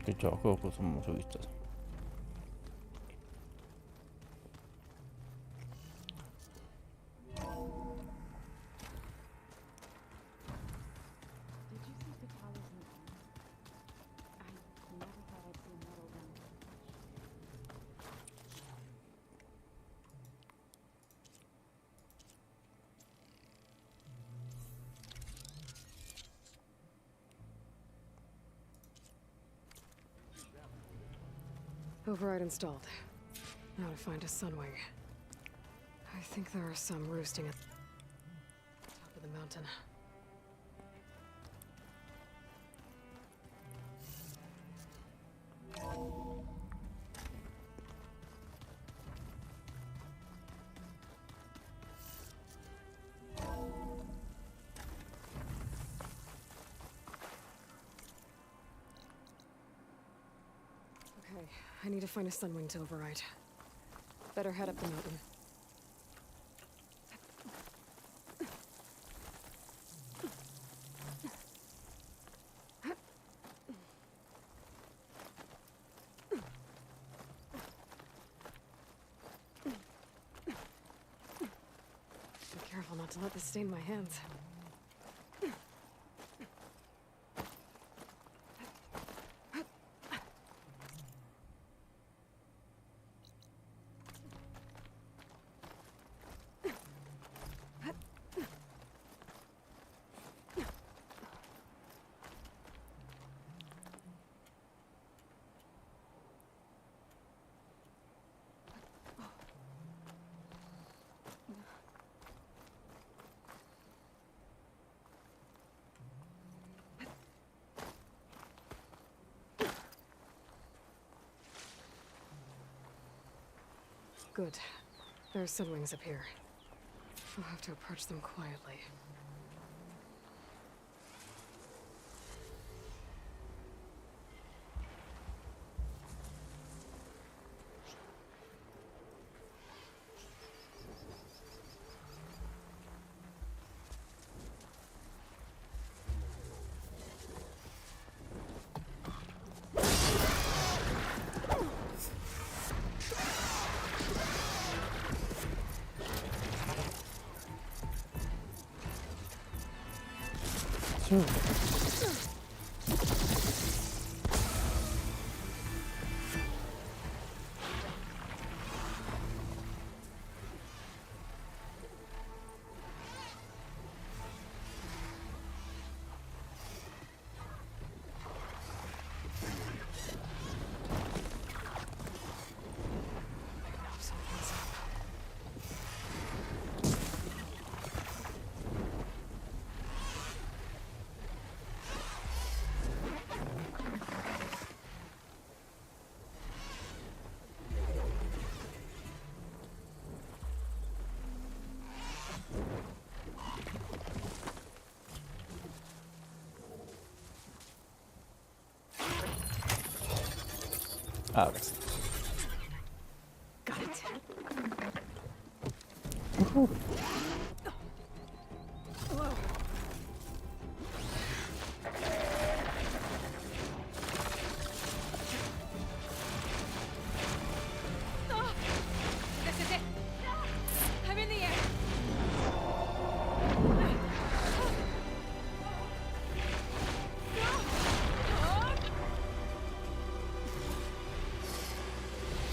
Che gioco cosa muso gideceğiz. Did you see Vitalis in the end? I never thought I'd see metal down to the flesh. Override installed. Now to find a Sunwing. I think there are some roosting at the top of the mountain. Okay, I need to find a Sunwing to override. Better head up the mountain. Be careful not to let this stain my hands. Good. There are Sunwings up here. We'll have to approach them quietly. So. Something's up. Ahora sí. Got it. Whoa. This is it. I'm in the air.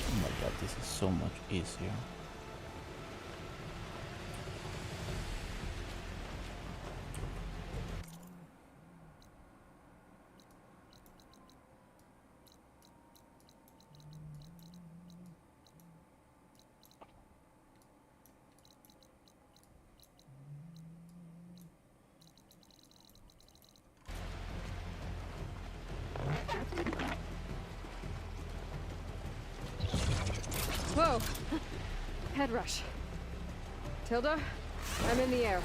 Oh my god, this is so much easier. Whoa! Head rush. Tilda, I'm in the air.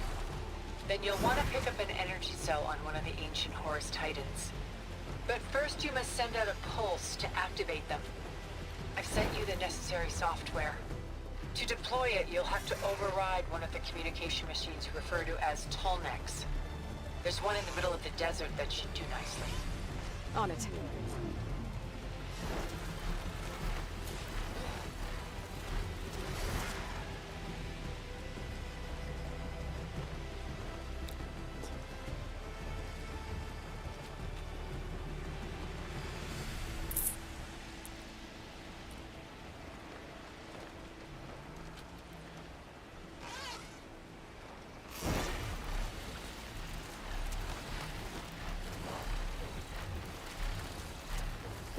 Then you'll want to pick up an energy cell on one of the ancient Horus Titans. But first you must send out a pulse to activate them. I've sent you the necessary software. To deploy it, you'll have to override one of the communication machines you refer to as Tolnecs. There's one in the middle of the desert that should do nicely. On it.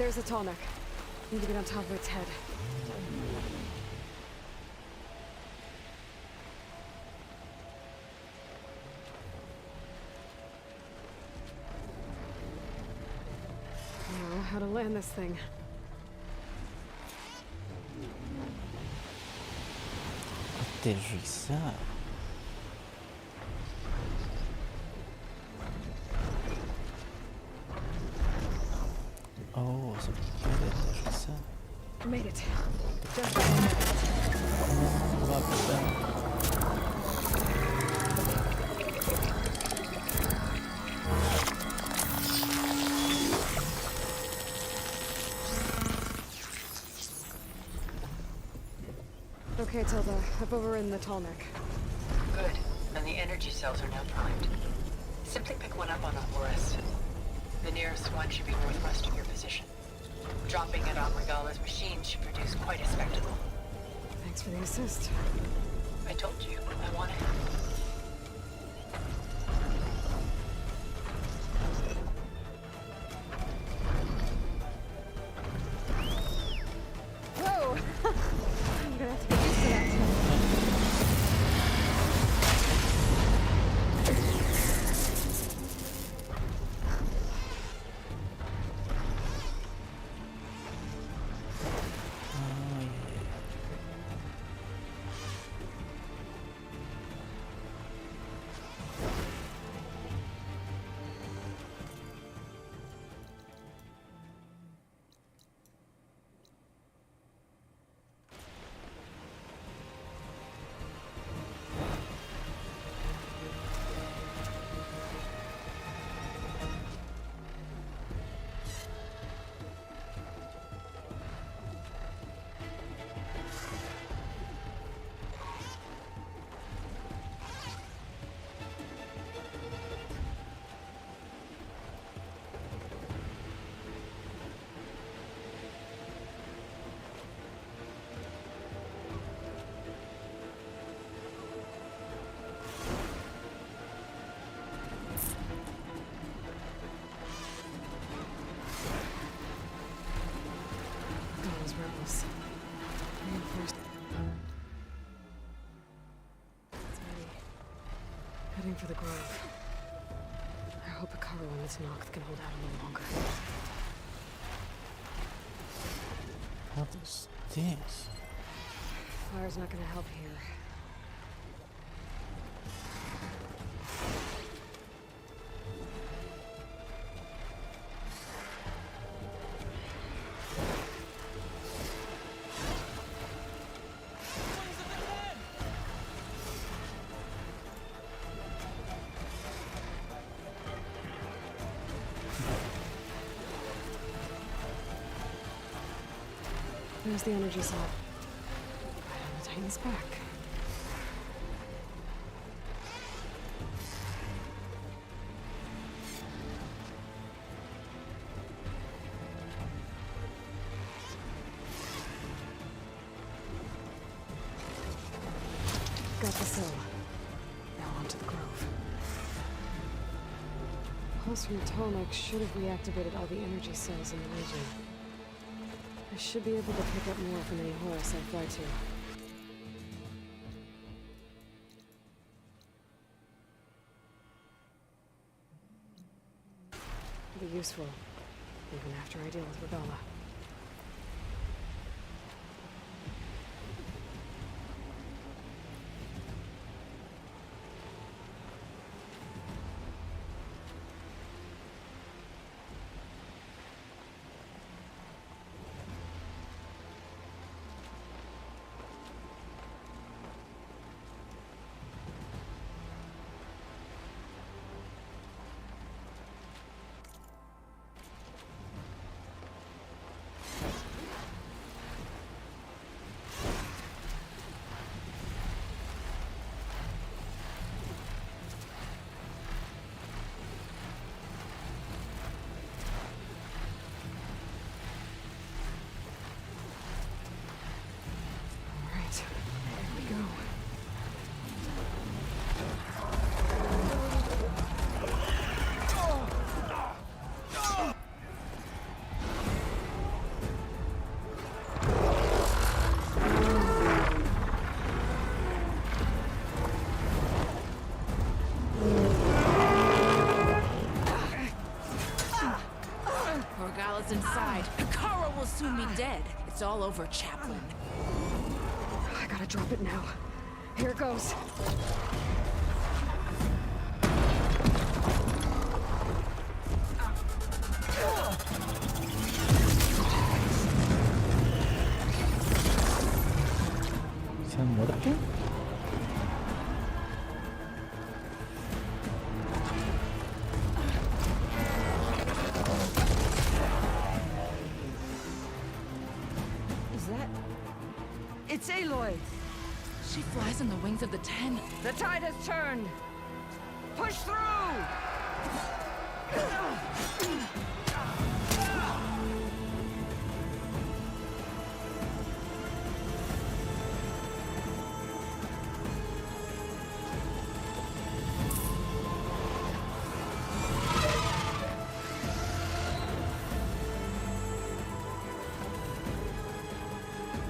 There's the Tallneck. Need to get on top of its head. Now, how to land this thing. Aterrissar. Oh, você pode aterrissar. Made it. Just got on that. Rápido. Okay, Tilda. I've overridden the Tallneck. Good. And the energy cells are now primed. Simply pick one up on the Horus. The nearest one should be northwest of your position. Dropping it on Regala's machine should produce quite a spectacle. Thanks for the assist. I told you, I wanted it. Whoa! I'm gonna have to get used to that stuff. Oh, yeah. Those rebels. Reinforced. It's ready. Heading for the Grove. I hope Hikaru and this Noct can hold out a little longer. What is this? Fire's not gonna help here. There's the energy cell. Right on the Titan's back. Got the cell. Now onto the Grove. Pulse from Tallneck should have reactivated all the energy cells in the region. I should be able to pick up more from any Horus I fly to. It'll be useful, even after I deal with Regala. dead. It's all over, Chaplain. I gotta drop it now. Here it goes. ¿Se han muerto? Is that... It's Aloy! She flies on the wings of the Ten. The tide has turned! Push through!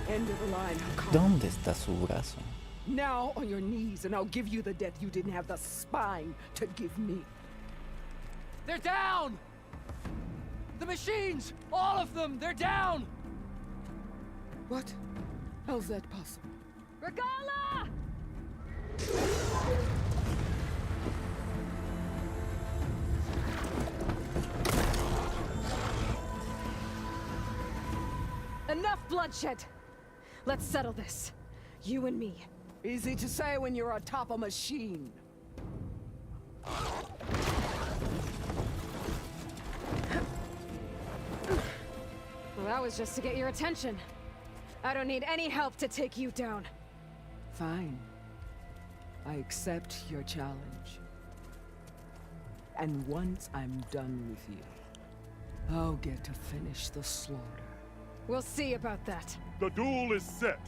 End of the line, Hakari. ¿Dónde está su brazo? Now on your knees, and I'll give you the death you didn't have the spine to give me. They're down! The machines! All of them! They're down! What? How's that possible? Regala! Enough bloodshed! Let's settle this. You and me. Easy to say when you're atop a machine. Well, that was just to get your attention. I don't need any help to take you down. Fine. I accept your challenge. And once I'm done with you, I'll get to finish the slaughter. We'll see about that. The duel is set.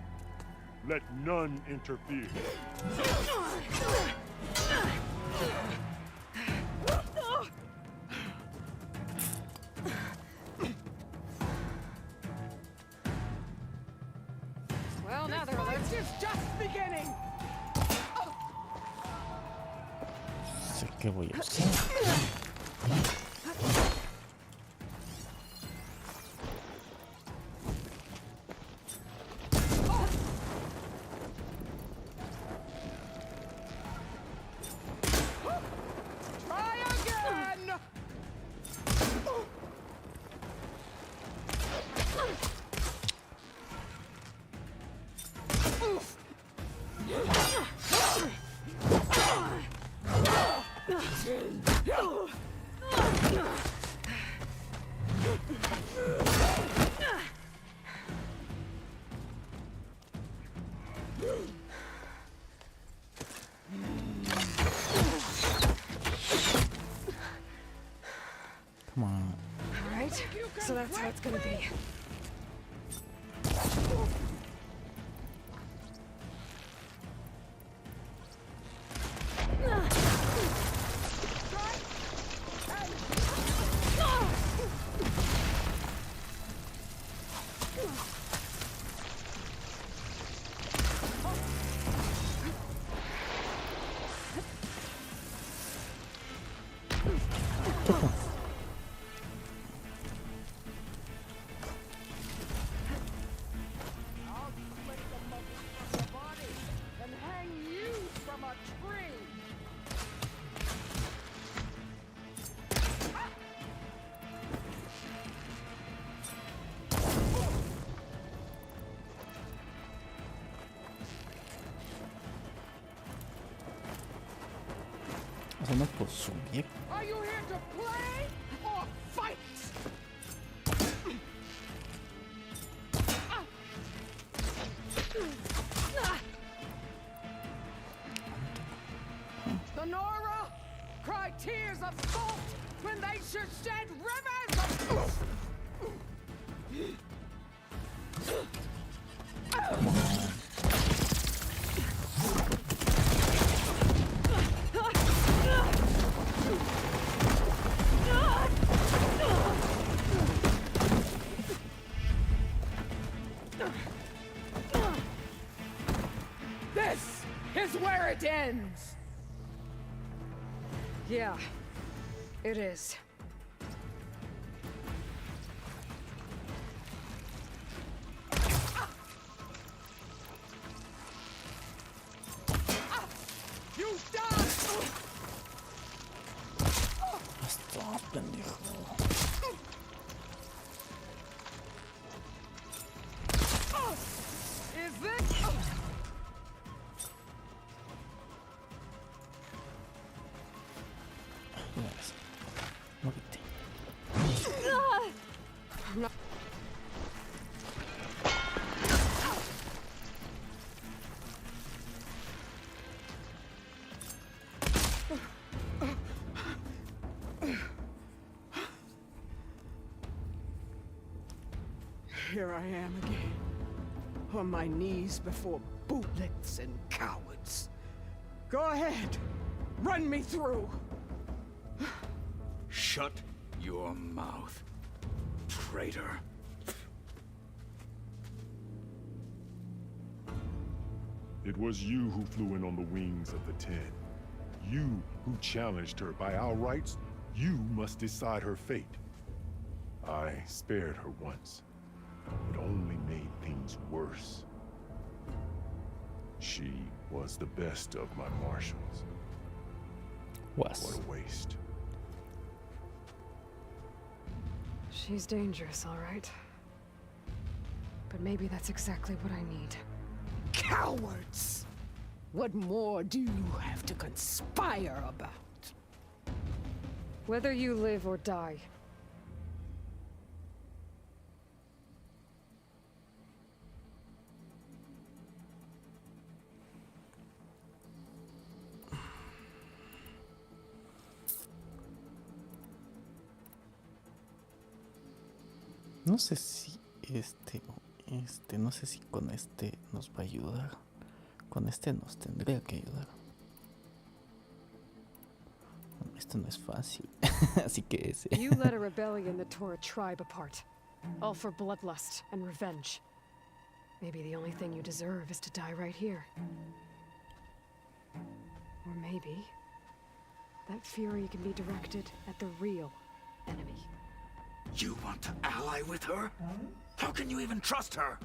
Let none interfere. Well, now they're Fight alert. is just beginning! Sé que voy a usar. Try again! Come on. All right, so that's how it's gonna be. I'll split the muscles from your body and hang you from a tree! O sea, no puedo subir. Are you here to play or fight? The Nora cry tears of salt when they should shed rivers of... This is where it ends! Yeah, it is. You die! Estás pendejo. Is this? Yes. Morite. Here I am again, on my knees before bootlets and cowards. Go ahead, run me through. Shut your mouth, traitor. It was you who flew in on the wings of the Ten. You who challenged her. By our rights, you must decide her fate. I spared her once. It only made things worse. She was the best of my marshals. What Was. a waste. She's dangerous, all right. But maybe that's exactly what I need. Cowards! What more do you have to conspire about? Whether you live or die. No sé si no sé si con este nos va a ayudar. Con este nos tendría que ayudar. Esto no es fácil. Así que ese. You led a rebellion that tore a tribe apart. All for bloodlust and revenge. Maybe the only thing you deserve is to die right here. Or maybe that fury can be directed at the real enemy. You want to ally with her? How can you even trust her?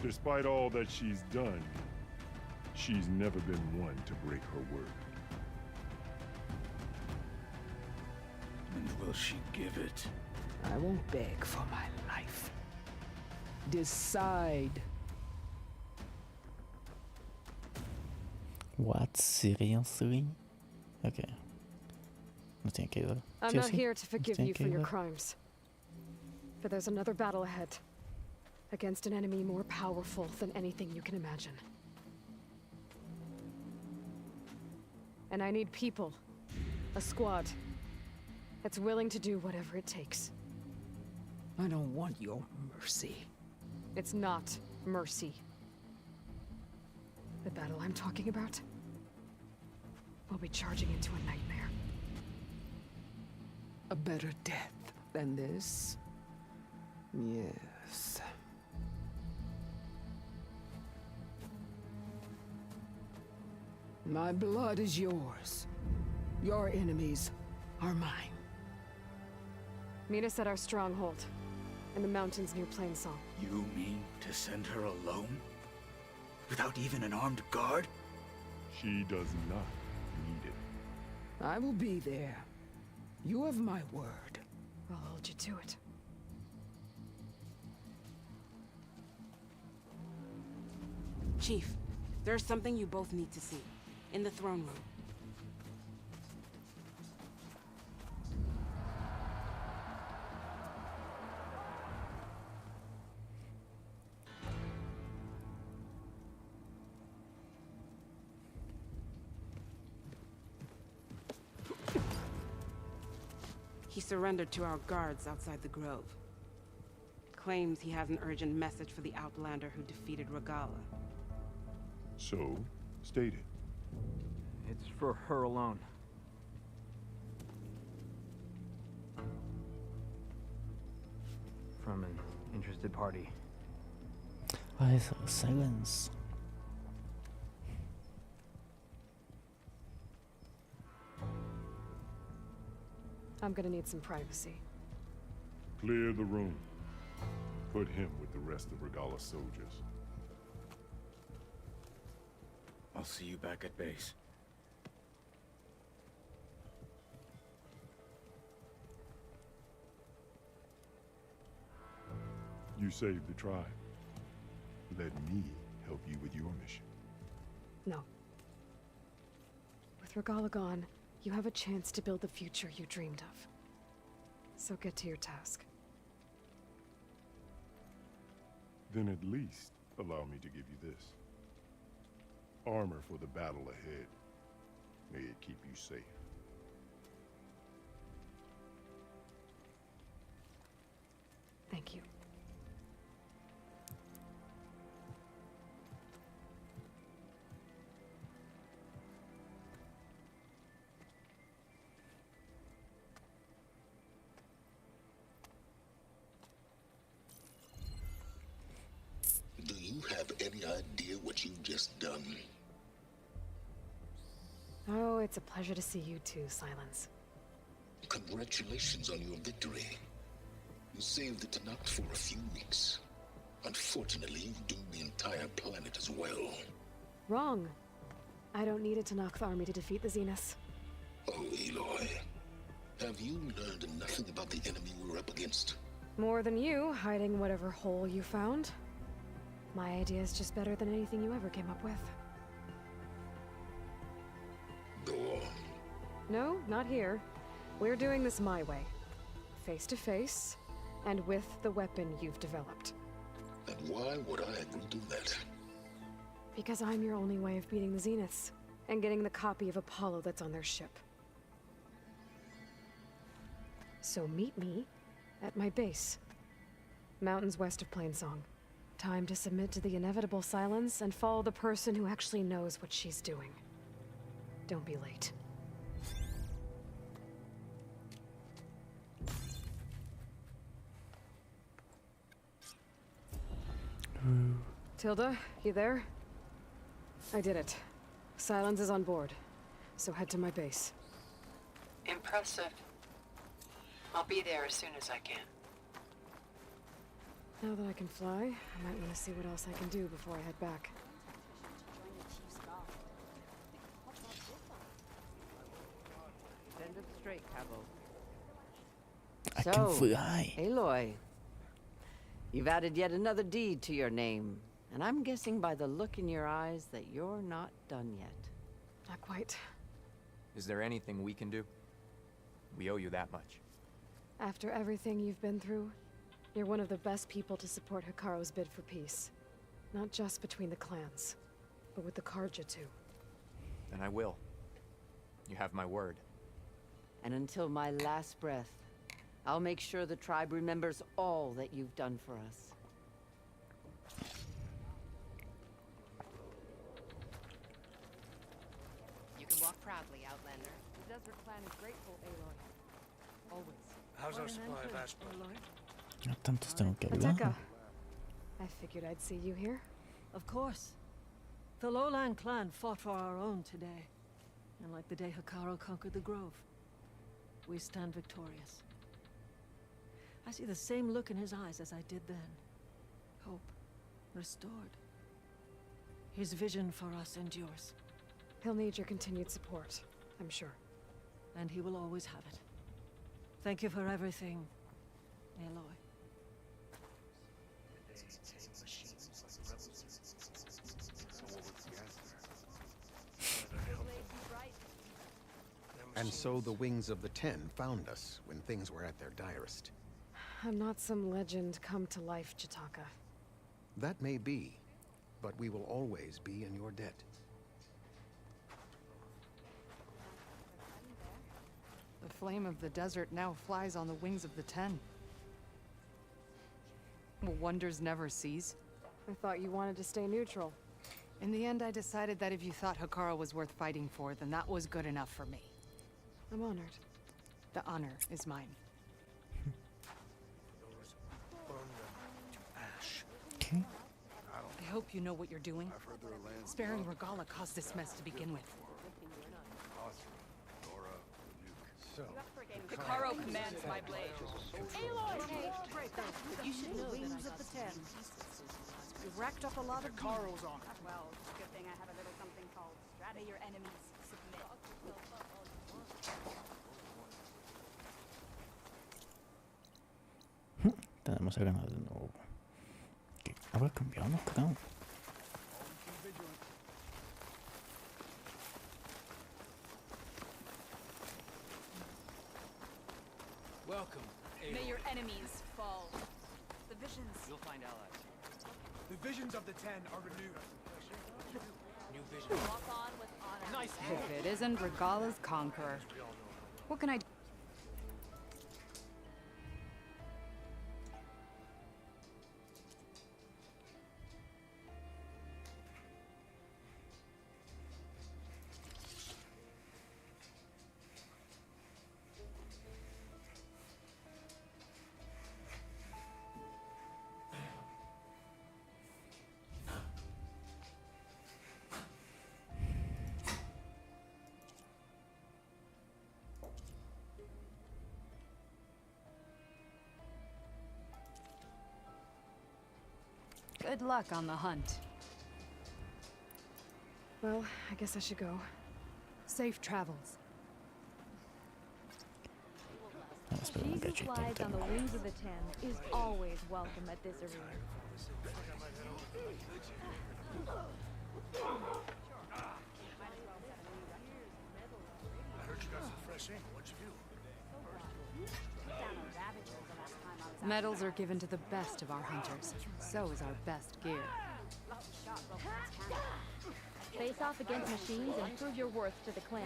Despite all that she's done, she's never been one to break her word. And will she give it? I won't beg for my life. Decide. What? Seriously? Okay. No tiene que ayudar. I'm ¿Sí o not sí? here to ¿Nos forgive tiene you que for your ayudar? crimes. But there's another battle ahead. Against an enemy more powerful than anything you can imagine. And I need people. A squad. That's willing to do whatever it takes. I don't want your mercy. It's not mercy. The battle I'm talking about will be charging into a nightmare. A better death than this? Yes. My blood is yours. Your enemies are mine. Meet us at our stronghold, in the mountains near Plainsong. You mean to send her alone? Without even an armed guard? She does not need it. I will be there. You have my word. I'll hold you to it. Chief, there's something you both need to see. In the throne room. He surrendered to our guards outside the grove. Claims he has an urgent message for the Outlander who defeated Regala. So, state it. It's for her alone. From an interested party. Why is there silence? I'm gonna need some privacy. Clear the room. Put him with the rest of Regala's soldiers. I'll see you back at base. You saved the tribe. Let me help you with your mission. No. With Regala gone, you have a chance to build the future you dreamed of. So get to your task. Then at least allow me to give you this. Armor for the battle ahead. May it keep you safe. Thank you. Do you have any idea what you've just done? Oh, it's a pleasure to see you too, Silence. Congratulations on your victory. You saved the Tenakth for a few weeks. Unfortunately, you've doomed the entire planet as well. Wrong. I don't need a Tenakth army to defeat the Zeniths. Oh, Aloy. Have you learned nothing about the enemy we're up against? More than you, hiding whatever hole you found. My idea is just better than anything you ever came up with. Go on. No, not here. We're doing this my way. Face to face, and with the weapon you've developed. And why would I agree to that? Because I'm your only way of beating the Zeniths, and getting the copy of Apollo that's on their ship. So meet me at my base. Mountains west of Plainsong. Time to submit to the inevitable silence and follow the person who actually knows what she's doing. Don't be late. Tilda, you there? I did it. Silence is on board, so head to my base. Impressive. I'll be there as soon as I can. Now that I can fly, I might want to see what else I can do before I head back. Send it straight, Cabo. I can fly. Aloy, you've added yet another deed to your name, and I'm guessing by the look in your eyes that you're not done yet. Not quite. Is there anything we can do? We owe you that much. After everything you've been through, you're one of the best people to support Hikaru's bid for peace. Not just between the clans, but with the Carja too. Then I will. You have my word. And until my last breath, I'll make sure the tribe remembers all that you've done for us. You can walk proudly, Outlander. The Desert Clan is grateful, Aloy. Always. How's our supply of Ashburn? No tantos tengo que hablar. Ateka. I figured I'd see you here. Of course. The Lowland clan fought for our own today. And like the day Hikaru conquered the Grove, we stand victorious. I see the same look in his eyes as I did then. Hope. Restored. His vision for us endures. He'll need your continued support, I'm sure. And he will always have it. Thank you for everything, Aloy. And so the Wings of the Ten found us when things were at their direst. I'm not some legend come to life, Jataka. That may be, but we will always be in your debt. The flame of the desert now flies on the wings of the Ten. Will wonders never cease? I thought you wanted to stay neutral. In the end, I decided that if you thought Hikaru was worth fighting for, then that was good enough for me. I'm honored. The honor is mine. Okay. I hope you know what you're doing. Sparing Regala caused this mess to begin with. Hikaru commands my blade. Aloy! You should know Wings of the Ten. You've racked up a lot of Hikaru's on it. Well, good thing I have a little something called Strata Your Enemies Submit. Tenemos a ganar de nuevo. Habrá cambiado, no creo. Welcome, May your enemies fall. The visions. You'll find allies. The visions of the Ten are renewed. New vision. Walk on with honor. Nice. If it isn't Regala's Conqueror. What can I do? Good luck on the hunt. Well, I guess I should go. Safe travels. Espero que She who flies on the wings of the Ten is always welcome at this arena. I heard you got some fresh ink. What'd you do? Medals are given to the best of our hunters. So is our best gear. Face off against machines and prove your worth to the clan.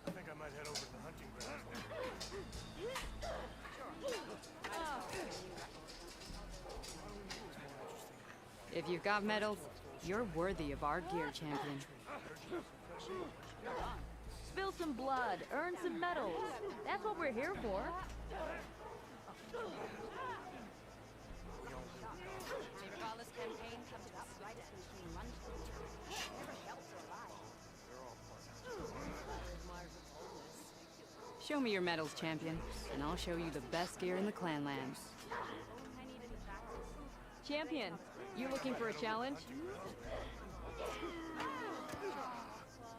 I think I might head over to the hunting grounds. If you've got medals, you're worthy of our gear, champion. Spill some blood, earn some medals. That's what we're here for. Show me your medals, champion, and I'll show you the best gear in the Clanlands. Champion, you looking for a challenge?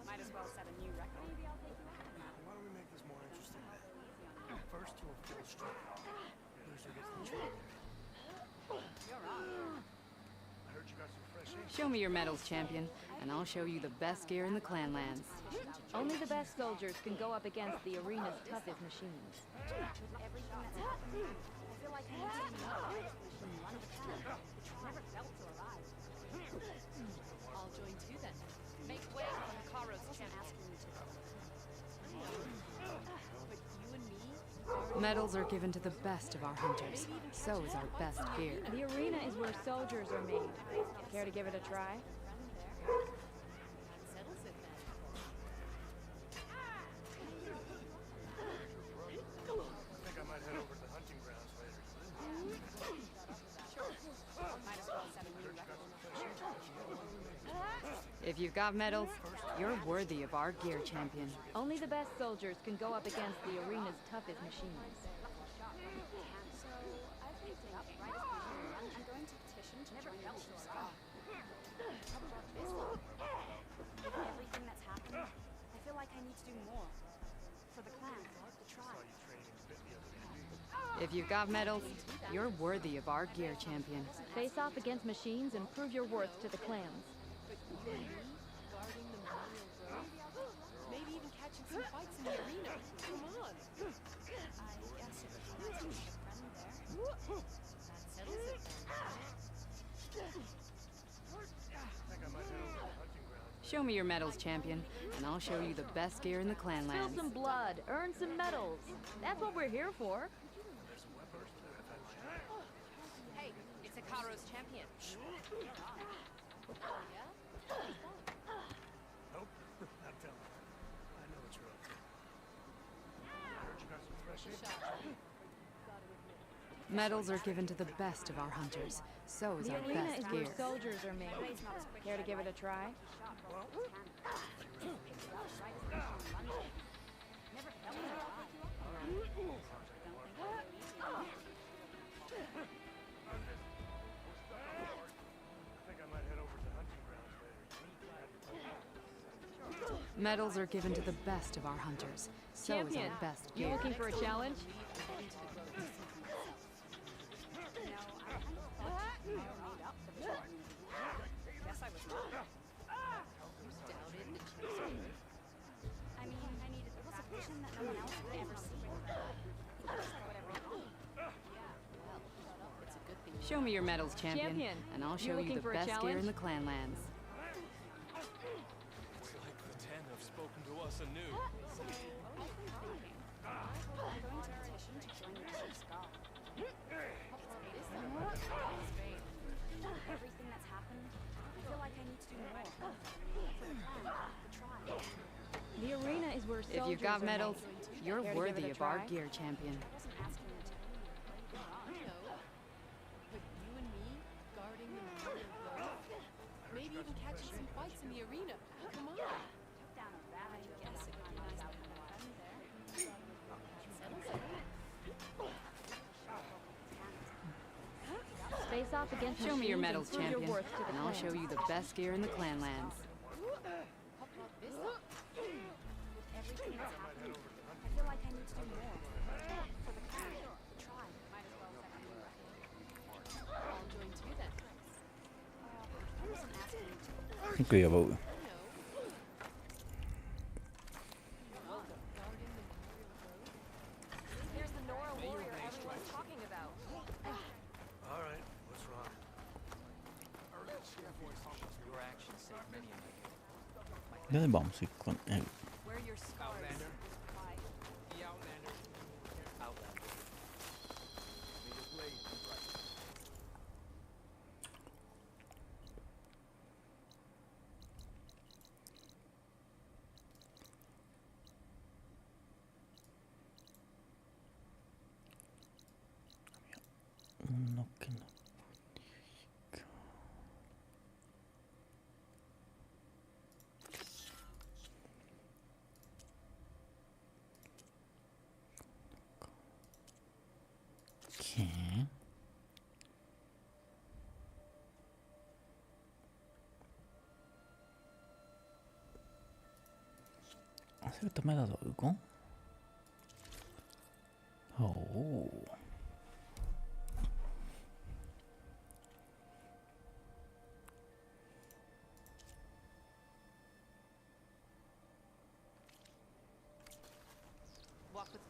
Might as well set a new record. Why don't we make this more interesting then? First to a full strike. Loser gets the trophy. You're on. I heard you got some fresh ink. Show me your medals, champion, and I'll show you the best gear in the Clanlands. Only the best soldiers can go up against the arena's toughest machines. With everything that's happened, I feel like I need to know machine run to town. Never felt so alive. I'll join too then. Make way for Hikaro's champion. But you and me? Medals are given to the best of our hunters. So is our best gear. The arena is where soldiers are made. Care to give it a try? Settles it then. I think I might head over to the hunting grounds later. Might as well set a new record. If you've got medals, you're worthy of our gear, champion. Only the best soldiers can go up against the arena's toughest machines. So, I've picked it up right as we run. I'm going to petition to join the squad. With everything that's happened, I feel like I need to do more. For the clan, the tribe. If you've got medals, you're worthy of our gear, champion. Face off against machines and prove your worth to the clans. Guarding the Memorial Grove? Maybe even catching some fights in the arena. Come on. I guess it would be nice to make a friend there. That settles it then. I think I might head over to the hunting grounds. Show me your medals, champion, and I'll show you the best gear in the Spill Clanlands. some blood, earn some medals. That's what we're here for. Hey, it's Hikaro's champion. Nope, not telling. I know what you're up to. I heard you got some fresh ink. Medals are given to the best of our hunters. So is The our arena best is gear. where soldiers are made. Care to give it a try? Never felt so alive. I think I might head over to the hunting grounds later. Medals are given to the best of our hunters. So is Champion, our best you gear. looking for a challenge? Show me your medals, champion, and I'll show you looking the for a best gear challenge? in the Clanlands. Looks like the Ten have spoken to us anew. Everything that's happened, I feel like I need to do more. For the clan, the tribe. The arena is where If soldiers you've got are medals, made. you're Care to give it worthy a of our try? gear, champion. I wasn't asking you to. But you and me, guarding the Memorial Grove, maybe even catching some fights in the arena. Come on. Took down a bad guess it would be nice to have a friend there. Settles it. Face off against Show me your machines medals, and prove your champion, worth to the and I'll clan. show you the best gear in the Clanlands. Everything that's happened, I feel like I need to do more. For the clan, the tribe. Might as well set me right. I'll join too then. I wasn't asking you to. Cuidado, Bowie. Here's the Nora warrior everyone's talking about. All right, what's wrong? Your actions saved many of my ¿Dónde vamos a ir con él? Where your scars. Outlander. Why? The Outlander. Outlander. May your blade be bright. No, que no. ¿Qué? ¿Has tomado algo? Oh. Walk with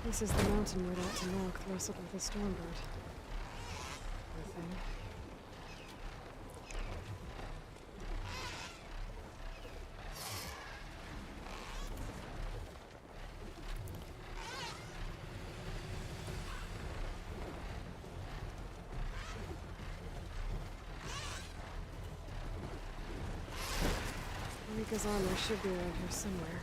This is the mountain where that Tanakh wrestled with the Stormbird. I think. Rika's armor should be around here somewhere.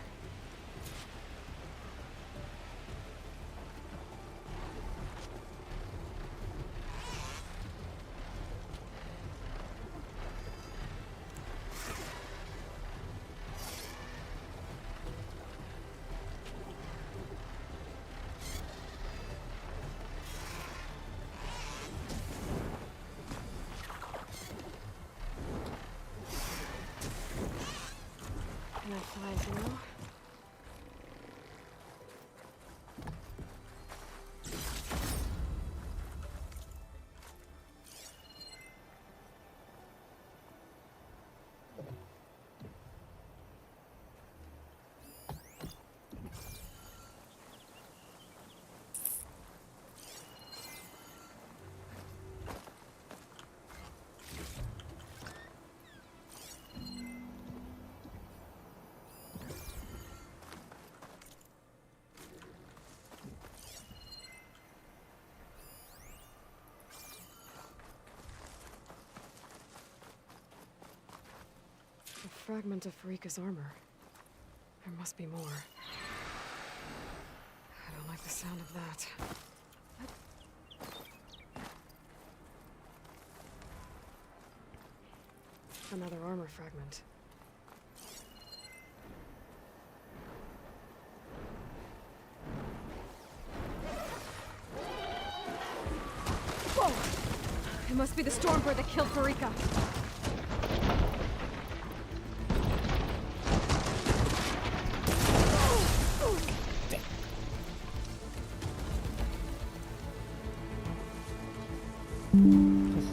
Can I find you? fragment of Farika's armor. There must be more. I don't like the sound of that. Another armor fragment. Whoa! It must be the Stormbird that killed Farika.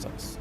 Jesus.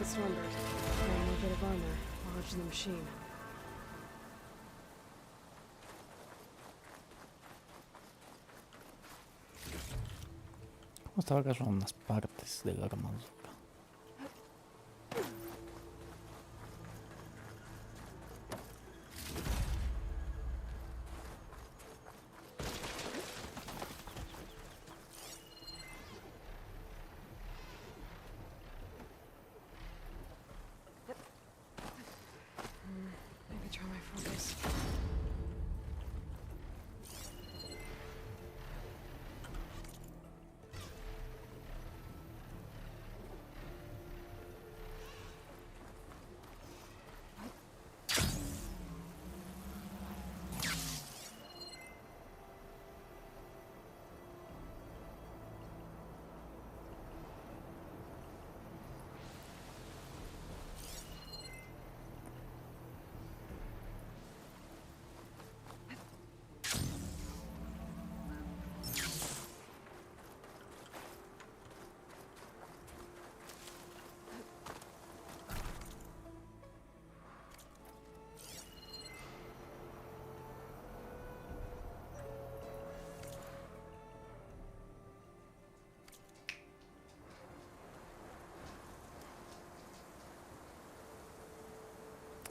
Stormbird. Carrying a bit of armor, lodged in the machine. ¿Cómo estaba agarrando unas partes de la armadura? Maybe try my focus.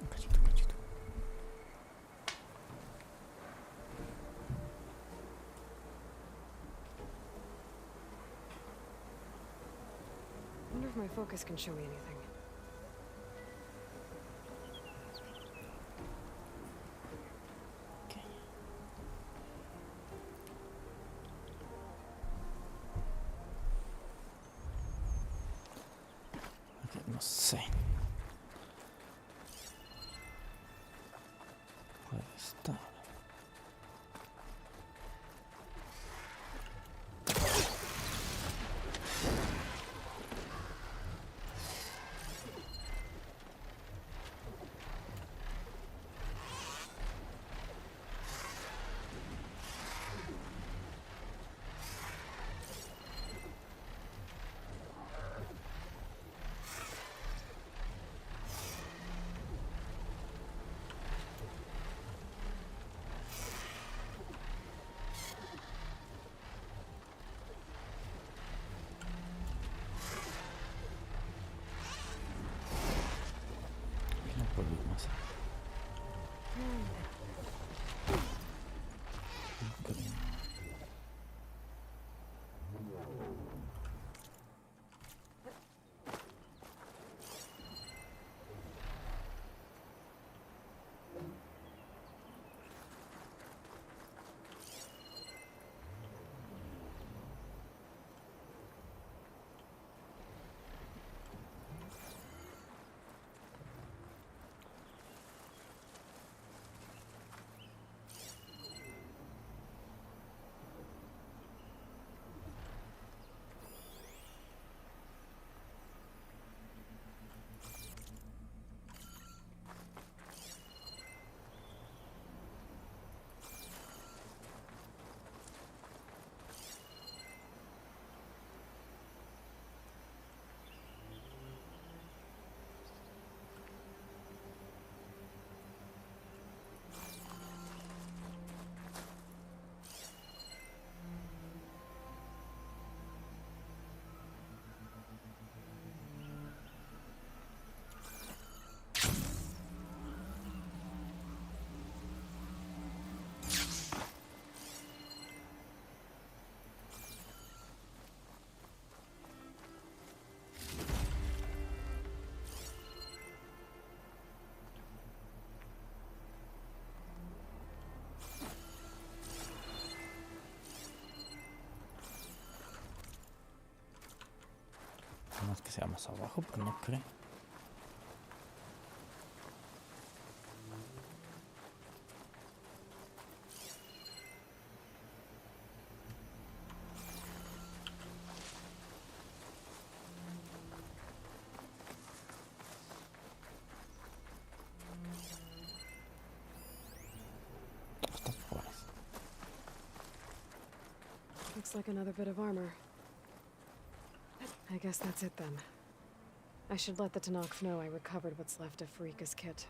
cachito, cachito. Wonder if my focus can show me anything. Ok, no sé. Puede estar. No puedo ir más. Ok. No es que sea más abajo, pero no creo. Hasta por ahí. Looks like another bit of armor. I guess that's it then. I should let the Tenakth know I recovered what's left of Farika's kit.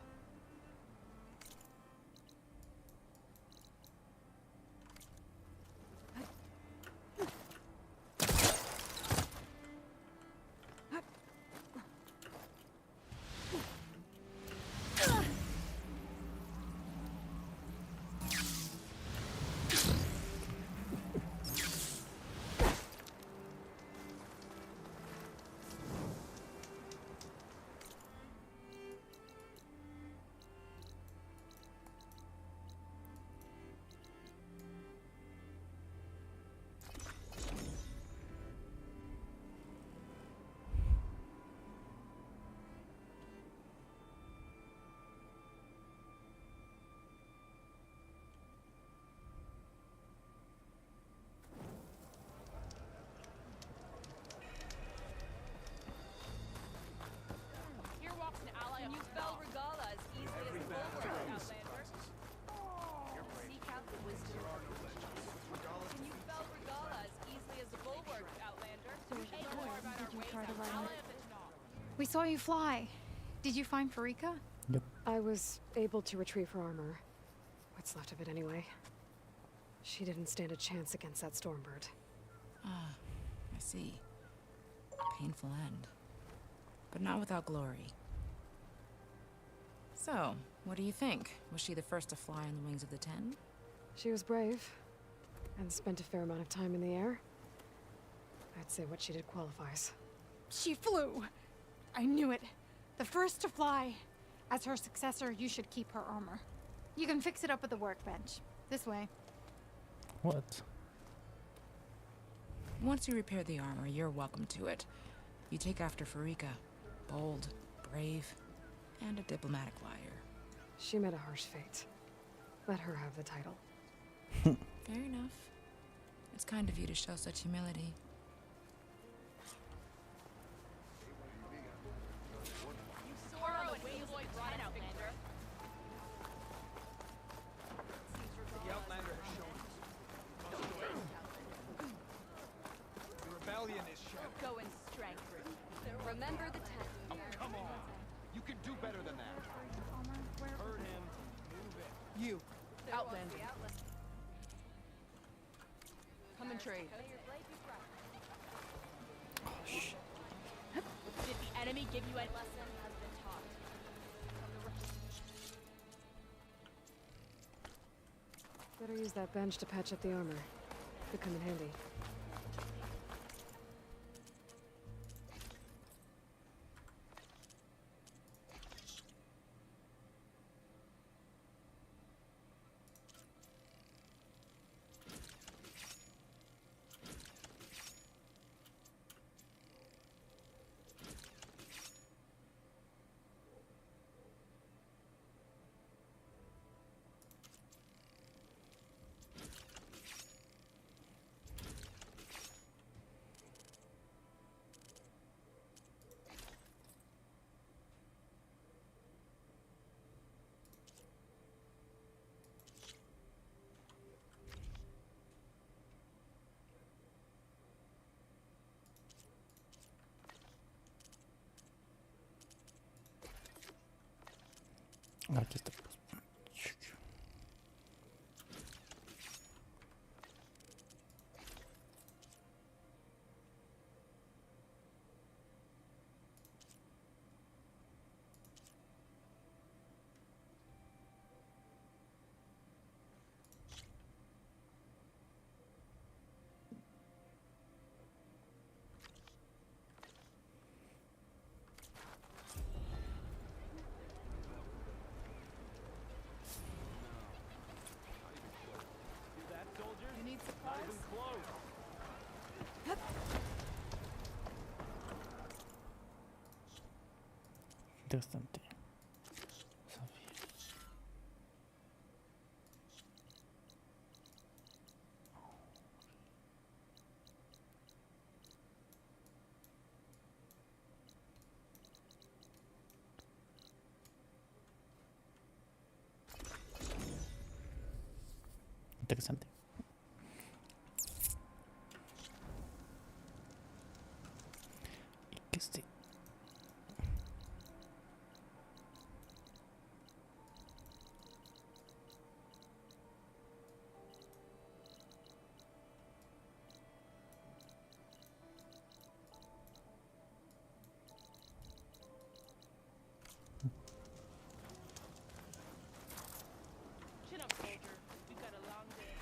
Here walks an ally of you fell Regala as easily as a bulwark, Outlander. Seek out the wisdom of your Can you fell Regala as easily as a bulwark, Outlander? Hey, more about our ways outside of the Tenakth. We saw you fly. Did you find Farika? Yep. I was able to retrieve her armor. What's left of it anyway. She didn't stand a chance against that Stormbird. Ah, I see. Painful end. But not without glory. So, what do you think? Was she the first to fly on the wings of the Ten? She was brave, and spent a fair amount of time in the air. I'd say what she did qualifies. She flew! I knew it. The first to fly. As her successor, you should keep her armor. You can fix it up at the workbench. This way. What? Once you repair the armor, you're welcome to it. You take after Farika. Bold, brave, and a diplomatic liar. She met a harsh fate. Let her have the title. Fair enough. It's kind of you to show such humility. The Outlander has shown us. The rebellion is shattered. Go and strengthen. Remember the Ten. Oh, come on! You can do better than that. Hurt him. Move it. You, Outlander. Come and trade. Did the enemy give you a lesson has been taught? Better use that bench to patch up the armor. Could come in handy. Aquí está. You need supplies? Interesante. Interesante. ¿Y qué este? Chin up, soldier. We've got a long day.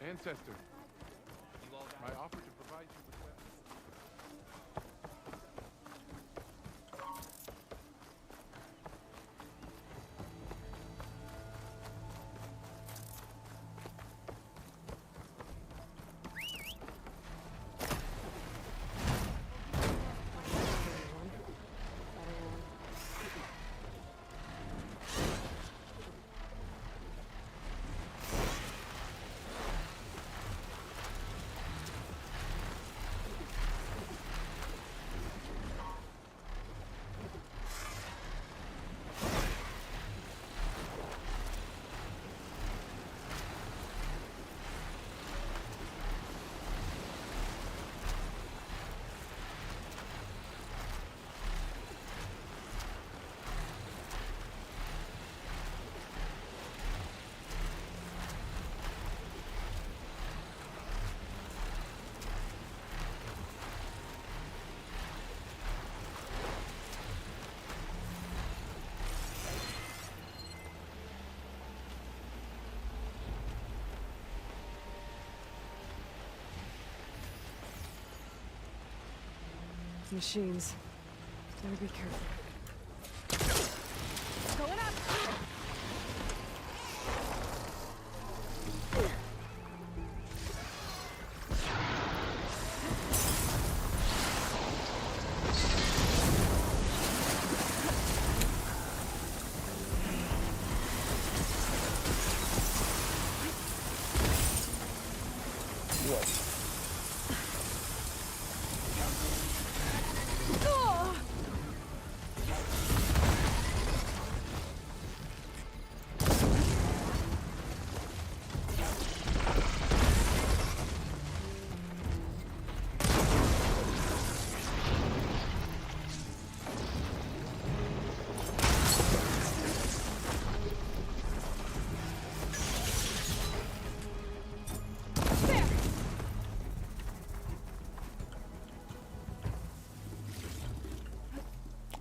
Ancestor, I offer to provide you with weapons. Machines. Better be careful. Going up!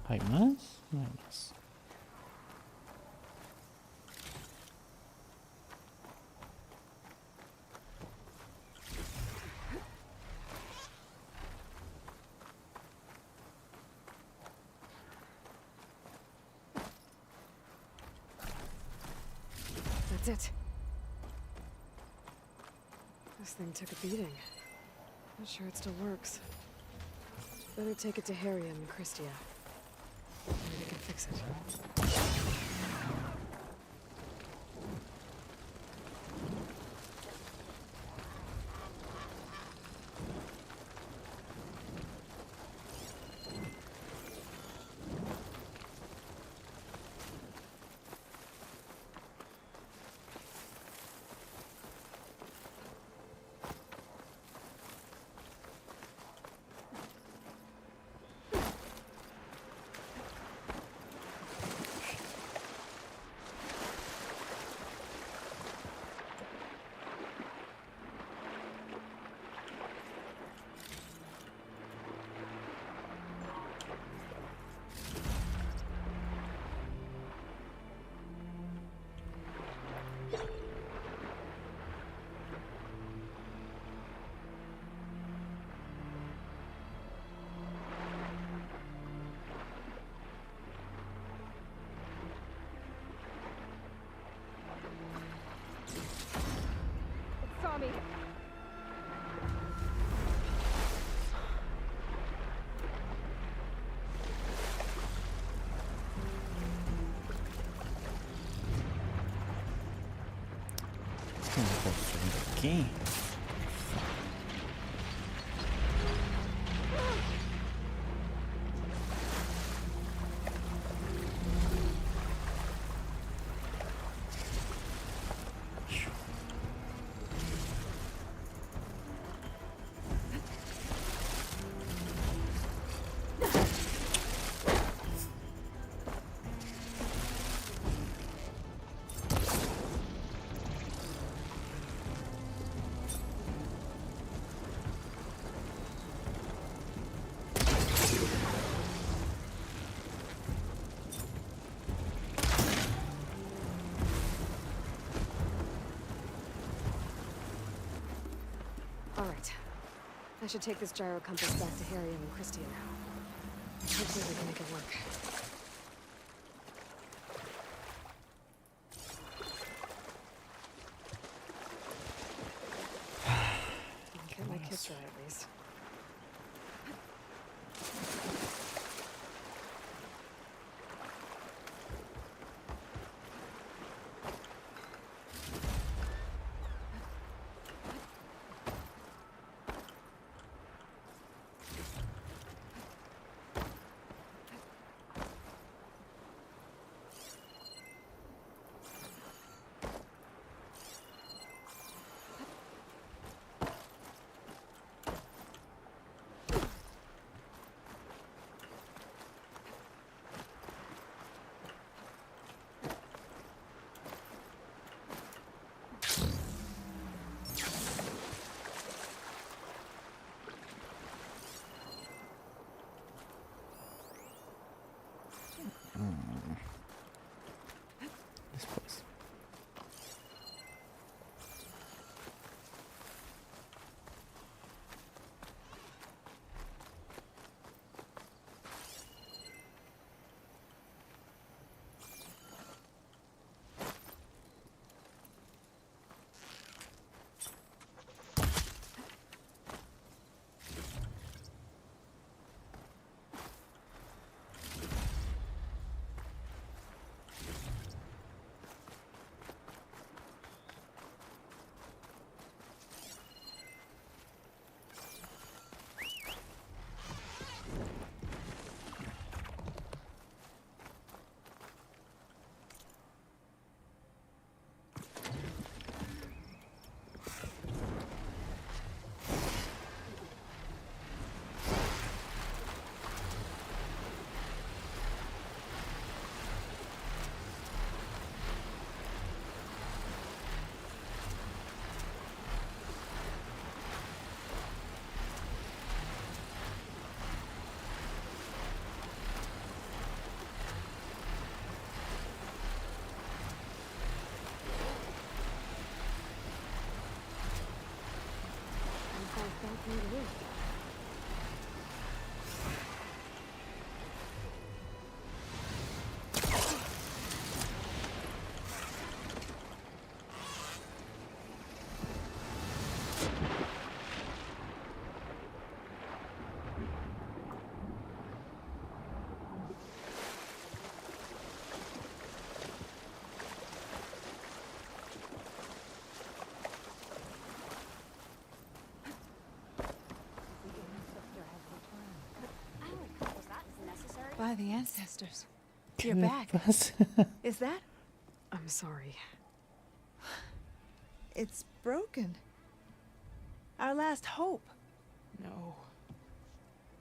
¿Hay más? No hay más. That's it. This thing took a beating. Not sure it still works. Better take it to Harry and Christia. Maybe they can fix it. Saw me. ¿Qué me está sucediendo aquí? All right. I should take this gyro compass back to Harry and Christia now. Hopefully we can make it work. Get my kit dry at least. it is. By the ancestors. ¿Qué You're le back. pasa? Is that? I'm sorry. It's broken. Our last hope. No.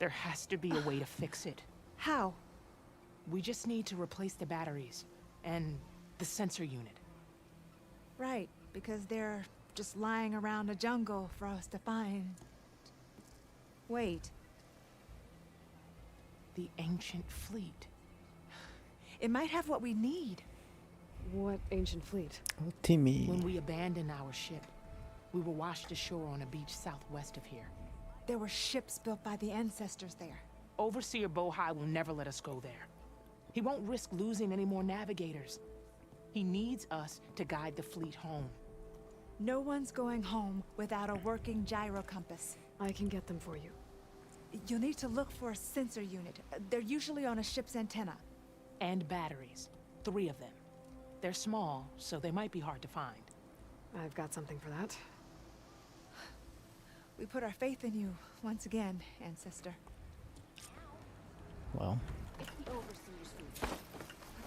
There has to be a way to fix it. How? We just need to replace the batteries and the sensor unit. Right, because they're just lying around a jungle for us to find. Wait. The ancient fleet. It might have what we need. What ancient fleet? Oh, Timmy. When we abandoned our ship, we were washed ashore on a beach southwest of here. There were ships built by the ancestors there. Overseer Bohai will never let us go there. He won't risk losing any more navigators. He needs us to guide the fleet home. No one's going home without a working gyro compass. I can get them for you. You'll need to look for a sensor unit. They're usually on a ship's antenna. And batteries. 3 of them. They're small, so they might be hard to find. I've got something for that. We put our faith in you once again, Ancestor. Well. It's the Overseer's food.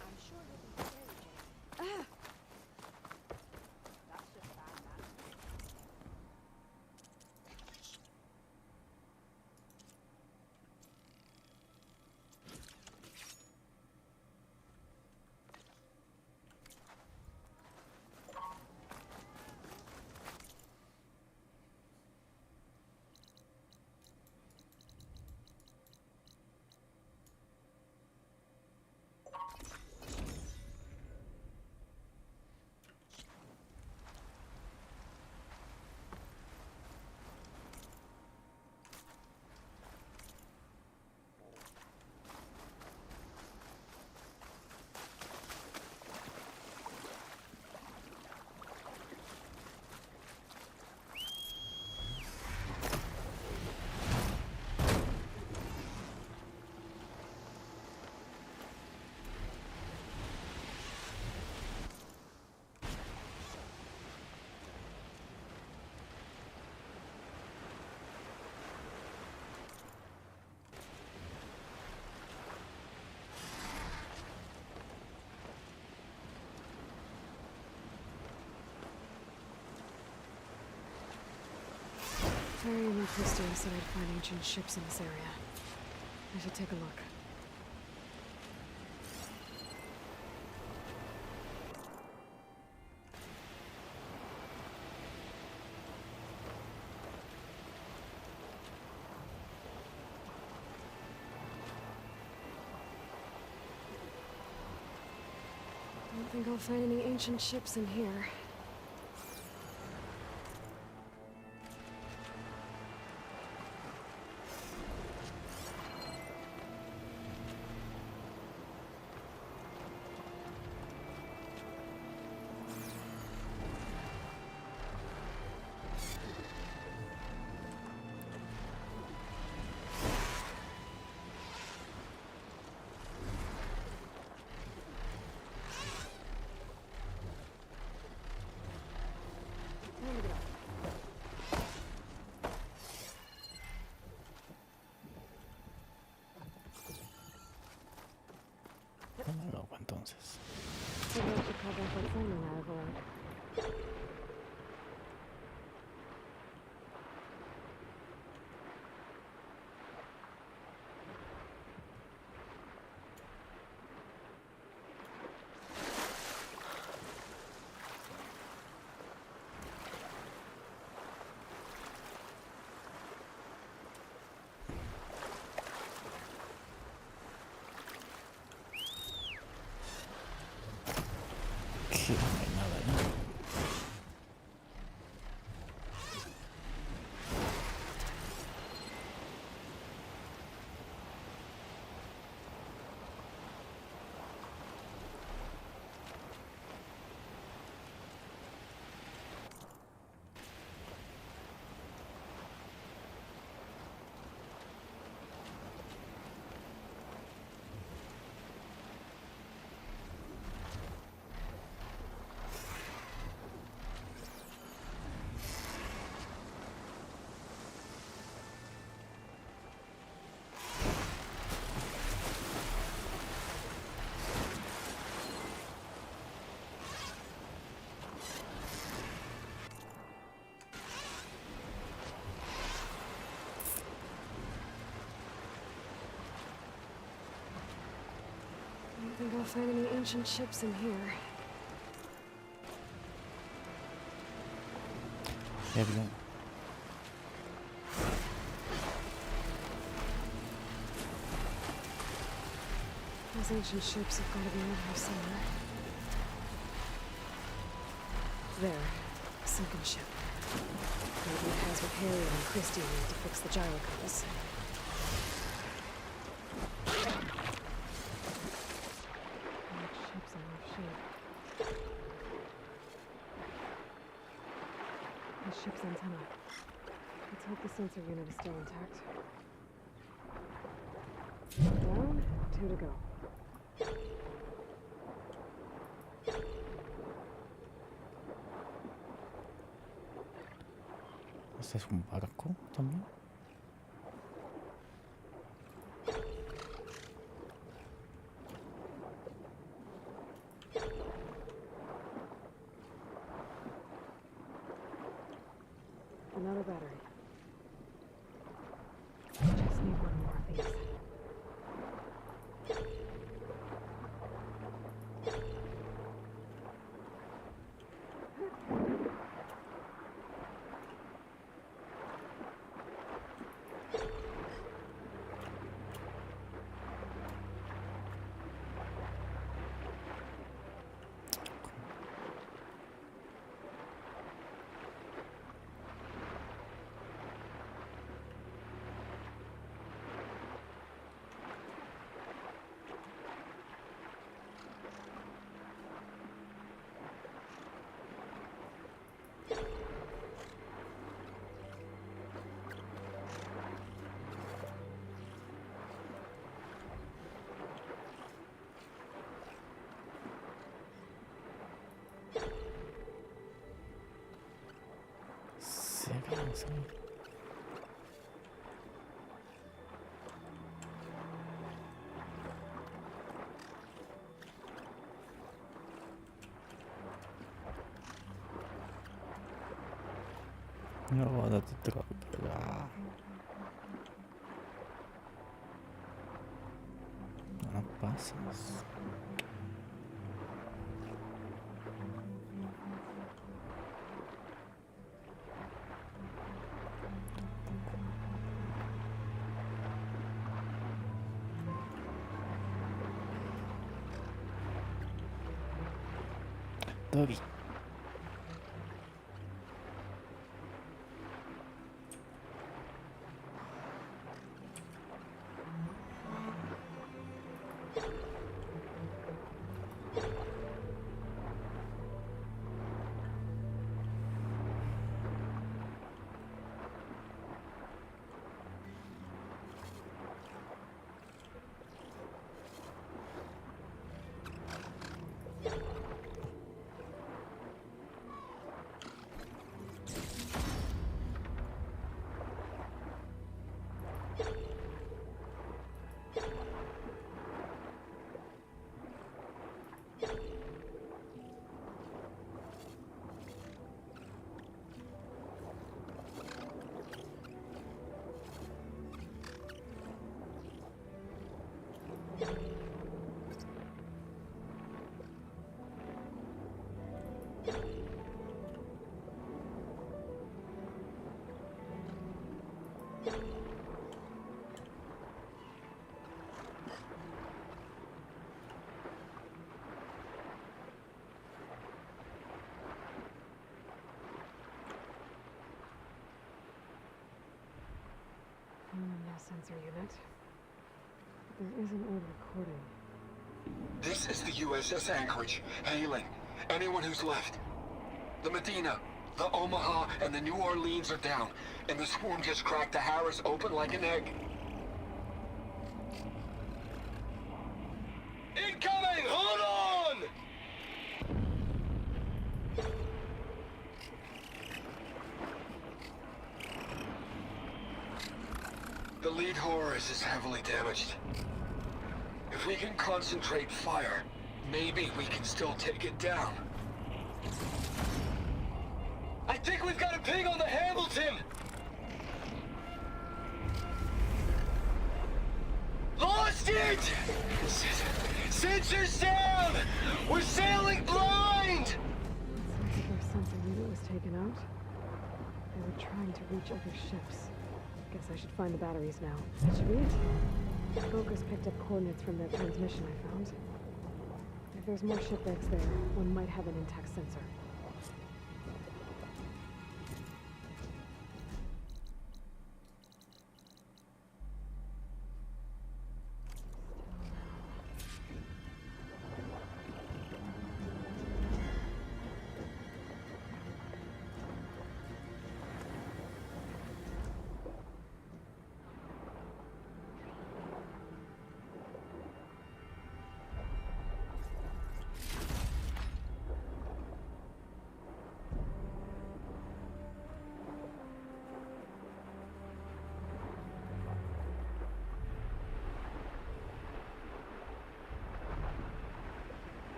I'm sure he'll be very generous. That's just bad manners. Terry and Christy said I'd find ancient ships in this area. I should take a look. I don't think I'll find any ancient ships in here. Bueno, luego entonces. Que no hay nada ahí. think I'll find any ancient ships in here. Qué bien. Those ancient ships have got to be in here somewhere. There, a sunken ship. Maybe it has what Harry and Christie need to fix the gyro compass. Ship's in rough shape. The ship's antenna. Let's hope the sensor unit is still intact. Down, 2 to go. ¿Este es un barco también? Another battery. Just need one more of these. Sí. No, no te toca. No pasas. Dobby. No sensor unit. But there is an old recording. This is the USS Anchorage. Hailing. Anyone who's left. The Medina, the Omaha, and the New Orleans are down. And the swarm just cracked the Harris open like an egg. Incoming! Hold on! The lead Horus is heavily damaged. If we can concentrate fire, maybe we can still take it down. I think we've got a ping on the Hamilton! Lost! it! Sensors down! We're sailing blind! Seems like their sensor unit was taken out. They were trying to reach other ships. Guess I should find the batteries now. That should be it. Focus picked up coordinates from that transmission I found. If there's more shipwrecks there, one might have an intact sensor.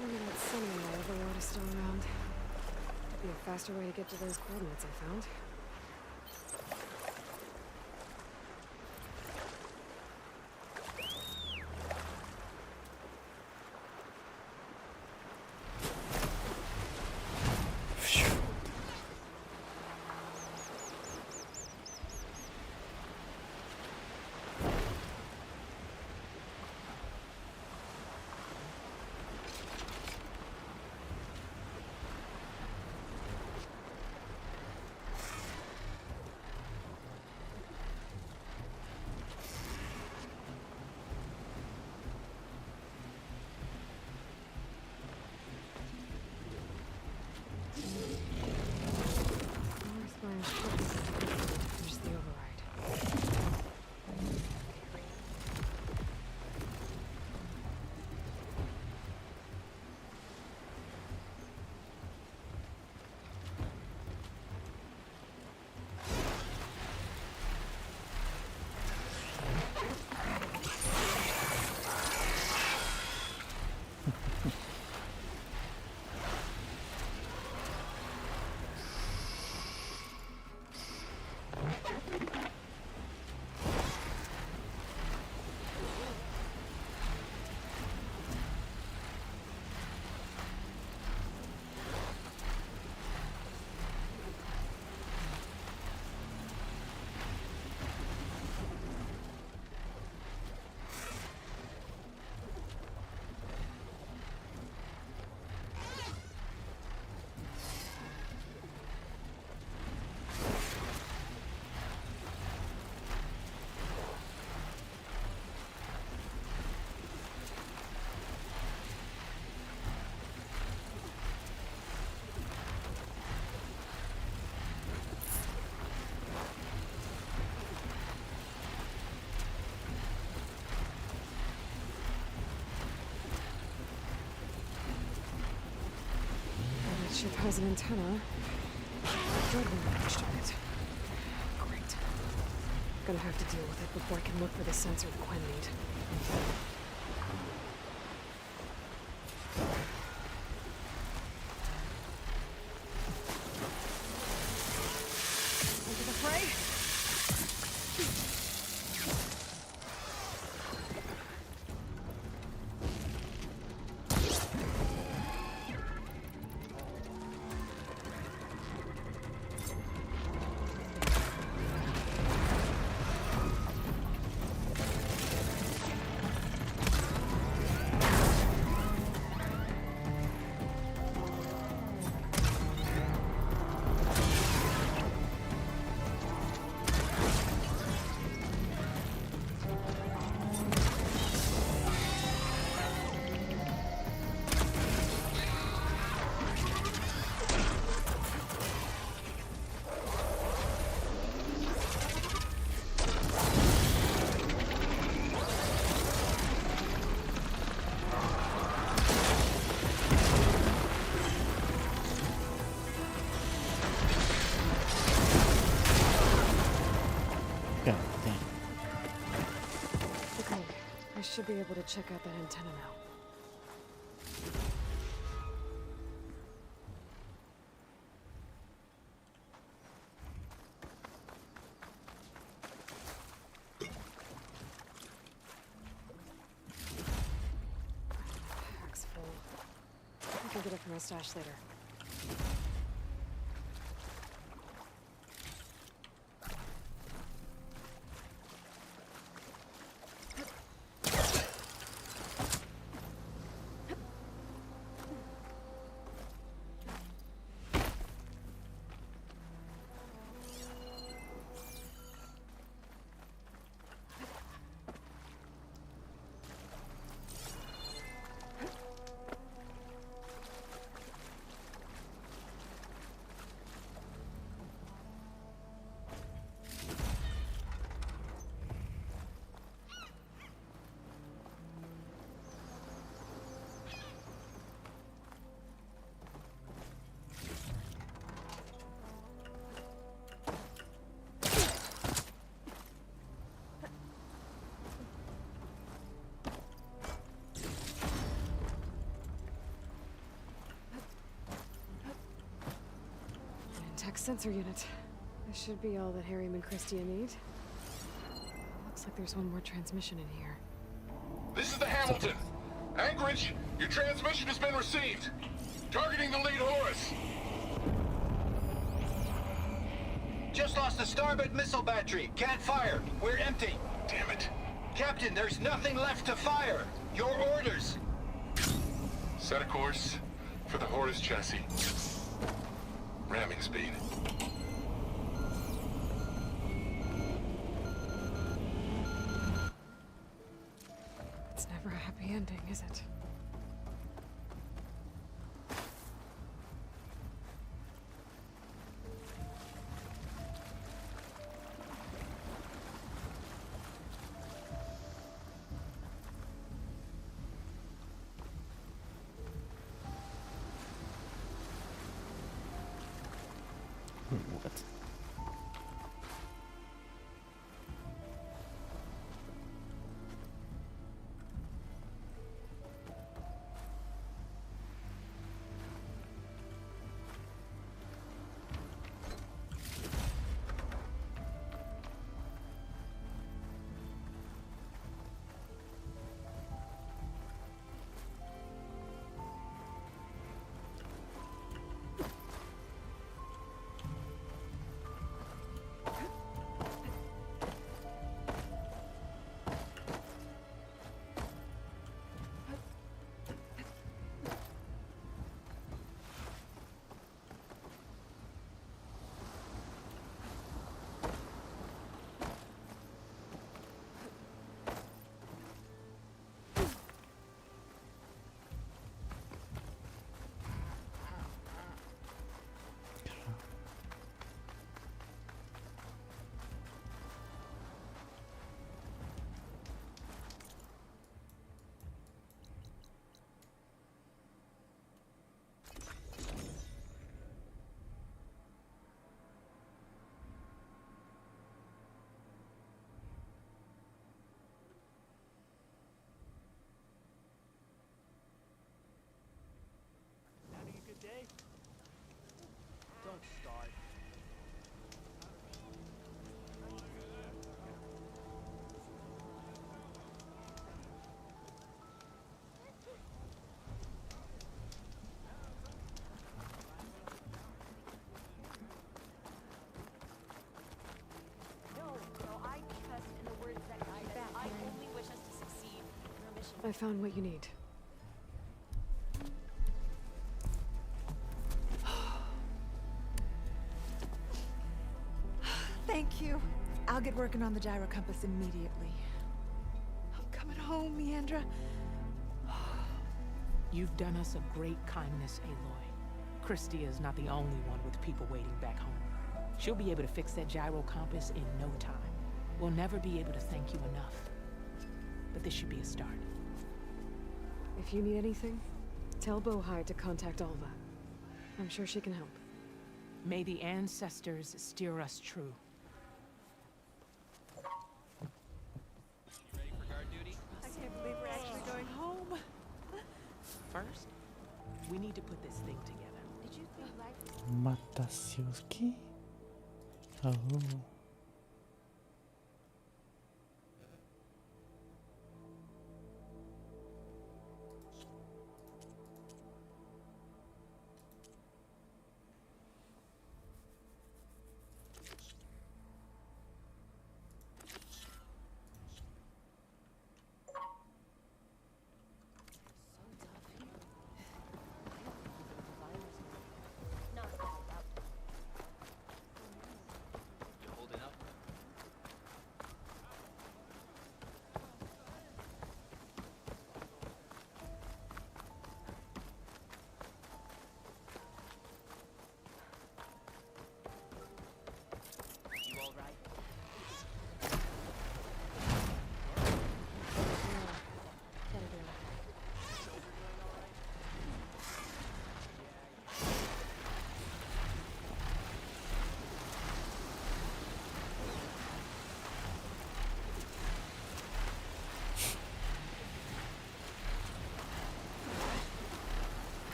Maybe that sending overload is still around. Could be a faster way to get to those coordinates I found. Finish the override. Ship has an antenna. Jordan managed it. Great. Gonna have to deal with it before I can look for the sensor the Quen need. Into the fray? I should be able to check out that antenna now. I'll get it from my stash later. Tech sensor unit. This should be all that Harry and Christia need. Looks like there's one more transmission in here. This is the Hamilton. Anchorage, your transmission has been received. Targeting the lead Horus. Just lost the starboard missile battery. Can't fire. We're empty. Damn it. Captain, there's nothing left to fire. Your orders. Set a course for the Horus chassis. Ramming speed. It's never a happy ending, is it? What? Having a good day? Don't start. No, I trust in the words that guide us. I only wish us to succeed in our mission. I found what you need. Thank you. I'll get working on the gyro compass immediately. I'm coming home, Meandra. You've done us a great kindness, Aloy. Christia is not the only one with people waiting back home. She'll be able to fix that gyro compass in no time. We'll never be able to thank you enough. But this should be a start. If you need anything, tell Bohai to contact Alva. I'm sure she can help. May the ancestors steer us true. Ready for guard duty? I can't believe we're actually going home. First, we need to put this thing together. Did you think life was... Matasiuski? Oh.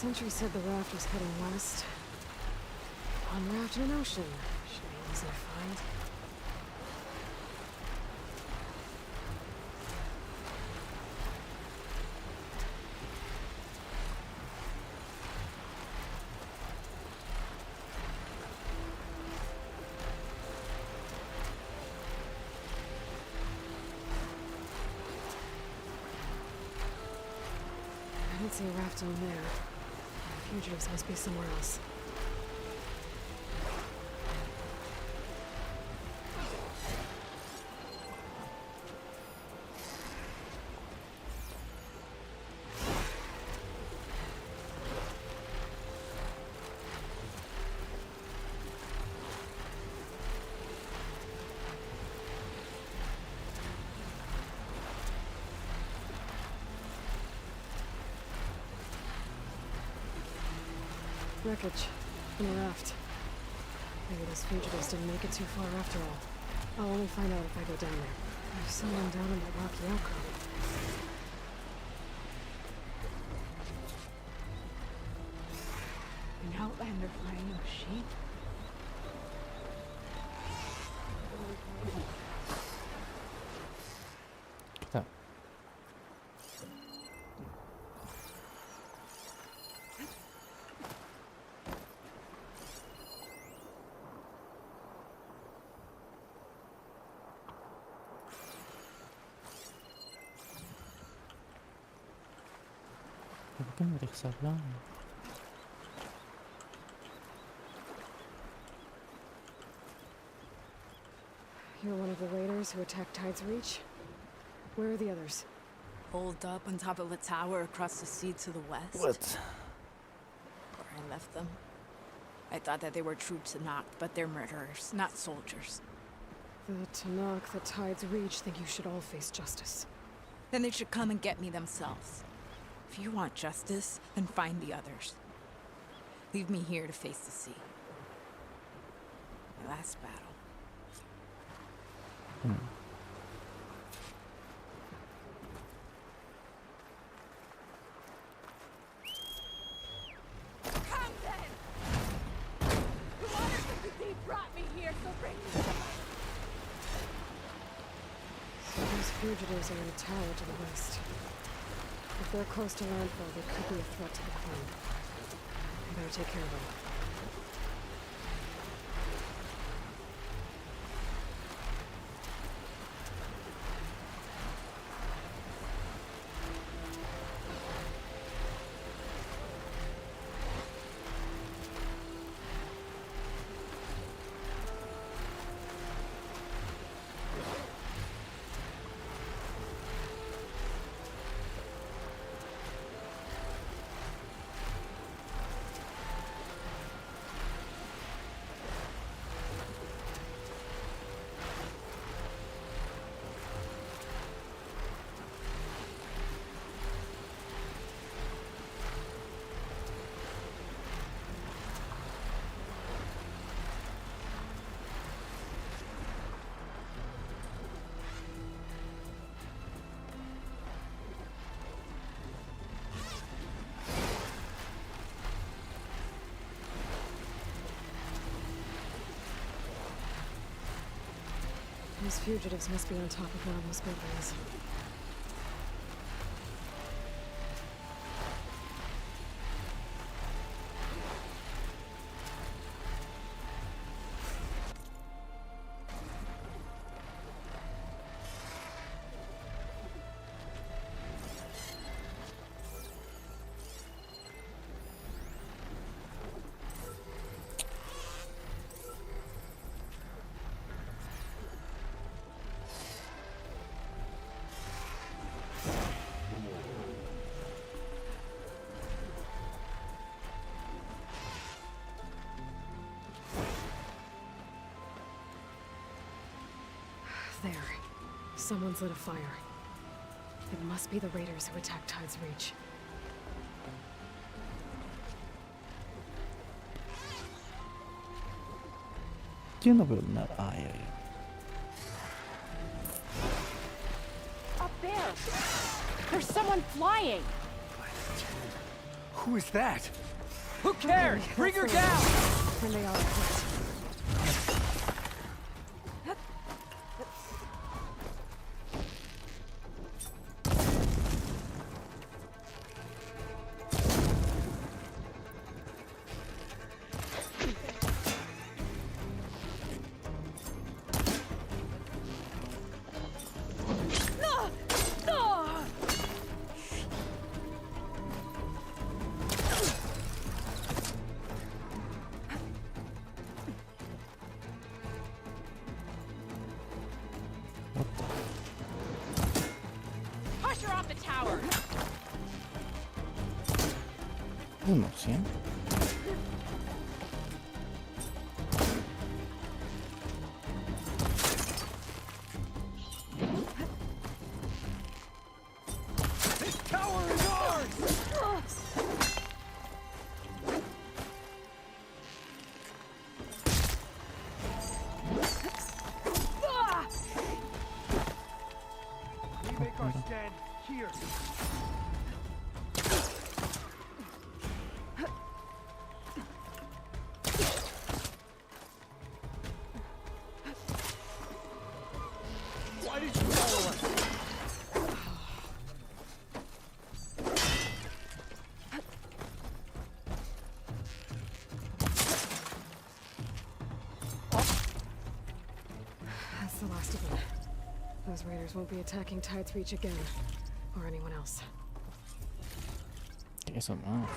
Sentry said the raft was heading west. One raft in an ocean. Should be easy to find. I didn't see a raft down there. Fugitives must be somewhere else. Wreckage. From a raft. Maybe those fugitives didn't make it too far after all. I'll only find out if I go down there. There's someone down in that rocky outcrop. An outlander flying a machine? Tá. ¿Por qué me dejas hablar? You're one of the raiders who attacked Tide's Reach? Where are the others? Holed up on top of a tower across the sea to the west. What? Where I left them. I thought that they were true Tanakh, but they're murderers, not soldiers. The Tanakh that Tide's Reach think you should all face justice. Then they should come and get me themselves. If you want justice, then find the others. Leave me here to face the sea. My last battle. Come then! The waters of the deep brought me here, so bring me some. So those fugitives are in a tower to the west. If they're close to landfall, they could be a threat to the clan. I better take care of them. These fugitives must be on top of one of those buildings. There. Someone's lit a fire. It must be the raiders who attacked Tide's Reach. Yo no veo nada. Ay, ay. Up there! There's someone flying! Who is that? Who cares? Bring her down! And they are equipped. Push her off the tower! Uno, ¿sí? This tower is ours! We make our stand here. Why did you follow us? That's the last of them. Those raiders won't be attacking Tide's Reach again. Or anyone else. Eso no.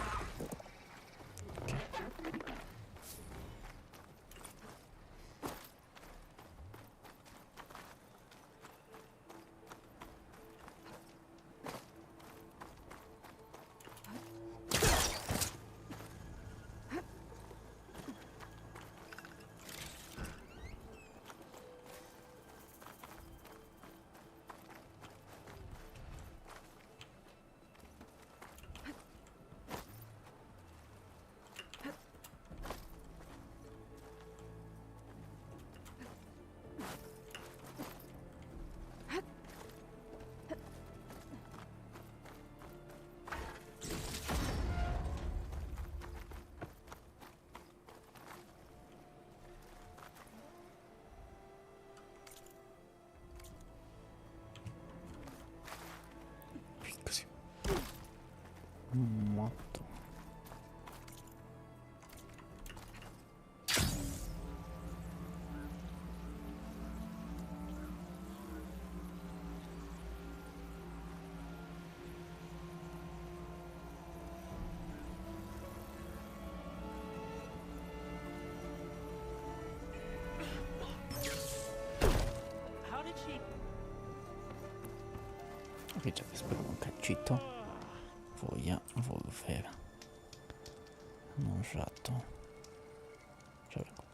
Moto. How did she... Ok, ya espero un cachito. Voy a volver en un rato. Ya vengo.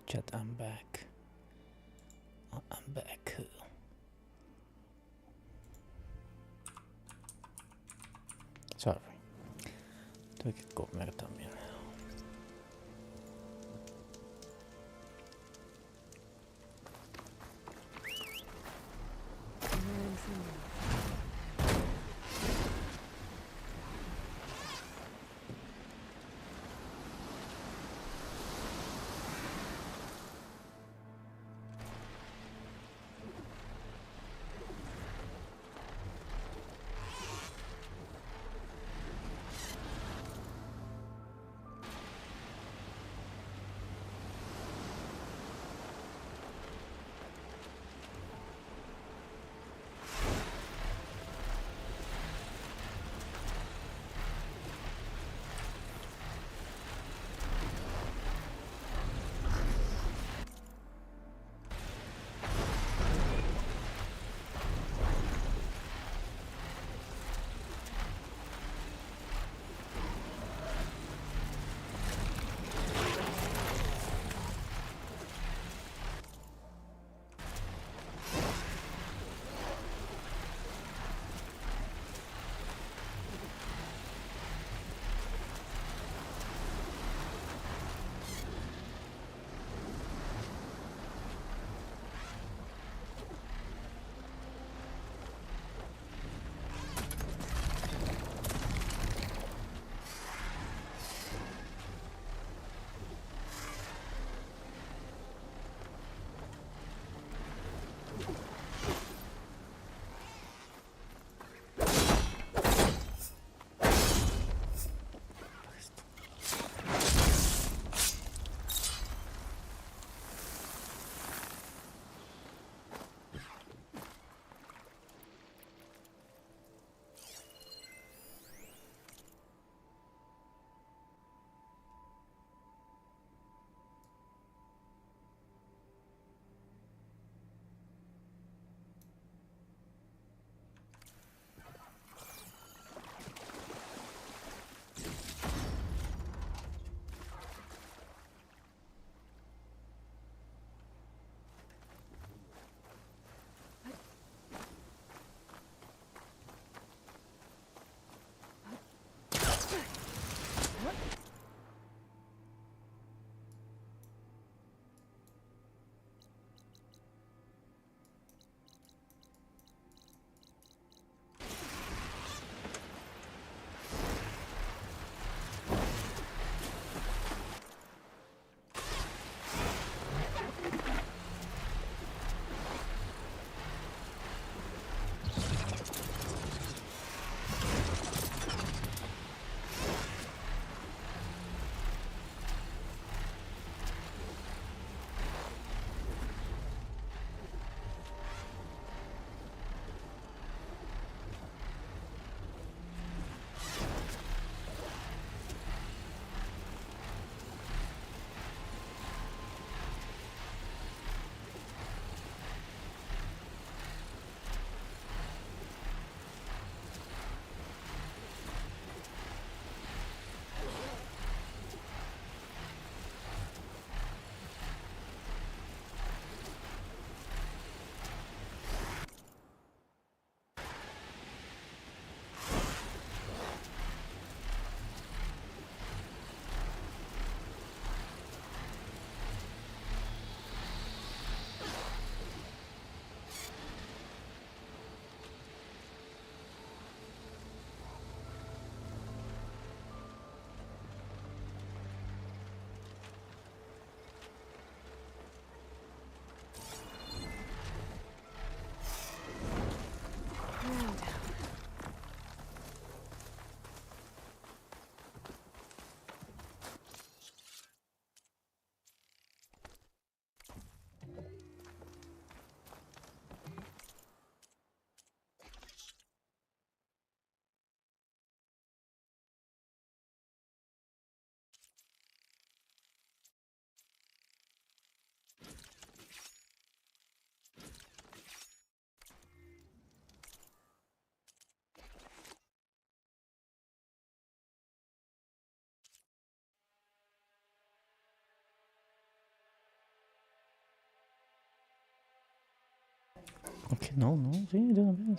Chat, I'm back. I'm back. Sorry. Tengo que comer también. Aunque no, sí, de una vez.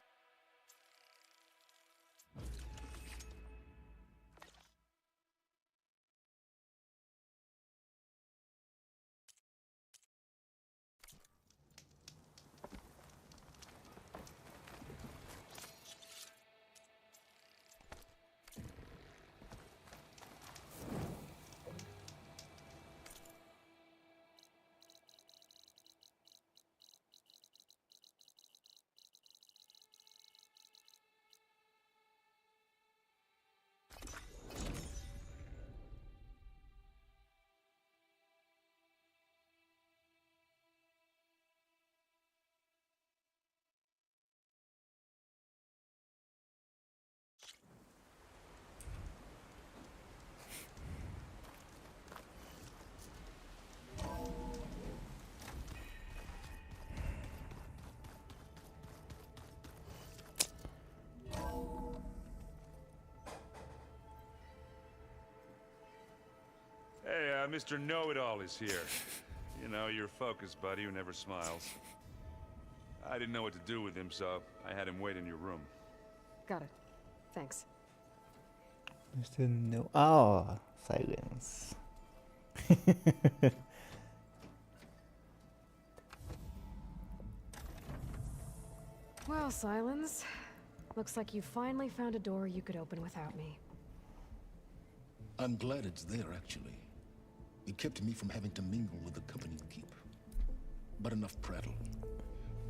Hey, Mr. Know-It-All is here. You know, your focus buddy who never smiles. I didn't know what to do with him, so I had him wait in your room. Got it. Thanks. Mr. No. Oh, silence. Well, Silence. Looks like you finally found a door you could open without me. I'm glad it's there, actually. It kept me from having to mingle with the company you keep. But enough prattle.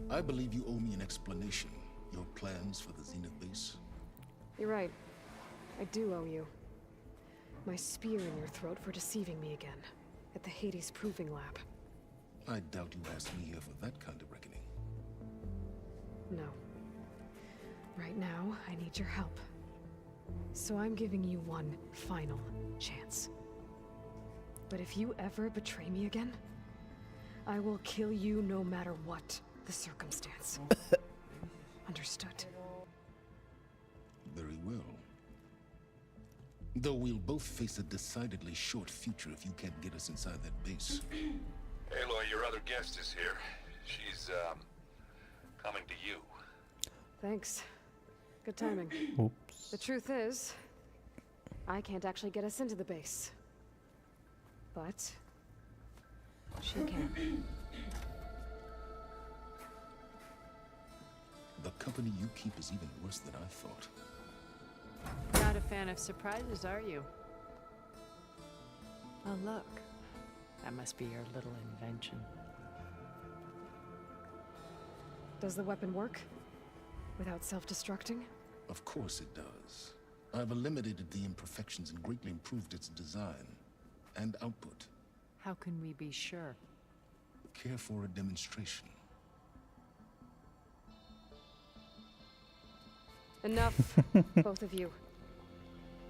I believe you owe me an explanation. Your plans for the Zenith base? You're right. I do owe you. My spear in your throat for deceiving me again. At the Hades Proving Lab. I doubt you asked me here for that kind of reckoning. No. Right now, I need your help. So I'm giving you one final chance. But if you ever betray me again, I will kill you no matter what the circumstance. Understood? Very well. Though we'll both face a decidedly short future if you can't get us inside that base. Aloy, your other guest is here. She's, coming to you. Thanks. Good timing. Oops. The truth is, I can't actually get us into the base. But she can. The company you keep is even worse than I thought. Not a fan of surprises, are you? Oh, look. That must be your little invention. Does the weapon work? Without self-destructing? Of course it does. I've eliminated the imperfections and greatly improved its design and output. How can we be sure? Care for a demonstration? Enough, both of you.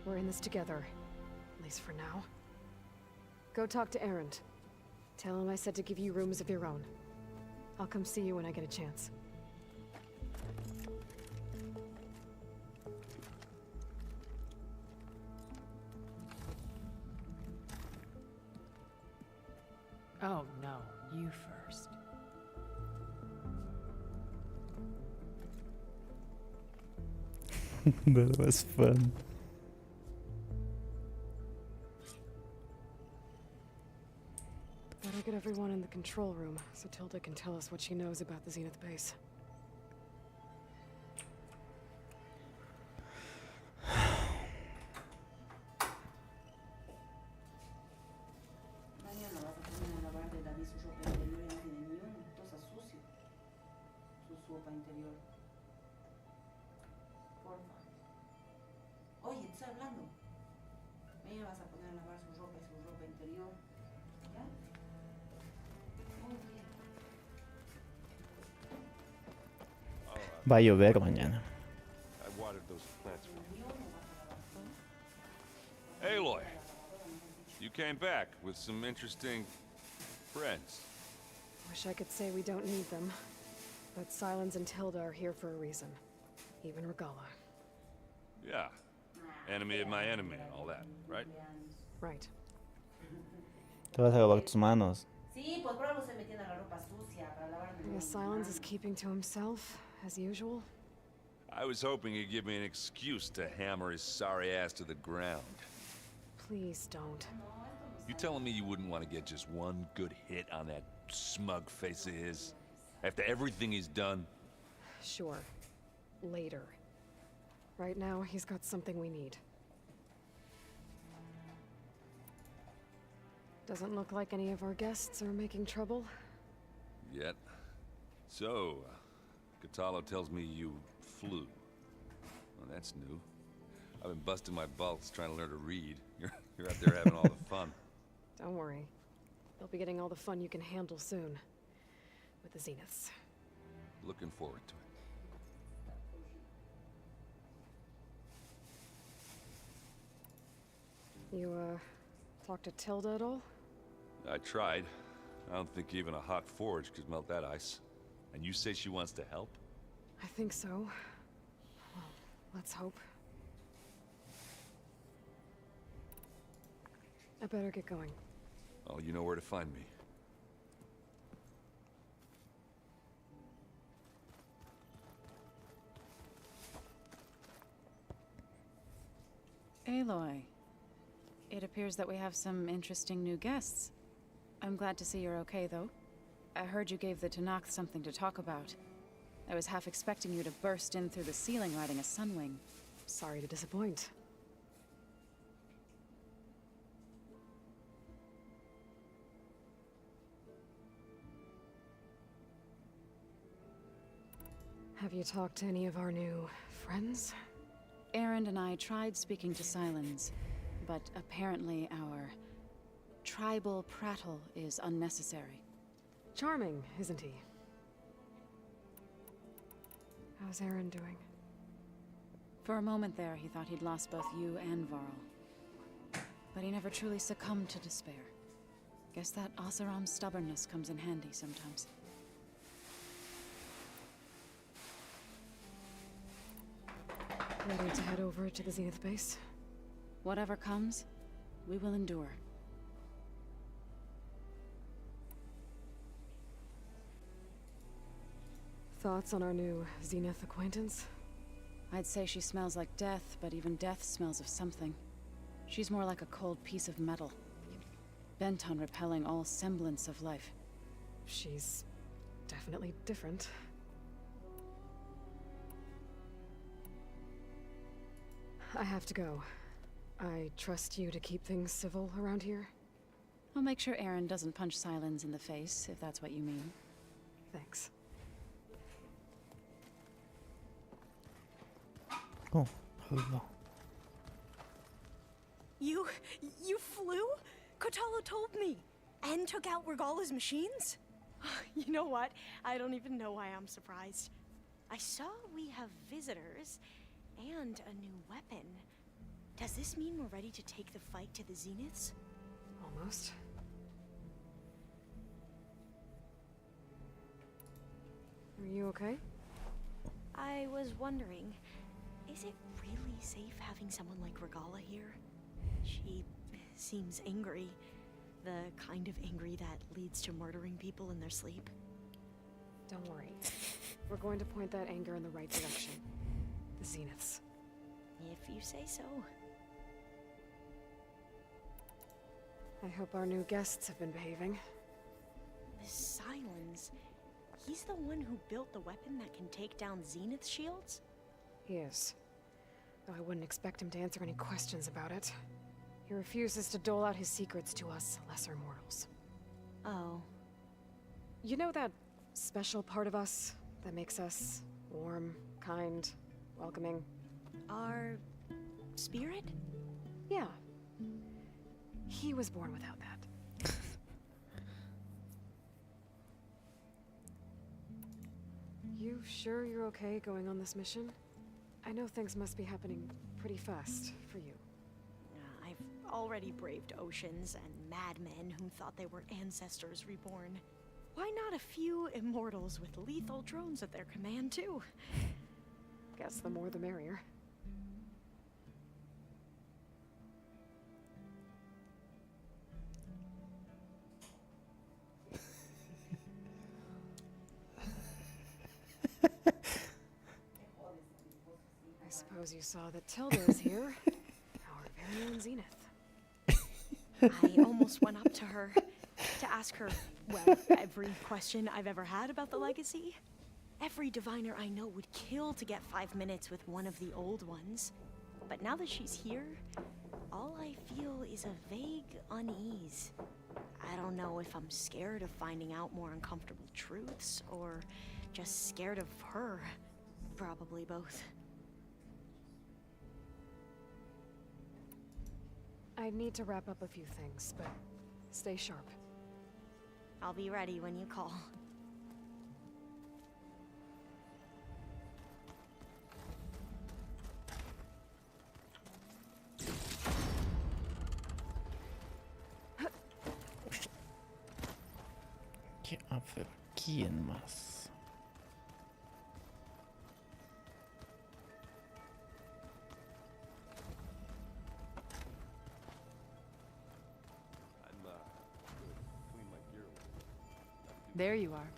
We're in this together, at least for now. Go talk to Erend. Tell him I said to give you rooms of your own. I'll come see you when I get a chance. Oh, no. You first. That was fun. Better get everyone in the control room so Tilda can tell us what she knows about the Zenith base. Mañana vas a poner a lavar de David su ropa interior y no tiene ni una cosa sucia. Su ropa interior. Porfa. Oye, te estoy hablando. Mañana vas a poner a lavar su ropa y su ropa interior. ¿Ya? Muy bien. Va a llover mañana. I watered those plants for you. Aloy, you came back with some interesting friends. Wish I could say we don't need them. But Silence and Tilda are here for a reason. Even Regala. Yeah. Enemy of my enemy and all that, right? Right. Te vas a lavar tus manos. Sí, pues por algo se metían a la ropa sucia para lavar en I guess Silence is keeping to himself, as usual. I was hoping he'd give me an excuse to hammer his sorry ass to the ground. Please don't. You telling me you wouldn't want to get just one good hit on that smug face of his? After everything he's done? Sure. Later. Right now, he's got something we need. Doesn't look like any of our guests are making trouble. Yet. So, Kotallo tells me you flew. Well, that's new. I've been busting my balls trying to learn to read. You're out there having all the fun. Don't worry. They'll be getting all the fun you can handle soon. With the Zeniths. Looking forward to it. You, talked to Tilda at all? I tried. I don't think even a hot forge could melt that ice. And you say she wants to help? I think so. Well, let's hope. I better get going. Oh, you know where to find me. Aloy, it appears that we have some interesting new guests. I'm glad to see you're okay, though. I heard you gave the Tenakth something to talk about. I was half expecting you to burst in through the ceiling riding a Sunwing. Sorry to disappoint. Have you talked to any of our new friends? Erend and I tried speaking to Silence, but apparently our tribal prattle is unnecessary. Charming, isn't he? How's Erend doing? For a moment there, he thought he'd lost both you and Varl. But he never truly succumbed to despair. Guess that Oseram's stubbornness comes in handy sometimes. Ready to head over to the Zenith base? Whatever comes, we will endure. Thoughts on our new Zenith acquaintance? I'd say she smells like death, but even death smells of something. She's more like a cold piece of metal, bent on repelling all semblance of life. She's definitely different. I have to go. I trust you to keep things civil around here? I'll make sure Erend doesn't punch Silence in the face, if that's what you mean. Thanks. Oh, hello. You flew? Kotallo told me. And took out Regalla's machines? You know what? I don't even know why I'm surprised. I saw we have visitors and a new weapon. Does this mean we're ready to take the fight to the Zeniths? Almost. Are you okay? I was wondering, is it really safe having someone like Regalla here? She seems angry. The kind of angry that leads to murdering people in their sleep. Don't worry. We're going to point that anger in the right direction. The Zeniths. If you say so. I hope our new guests have been behaving. This Silence, he's the one who built the weapon that can take down Zenith shields? He is. Though I wouldn't expect him to answer any questions about it. He refuses to dole out his secrets to us lesser mortals. Oh. You know that special part of us that makes us warm, kind, welcoming? Our spirit? Yeah. He was born without that. You sure you're okay going on this mission? I know things must be happening pretty fast for you. I've already braved oceans and madmen who thought they were ancestors reborn. Why not a few immortals with lethal drones at their command, too? Guess the more the merrier. I suppose you saw that Tilda is here. Our very own Zenith. I almost went up to her to ask her, well, every question I've ever had about the legacy. Every diviner I know would kill to get 5 minutes with one of the old ones. But now that she's here, all I feel is a vague unease. I don't know if I'm scared of finding out more uncomfortable truths, or just scared of her. Probably both. I need to wrap up a few things, but stay sharp. I'll be ready when you call. A ver, ¿quién más? There you are.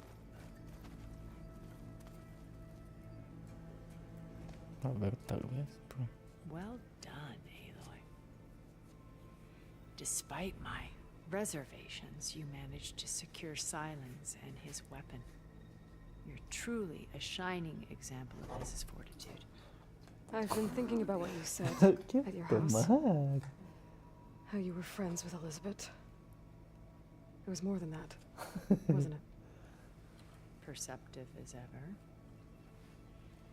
A ver, tal vez. Well done, Aloy. Despite my reservations, you managed to secure Silence and his weapon. You're truly a shining example of Liz's fortitude. I've been thinking about what you said at your house. How you were friends with Elizabeth. It was more than that, wasn't it? Perceptive as ever.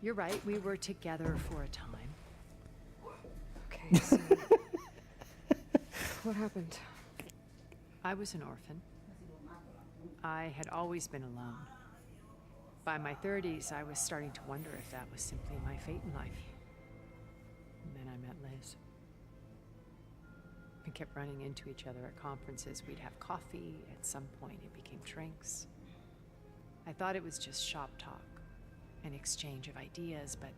You're right, we were together for a time. Okay, so what happened? I was an orphan. I had always been alone. By my 30s, I was starting to wonder if that was simply my fate in life. And then I met Liz. We kept running into each other at conferences. We'd have coffee. At some point, it became drinks. I thought it was just shop talk, an exchange of ideas, but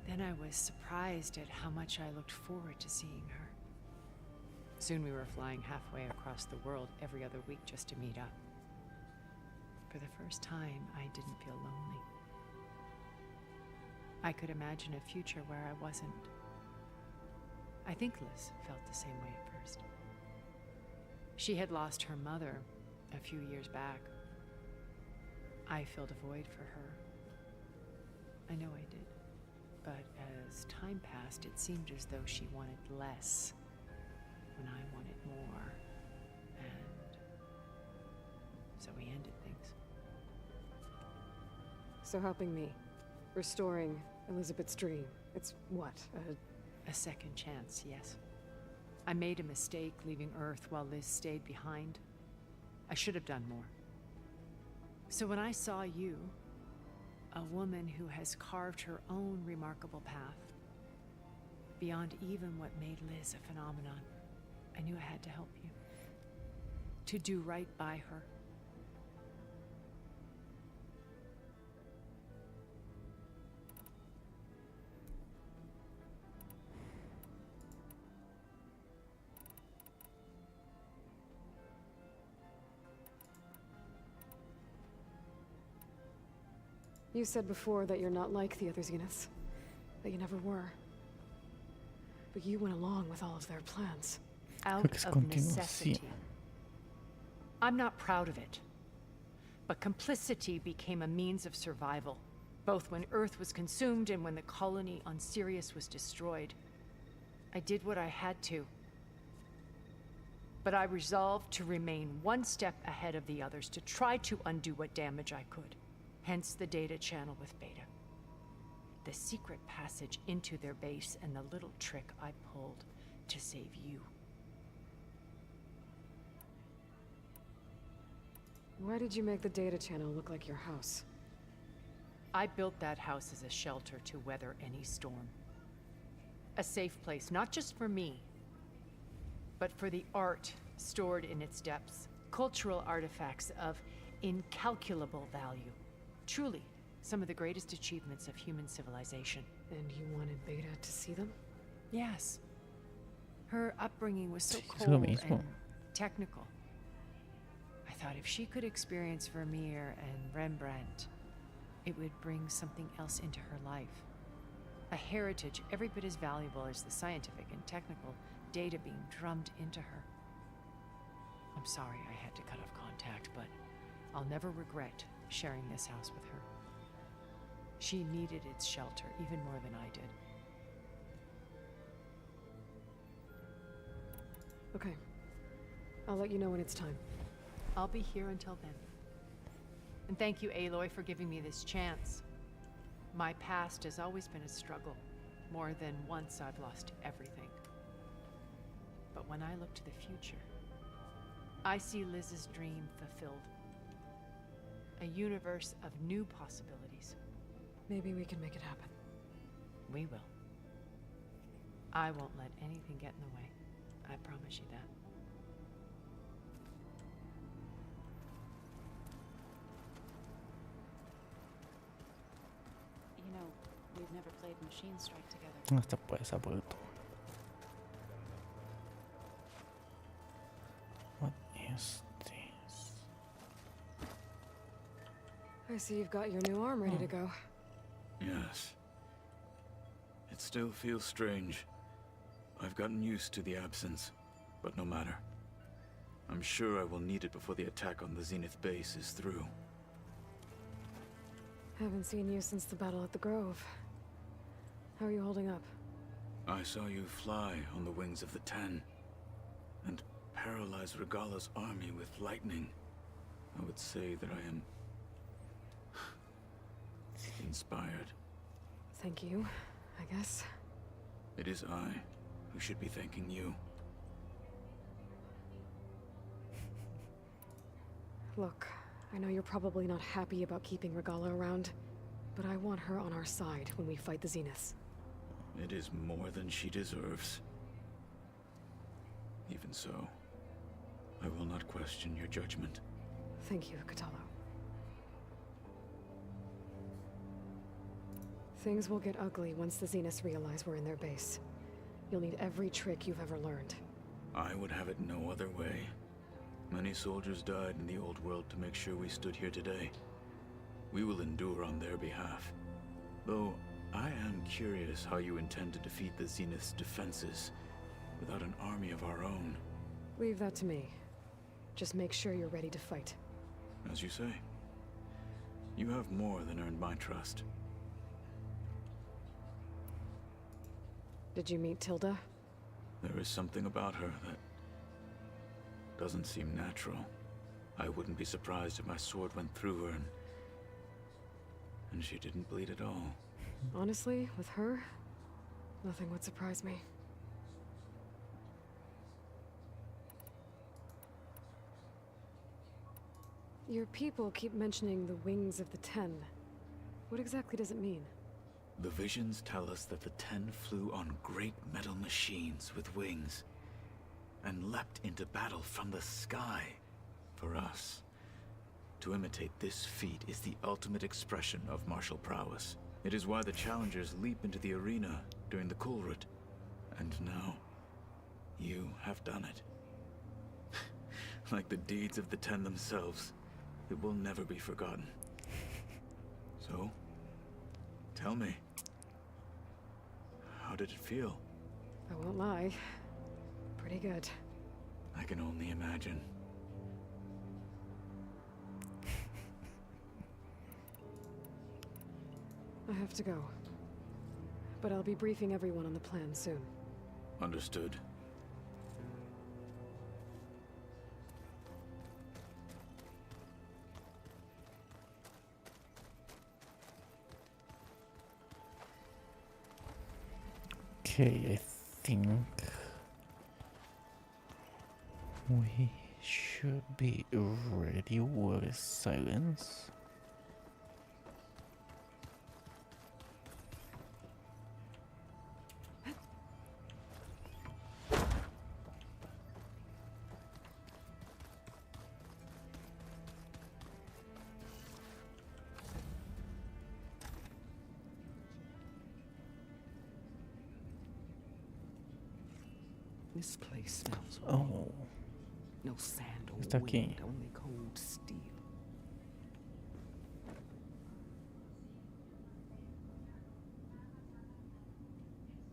then I was surprised at how much I looked forward to seeing her. Soon we were flying halfway across the world every other week just to meet up. For the first time, I didn't feel lonely. I could imagine a future where I wasn't. I think Liz felt the same way at first. She had lost her mother a few years back. I filled a void for her. I know I did. But as time passed, it seemed as though she wanted less when I wanted more. And so we ended things. So helping me, restoring Elizabeth's dream, it's what, a second chance, yes. I made a mistake leaving Earth while Liz stayed behind. I should have done more. So when I saw you, a woman who has carved her own remarkable path, beyond even what made Liz a phenomenon, I knew I had to help you. To do right by her. You said before that you're not like the other Zeniths. That you never were. But you went along with all of their plans. Out of necessity. I'm not proud of it. But complicity became a means of survival, both when Earth was consumed and when the colony on Sirius was destroyed. I did what I had to. But I resolved to remain one step ahead of the others, to try to undo what damage I could. Hence the data channel with Beta. The secret passage into their base and the little trick I pulled to save you. Why did you make the data channel look like your house? I built that house as a shelter to weather any storm. A safe place, not just for me, but for the art stored in its depths. Cultural artifacts of incalculable value. Truly, some of the greatest achievements of human civilization. And you wanted Beta to see them? Yes. Her upbringing was so cold and technical. I thought if she could experience Vermeer and Rembrandt, it would bring something else into her life. A heritage every bit as valuable as the scientific and technical data being drummed into her. I'm sorry I had to cut off contact, but I'll never regret sharing this house with her. She needed its shelter even more than I did. Okay. I'll let you know when it's time. I'll be here until then. And thank you, Aloy, for giving me this chance. My past has always been a struggle. More than once I've lost everything. But when I look to the future, I see Liz's dream fulfilled. A universe of new possibilities. Maybe we can make it happen. We will. I won't let anything get in the way. I promise you that. You know, we've never played Machine Strike together. Hasta puede ser bruto. What is this? I see you've got your new arm ready to go. Yes. It still feels strange. I've gotten used to the absence, but no matter. I'm sure I will need it before the attack on the Zenith base is through. Haven't seen you since the battle at the Grove. How are you holding up? I saw you fly on the wings of the Ten, and paralyze Regala's army with lightning. I would say that I am inspired. Thank you, I guess. It is I who should be thanking you. Look, I know you're probably not happy about keeping Regala around, but I want her on our side when we fight the Zeniths. It is more than she deserves. Even so, I will not question your judgment. Thank you, Kotallo. Things will get ugly once the Zeniths realize we're in their base. You'll need every trick you've ever learned. I would have it no other way. Many soldiers died in the old world to make sure we stood here today. We will endure on their behalf. Though, I am curious how you intend to defeat the Zenith's defenses without an army of our own. Leave that to me. Just make sure you're ready to fight. As you say. You have more than earned my trust. Did you meet Tilda? There is something about her that doesn't seem natural. I wouldn't be surprised if my sword went through her and she didn't bleed at all. Honestly, with her, nothing would surprise me. Your people keep mentioning the wings of the Ten. What exactly does it mean? The visions tell us that the Ten flew on great metal machines with wings and leapt into battle from the sky. For us, to imitate this feat is the ultimate expression of martial prowess. It is why the challengers leap into the arena during the Kulrut. And now, you have done it. Like the deeds of the Ten themselves, it will never be forgotten. So, tell me, how did it feel? I won't lie. Pretty good. I can only imagine. I have to go. But I'll be briefing everyone on the plan soon. Understood. Okay, I think we should be ready with silence. This place smells Oh. raw. No sand or Está aquí. wind, only cold steel.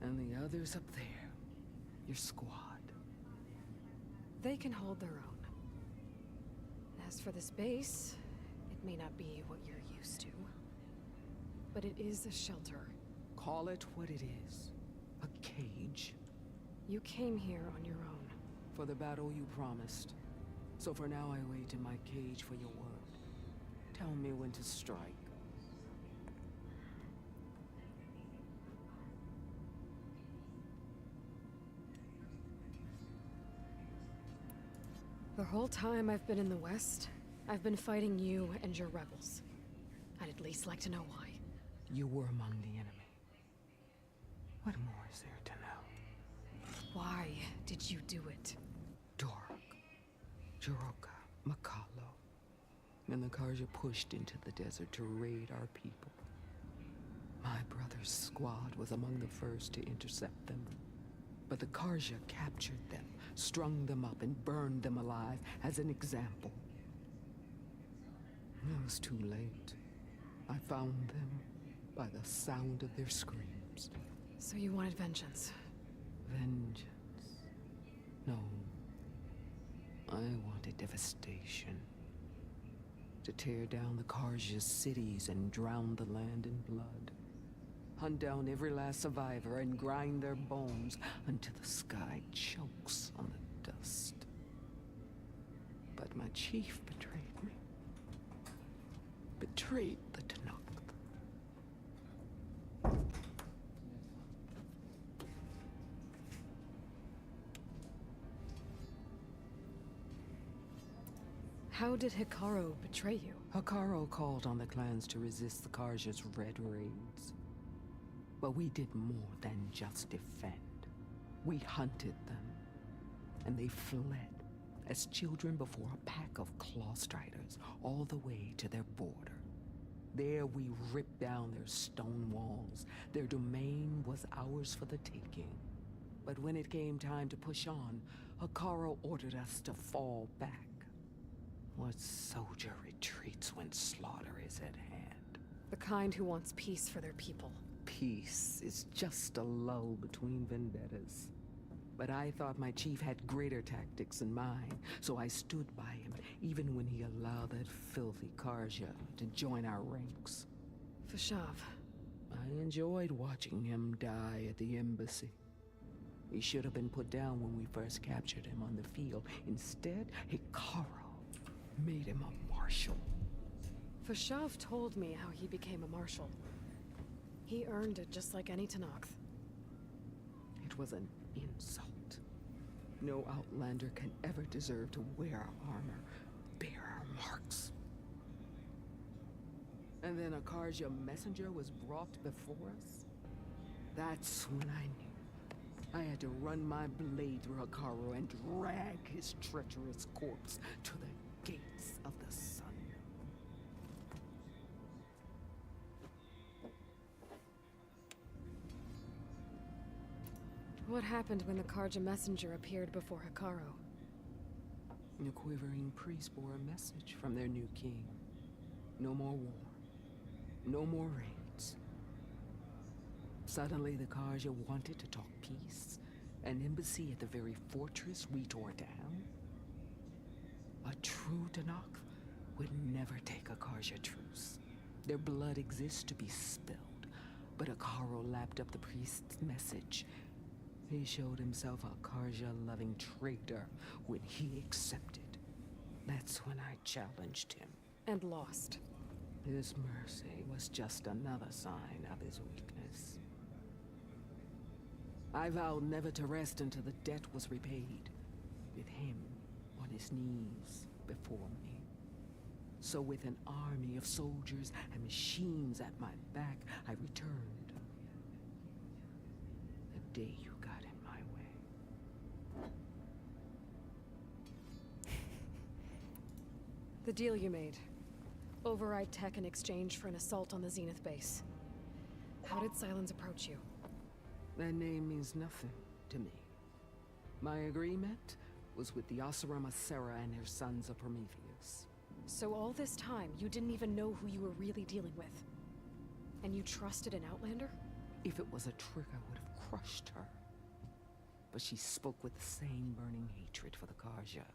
And the others up there. Your squad. They can hold their own. As for this base, it may not be what you're used to. But it is a shelter. Call it what it is. A cage. You came here on your own. For the battle you promised. So for now I wait in my cage for your word. Tell me when to strike. The whole time I've been in the West, I've been fighting you and your rebels. I'd at least like to know why. You were among the enemy. What more is there to know? Why did you do it? Dork, Jiroka, Makalo, and the Karja pushed into the desert to raid our people. My brother's squad was among the first to intercept them. But the Karja captured them, strung them up, and burned them alive as an example. It was too late. I found them by the sound of their screams. So you wanted vengeance? Vengeance? No. I wanted devastation. To tear down the Karja's cities and drown the land in blood. Hunt down every last survivor and grind their bones until the sky chokes on the dust. But my chief betrayed me. Betrayed the Tenakth. How did Hekarro betray you? Hekarro called on the clans to resist the Karja's red raids. But we did more than just defend. We hunted them, and they fled as children before a pack of claw striders all the way to their border. There we ripped down their stone walls. Their domain was ours for the taking. But when it came time to push on, Hekarro ordered us to fall back. What soldier retreats when slaughter is at hand? The kind who wants peace for their people. Peace is just a lull between vendettas. But I thought my chief had greater tactics in mind, so I stood by him, even when he allowed that filthy Karja to join our ranks. Fashav. I enjoyed watching him die at the embassy. He should have been put down when we first captured him on the field. Instead, Hekarro made him a marshal. Fashav told me how he became a marshal. He earned it just like any Tenakth. It was an insult. No Outlander can ever deserve to wear our armor, bear our marks. And then a Karja messenger was brought before us? That's when I knew. I had to run my blade through Hekarro and drag his treacherous corpse to the gates of the sun. What happened when the Karja messenger appeared before Hekarro? The quivering priest bore a message from their new king. No more war. No more raids. Suddenly the Karja wanted to talk peace. An embassy at the very fortress we tore down. A true Tenakth would never take a Karja truce. Their blood exists to be spilled. But Hekarro lapped up the priest's message. He showed himself a Karja-loving traitor when he accepted. That's when I challenged him. And lost. His mercy was just another sign of his weakness. I vowed never to rest until the debt was repaid, with him on his knees before me. So with an army of soldiers and machines at my back, I returned. The day you got in my way. The deal you made. Override tech in exchange for an assault on the Zenith base. How did Sylens approach you? That name means nothing to me. My agreement was with the Oseram Asera and their sons of Prometheus. So all this time, you didn't even know who you were really dealing with? And you trusted an Outlander? If it was a trick, I would have crushed her. But she spoke with the same burning hatred for the Karja.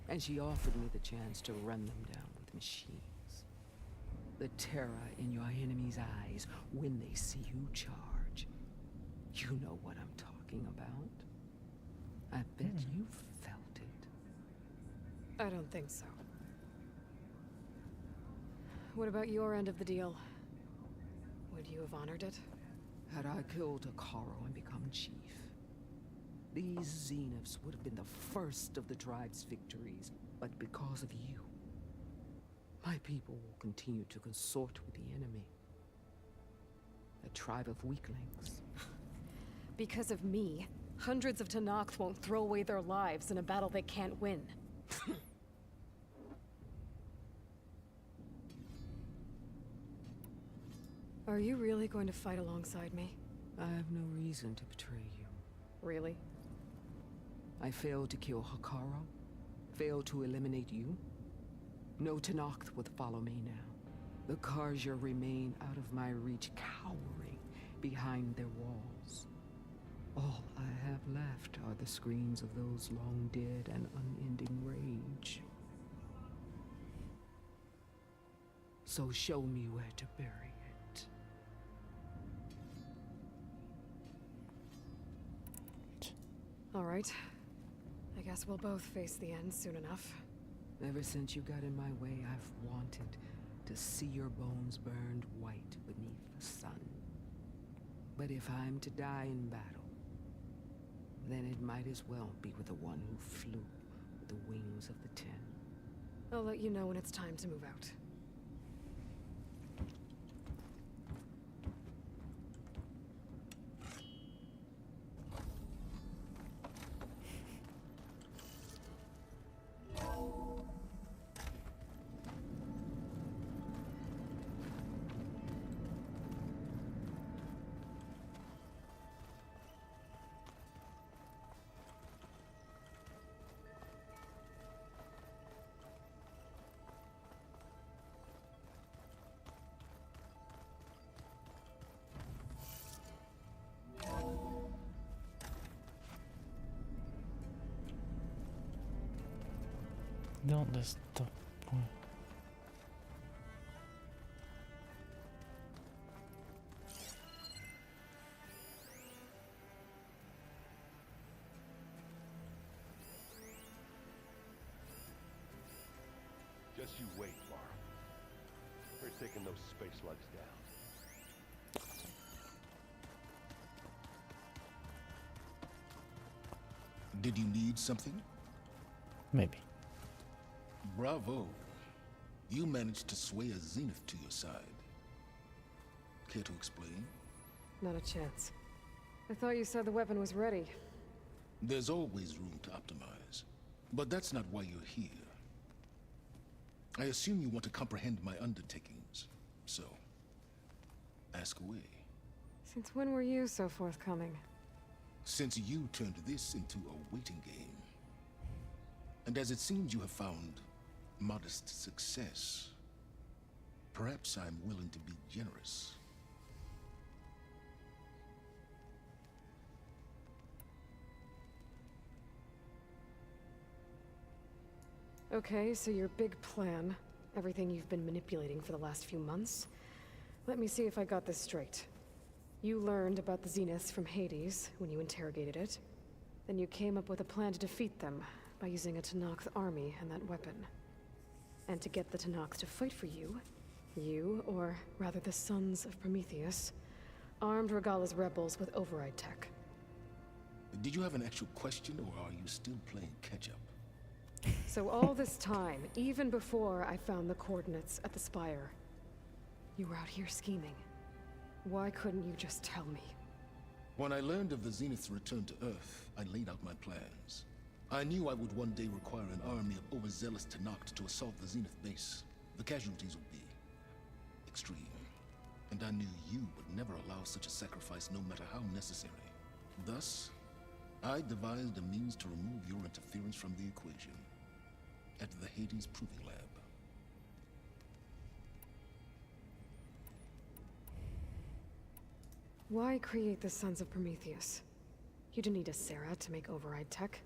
And she offered me the chance to run them down with machines. The terror in your enemy's eyes when they see you charge. You know what I'm talking about. I bet you felt it. I don't think so. What about your end of the deal? Would you have honored it? Had I killed Hekarro and become chief, these Zeniths would have been the first of the tribe's victories. But because of you, my people will continue to consort with the enemy. A tribe of weaklings. Because of me, hundreds of Tenakth won't throw away their lives in a battle they can't win. Are you really going to fight alongside me? I have no reason to betray you. Really? I failed to kill Hekarro, failed to eliminate you. No Tenakth would follow me now. The Karja remain out of my reach, cowering behind their walls. All I have left are the screams of those long dead and unending rage. So show me where to bury it. All right. I guess we'll both face the end soon enough. Ever since you got in my way, I've wanted to see your bones burned white beneath the sun. But if I'm to die in battle, then it might as well be with the one who flew with the wings of the Ten. I'll let you know when it's time to move out. ¿Dónde está? Pues? Just you wait, Mara. We're taking those space slugs down. Did you need something? Maybe. Bravo. You managed to sway a Zenith to your side. Care to explain? Not a chance. I thought you said the weapon was ready. There's always room to optimize. But that's not why you're here. I assume you want to comprehend my undertakings. So, ask away. Since when were you so forthcoming? Since you turned this into a waiting game. And as it seems you have found modest success, perhaps I'm willing to be generous. Okay, so your big plan, everything you've been manipulating for the last few months. Let me see if I got this straight. You learned about the Zeniths from Hades when you interrogated it. Then you came up with a plan to defeat them by using a Tenakth army and that weapon. And to get the Tenakth to fight for you, or rather the Sons of Prometheus, armed Regalla's rebels with override tech. Did you have an actual question, or are you still playing catch-up? So all this time, even before I found the coordinates at the Spire, you were out here scheming. Why couldn't you just tell me? When I learned of the Zenith's return to Earth, I laid out my plans. I knew I would one day require an army of overzealous Tenakth to assault the Zenith base. The casualties would be extreme. And I knew you would never allow such a sacrifice, no matter how necessary. Thus, I devised a means to remove your interference from the equation at the Hades Proving Lab. Why create the Sons of Prometheus? You didn't need a Sarah to make override tech.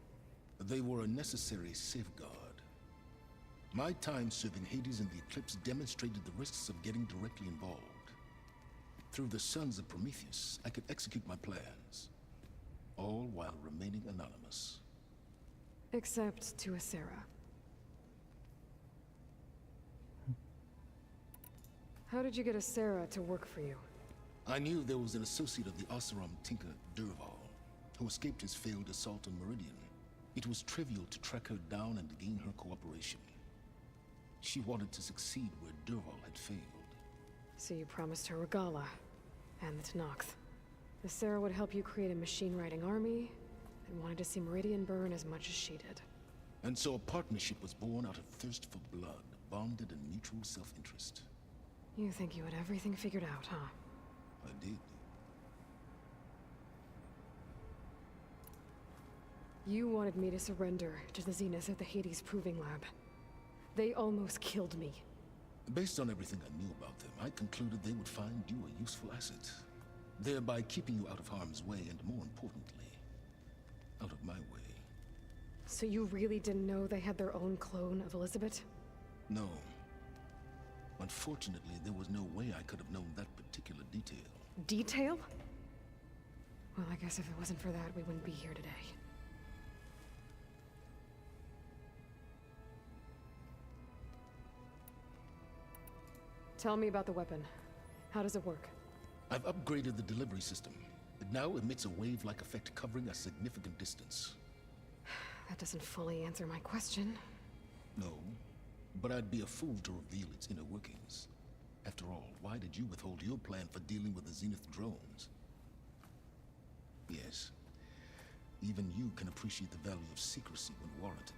They were a necessary safeguard. My time serving Hades in the Eclipse demonstrated the risks of getting directly involved. Through the Sons of Prometheus, I could execute my plans, all while remaining anonymous. Except to a Sarah. How did you get a Sarah to work for you? I knew there was an associate of the Oseram tinker, Dervahl, who escaped his failed assault on Meridian. It was trivial to track her down and gain her cooperation. She wanted to succeed where Dervahl had failed. So you promised her Regala, and the Tenakth. The Sarah would help you create a machine-riding army, and wanted to see Meridian burn as much as she did. And so a partnership was born out of thirst for blood, bonded in mutual self-interest. You think you had everything figured out, huh? I did. You wanted me to surrender to the Zenith at the Hades Proving Lab. They almost killed me. Based on everything I knew about them, I concluded they would find you a useful asset, thereby keeping you out of harm's way and, more importantly, out of my way. So you really didn't know they had their own clone of Elizabeth? No. Unfortunately, there was no way I could have known that particular detail. Detail? Well, I guess if it wasn't for that, we wouldn't be here today. Tell me about the weapon. How does it work? I've upgraded the delivery system. It now emits a wave-like effect covering a significant distance. That doesn't fully answer my question. No, but I'd be a fool to reveal its inner workings. After all, why did you withhold your plan for dealing with the Zenith drones? Yes, even you can appreciate the value of secrecy when warranted.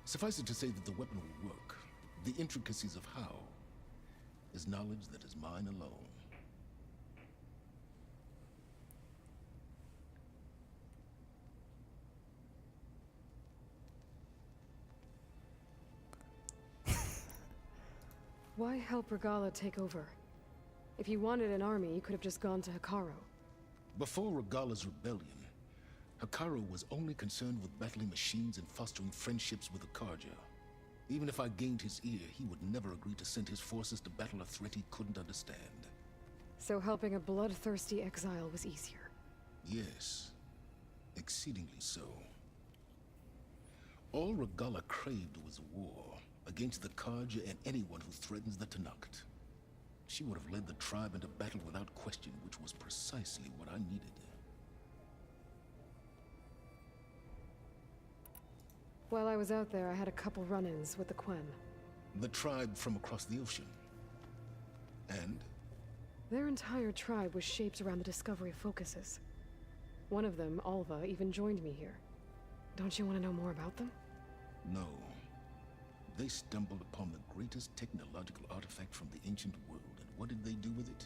Suffice it to say that the weapon will work. The intricacies of how is knowledge that is mine alone. Why help Regala take over? If you wanted an army, you could have just gone to Hekarro. Before Regala's rebellion, Hekarro was only concerned with battling machines and fostering friendships with the Karja. Even if I gained his ear, he would never agree to send his forces to battle a threat he couldn't understand. So helping a bloodthirsty exile was easier? Yes, exceedingly so. All Regala craved was war against the Karja and anyone who threatens the Tenakth. She would have led the tribe into battle without question, which was precisely what I needed. While I was out there, I had a couple run-ins with the Quen. The tribe from across the ocean. And? Their entire tribe was shaped around the discovery focuses. One of them, Alva, even joined me here. Don't you want to know more about them? No. They stumbled upon the greatest technological artifact from the ancient world, and what did they do with it?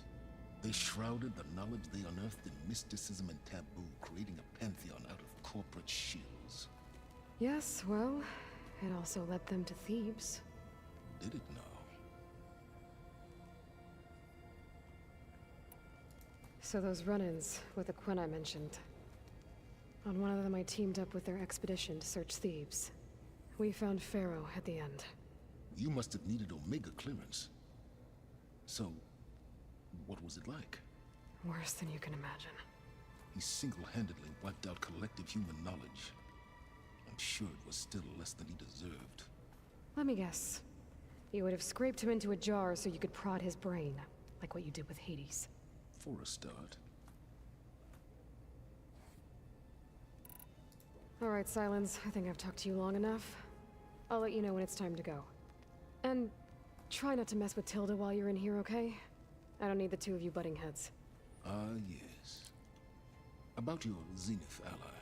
They shrouded the knowledge they unearthed in mysticism and taboo, creating a pantheon out of corporate shills. Yes, well, it also led them to Thebes. Did it now? So those run-ins with the Quen I mentioned. On one of them I teamed up with their expedition to search Thebes. We found Pharaoh at the end. You must have needed Omega clearance. So, what was it like? Worse than you can imagine. He single-handedly wiped out collective human knowledge. I'm sure it was still less than he deserved. Let me guess. You would have scraped him into a jar so you could prod his brain, like what you did with Hades. For a start. All right, Silence. I think I've talked to you long enough. I'll let you know when it's time to go. And try not to mess with Tilda while you're in here, okay? I don't need the two of you butting heads. Ah, yes. About your Zenith ally.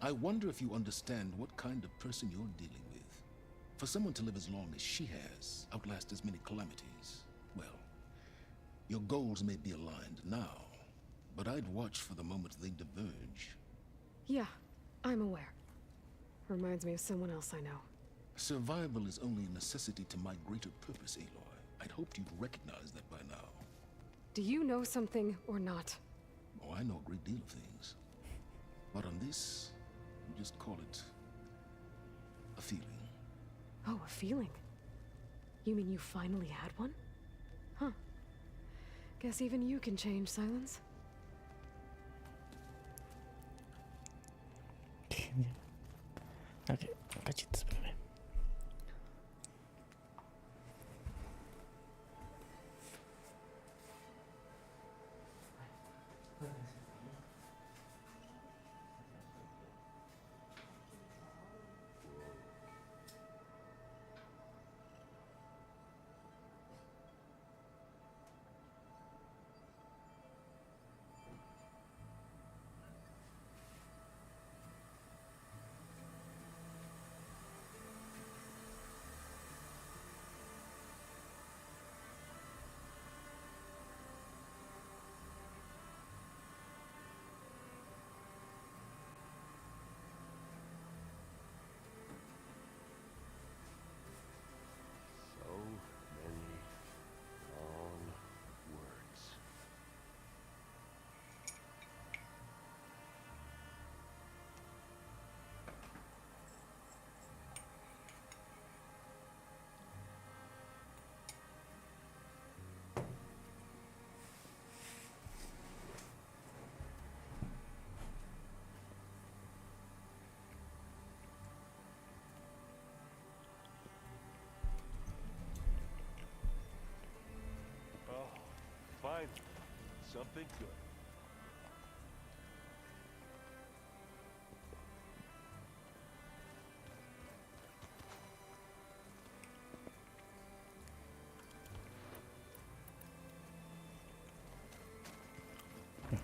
I wonder if you understand what kind of person you're dealing with. For someone to live as long as she has, outlast as many calamities, well, your goals may be aligned now, but I'd watch for the moment they diverge. Yeah, I'm aware. Reminds me of someone else I know. Survival is only a necessity to my greater purpose, Aloy. I'd hoped you'd recognize that by now. Do you know something or not? Oh, I know a great deal of things. But on this, you just call it a feeling. Oh, a feeling? You mean you finally had one? Huh. Guess even you can change, Silence. Ok, cachito, espérame. So many long words. Oh, finally, something good.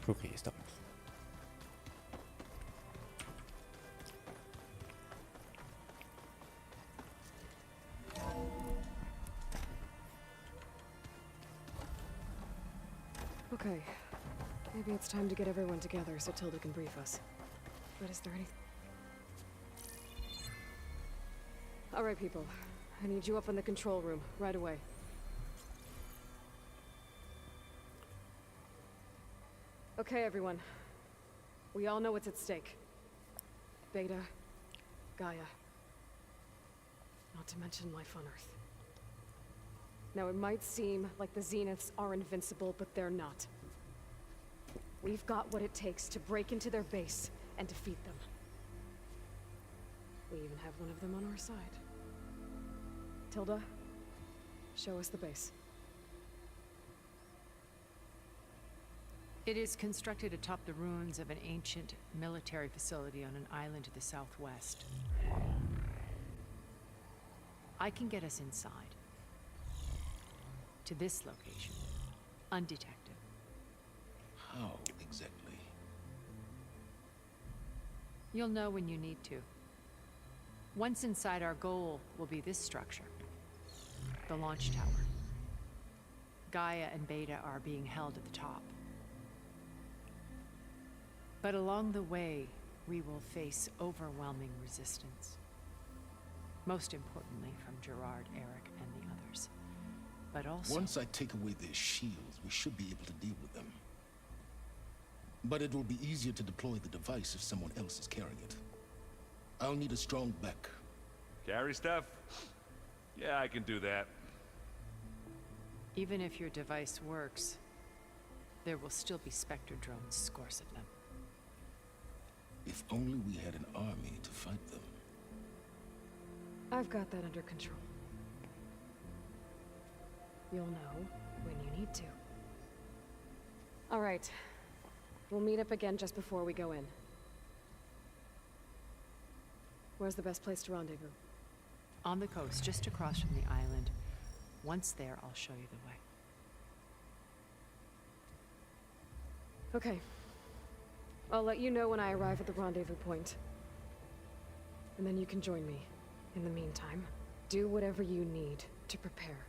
Creo que ya estamos. Okay. Maybe it's time to get everyone together so Tilda can brief us. But is there any... All right, people. I need you up in the control room, right away. Okay, everyone. We all know what's at stake. Beta, Gaia. Not to mention life on Earth. Now, it might seem like the Zeniths are invincible, but they're not. We've got what it takes to break into their base and defeat them. We even have one of them on our side. Tilda, show us the base. It is constructed atop the ruins of an ancient military facility on an island to the southwest. I can get us inside. To this location. Undetected. How exactly? You'll know when you need to. Once inside, our goal will be this structure. The launch tower. Gaia and Beta are being held at the top. But along the way, we will face overwhelming resistance. Most importantly from Gerard, Eric, and the others. But also... Once I take away their shields, we should be able to deal with them. But it will be easier to deploy the device if someone else is carrying it. I'll need a strong back. Carry stuff? Yeah, I can do that. Even if your device works, there will still be Spectre drones, scores of them. If only we had an army to fight them. I've got that under control. You'll know when you need to. All right. We'll meet up again just before we go in. Where's the best place to rendezvous? On the coast, just across from the island. Once there, I'll show you the way. Okay. I'll let you know when I arrive at the rendezvous point. And then you can join me. In the meantime, do whatever you need to prepare.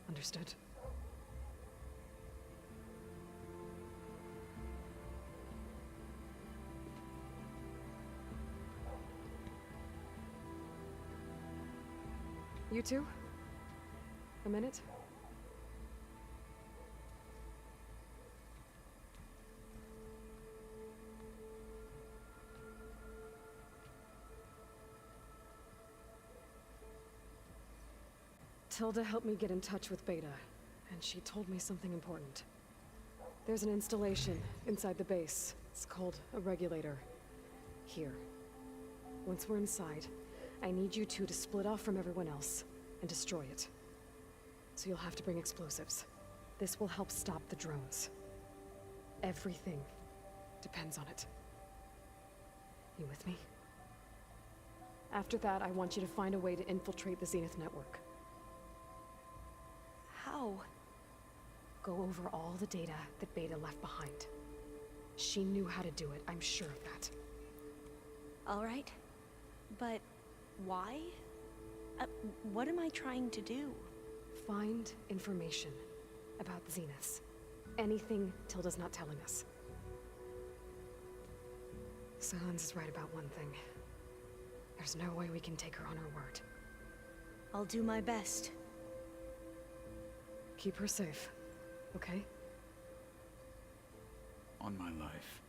Understood? You two? A minute? Tilda helped me get in touch with Beta, and she told me something important. There's an installation inside the base. It's called a regulator. Here. Once we're inside, I need you two to split off from everyone else and destroy it. So you'll have to bring explosives. This will help stop the drones. Everything depends on it. You with me? After that, I want you to find a way to infiltrate the Zenith network. How? Go over all the data that Beta left behind. She knew how to do it, I'm sure of that. All right. But why? What am I trying to do? Find information about the Zeniths. Anything Tilda's not telling us. Sylens is right about one thing. There's no way we can take her on her word. I'll do my best. Keep her safe, okay? On my life.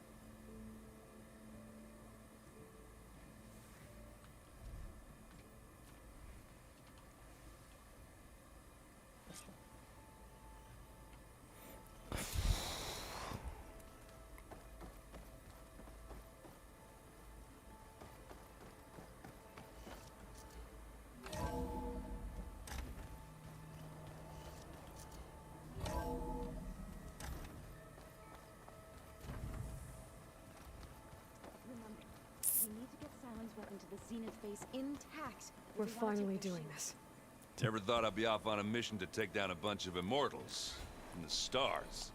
Weapon to the Zenith base intact. We're finally doing this. Never thought I'd be off on a mission to take down a bunch of immortals from the stars.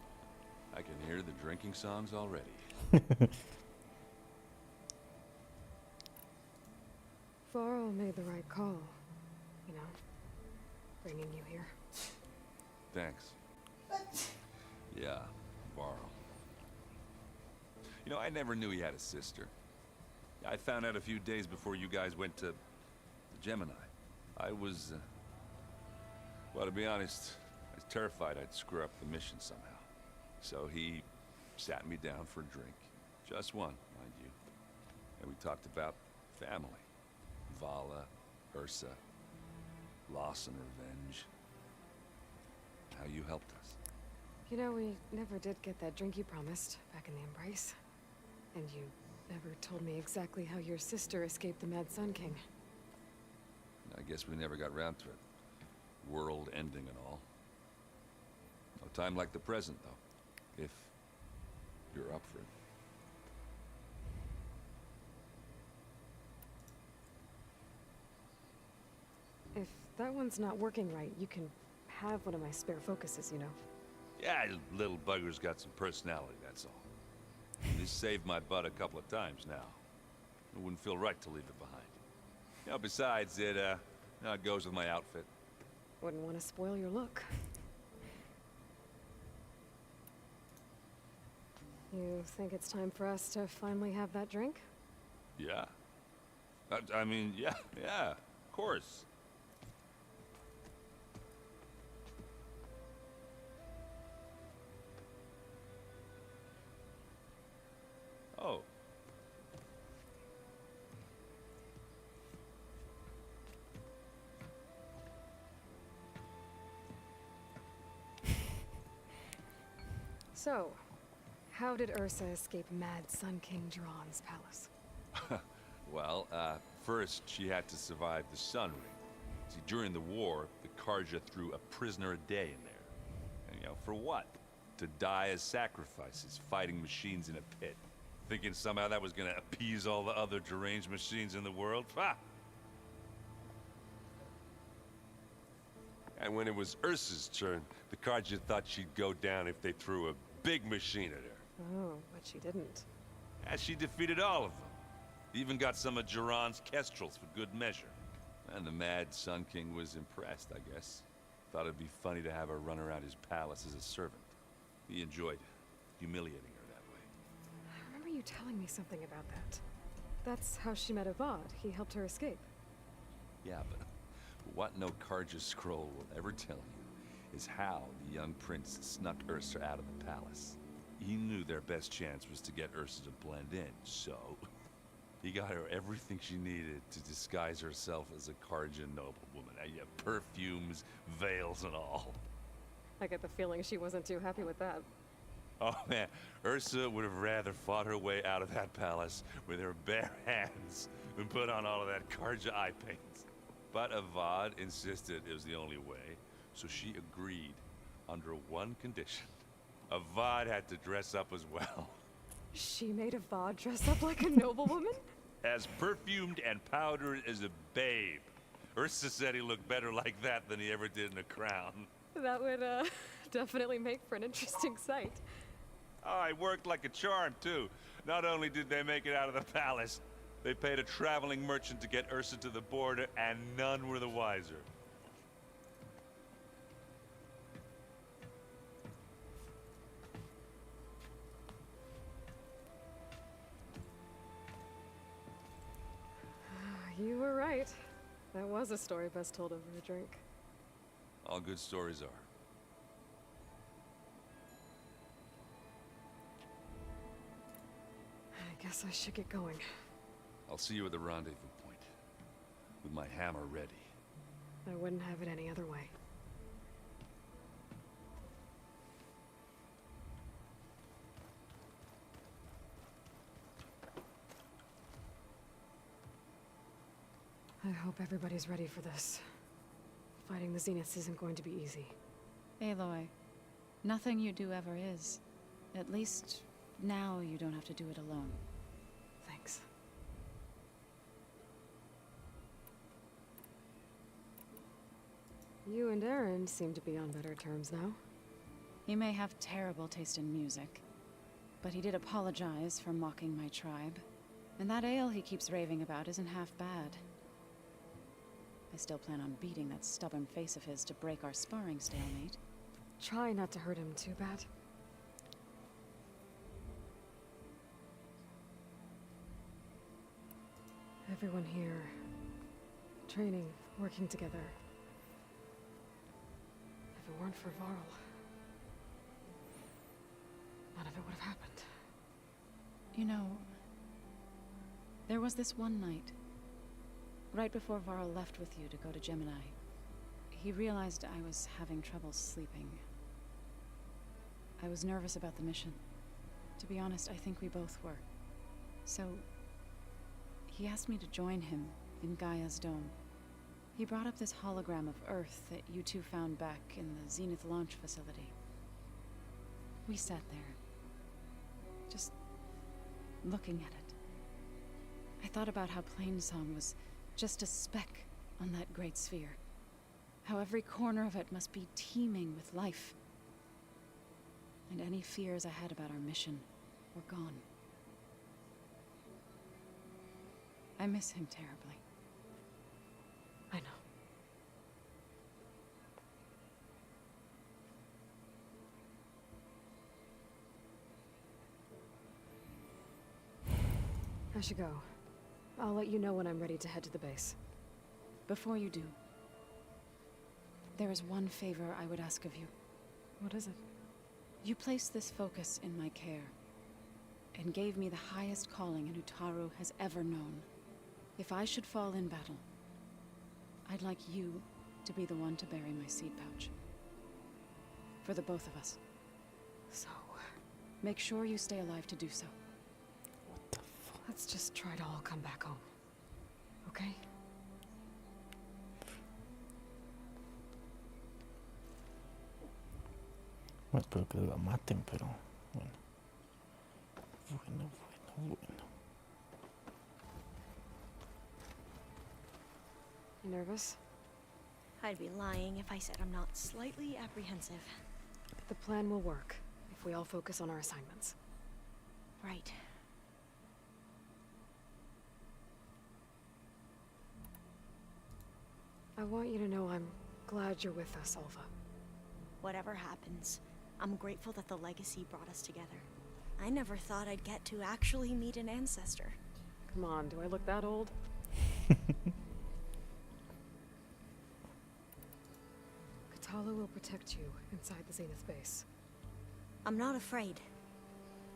I can hear the drinking songs already. Varl made the right call. You know, bringing you here. Thanks. Yeah, Varl. You know, I never knew he had a sister. I found out a few days before you guys went to Gemini. I was, well, to be honest, I was terrified I'd screw up the mission somehow. So he sat me down for a drink. Just one, mind you. And we talked about family. Vala, Ursa, loss and revenge. How you helped us. You know, we never did get that drink you promised back in the Embrace. And you never told me exactly how your sister escaped the Mad Sun King. I guess we never got round to it. World ending and all. No time like the present, though. If you're up for it. If that one's not working right, you can have one of my spare focuses, you know. Yeah, little bugger's got some personality, that's all. This saved my butt a couple of times now. It wouldn't feel right to leave it behind. You know, besides, it goes with my outfit. Wouldn't want to spoil your look. You think it's time for us to finally have that drink? Yeah. I mean, yeah, of course. Oh. So, how did Ursa escape Mad Sun King Jiran's palace? Well, first she had to survive the Sun Ring. See, during the war, the Carja threw a prisoner a day in there. And, you know, for what? To die as sacrifices, fighting machines in a pit. Thinking somehow that was gonna appease all the other deranged machines in the world? Ha! And when it was Ursa's turn, the Carja thought she'd go down if they threw a big machine at her. Oh, but she didn't. And she defeated all of them. Even got some of Jiran's kestrels for good measure. And the Mad Sun King was impressed, I guess. Thought it'd be funny to have her run around his palace as a servant. He enjoyed humiliating her that way. I remember you telling me something about that. That's how she met Avad. He helped her escape. Yeah, but what no Carja scroll will ever tell you is how the young prince snuck Ursa out of the palace. He knew their best chance was to get Ursa to blend in, so He got her everything she needed to disguise herself as a Kharja noblewoman. Yeah, perfumes, veils, and all. I get the feeling she wasn't too happy with that. Oh man, Ursa would have rather fought her way out of that palace with her bare hands than put on all of that Kharja eye paint. But Avad insisted it was the only way, so she agreed under one condition. Avad had to dress up as well. She made Avad dress up like a noblewoman? As perfumed and powdered as a babe. Ursa said he looked better like that than he ever did in a crown. That would, definitely make for an interesting sight. Oh, it worked like a charm, too. Not only did they make it out of the palace, they paid a traveling merchant to get Ursa to the border, and none were the wiser. You were right. That was a story best told over a drink. All good stories are. I guess I should get going. I'll see you at the rendezvous point, with my hammer ready. I wouldn't have it any other way. I hope everybody's ready for this. Fighting the Zeniths isn't going to be easy. Aloy, nothing you do ever is. At least, now you don't have to do it alone. Thanks. You and Aaron seem to be on better terms now. He may have terrible taste in music, but he did apologize for mocking my tribe. And that ale he keeps raving about isn't half bad. I still plan on beating that stubborn face of his to break our sparring stalemate. Try not to hurt him too bad. Everyone here, training, working together. If it weren't for Varl, none of it would have happened. You know, there was this one night, right before Varl left with you to go to Gemini. He realized I was having trouble sleeping. I was nervous about the mission. To be honest, I think we both were. So, he asked me to join him in Gaia's dome. He brought up this hologram of Earth that you two found back in the Zenith launch facility. We sat there, just looking at it. I thought about how Plainsong was just a speck on that great sphere. How every corner of it must be teeming with life. And any fears I had about our mission were gone. I miss him terribly. I know. I should go. I'll let you know when I'm ready to head to the base. Before you do, there is one favor I would ask of you. What is it? You placed this focus in my care, and gave me the highest calling an Utaru has ever known. If I should fall in battle, I'd like you to be the one to bury my seed pouch. For the both of us. So, make sure you stay alive to do so. let's just try to all come back home. Okay? No espero que la maten, pero bueno. Bueno. You nervous? I'd be lying if I said I'm not slightly apprehensive. The plan will work if we all focus on our assignments. Right. I want you to know I'm glad you're with us, Alva. Whatever happens, I'm grateful that the legacy brought us together. I never thought I'd get to actually meet an ancestor. Come on, do I look that old? Kotallo will protect you inside the Zenith base. I'm not afraid.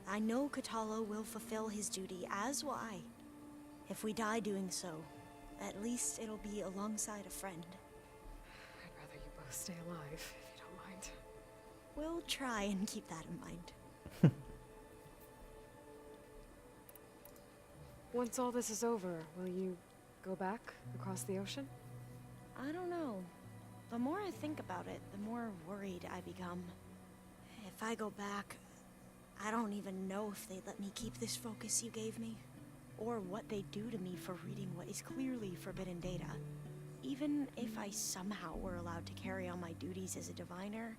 I know Kotallo will fulfill his duty, as will I. If we die doing so, at least it'll be alongside a friend. I'd rather you both stay alive, if you don't mind. We'll try and keep that in mind. Once all this is over, will you go back across the ocean? I don't know. The more I think about it, the more worried I become. If I go back, I don't even know if they'd let me keep this focus you gave me, or what they'd do to me for reading what is clearly forbidden data. Even if I somehow were allowed to carry on my duties as a diviner,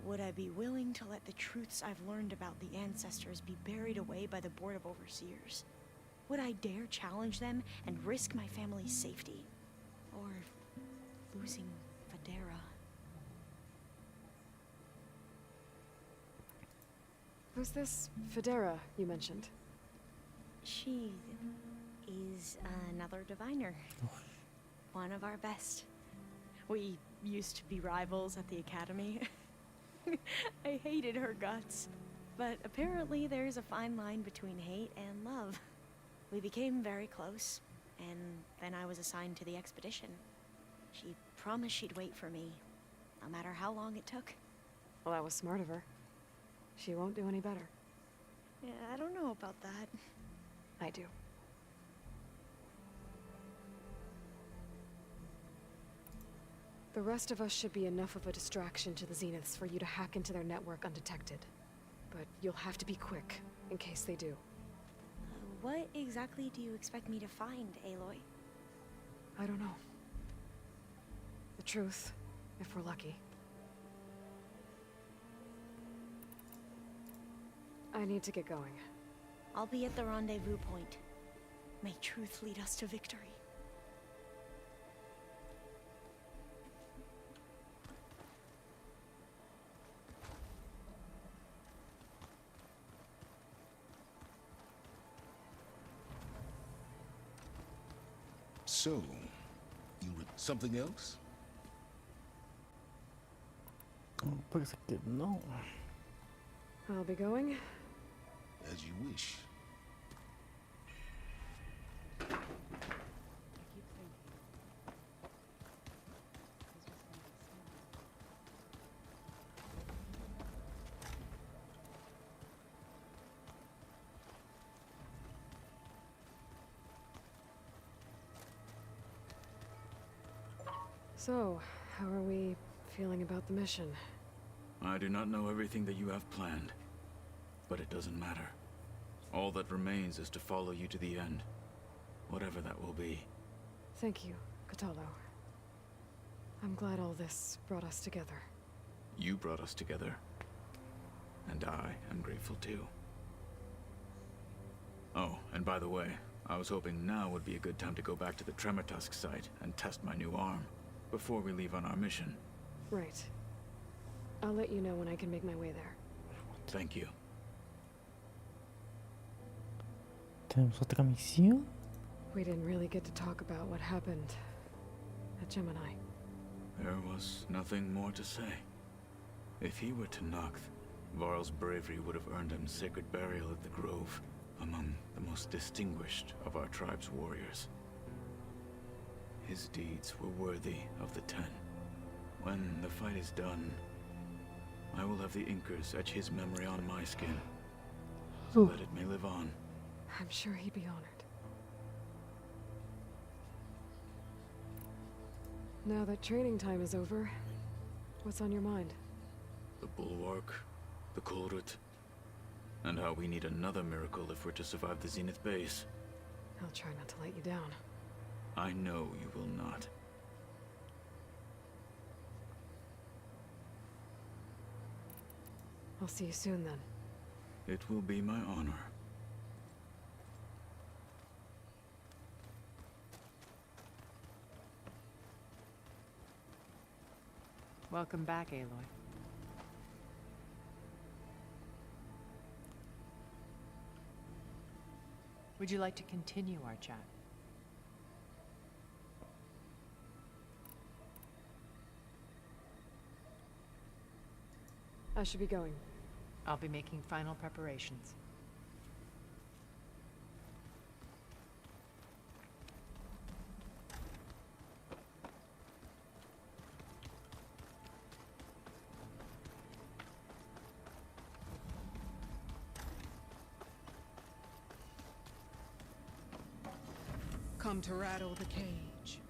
would I be willing to let the truths I've learned about the ancestors be buried away by the Board of Overseers? Would I dare challenge them and risk my family's safety? Or losing Federa? Who's this Federa you mentioned? She is another diviner. One of our best. We used to be rivals at the academy. I hated her guts. But apparently there's a fine line between hate and love. We became very close, and then I was assigned to the expedition. She promised she'd wait for me, no matter how long it took. Well, that was smart of her. She won't do any better. Yeah, I don't know about that. I do. The rest of us should be enough of a distraction to the Zeniths for you to hack into their network undetected. But you'll have to be quick, in case they do. What exactly do you expect me to find, Aloy? I don't know. The truth, if we're lucky. I need to get going. I'll be at the rendezvous point. May truth lead us to victory. So, something else? Parece que no. I'll be going. As you wish. So, how are we feeling about the mission? I do not know everything that you have planned, but it doesn't matter. All that remains is to follow you to the end, whatever that will be. Thank you, Kotallo. I'm glad all this brought us together. You brought us together, and I am grateful too. Oh, and by the way, I was hoping now would be a good time to go back to the Tremortusk site and test my new arm, before we leave on our mission. Right. I'll let you know when I can make my way there. Thank you. ¿Tenemos otra misión? We didn't really get to talk about what happened at Gemini. There was nothing more to say. If he were Tenakth, Varl's bravery would have earned him sacred burial at the Grove, among the most distinguished of our tribe's warriors. His deeds were worthy of the Ten. When the fight is done, I will have the Inkers etch his memory on my skin, so that it may live on. I'm sure he'd be honored. Now that training time is over, what's on your mind? The Bulwark, the Kulrut, and how we need another miracle if we're to survive the Zenith base. I'll try not to let you down. I know you will not. I'll see you soon then. It will be my honor. Welcome back, Aloy. Would you like to continue our chat? I should be going. I'll be making final preparations. come to rattle the cage.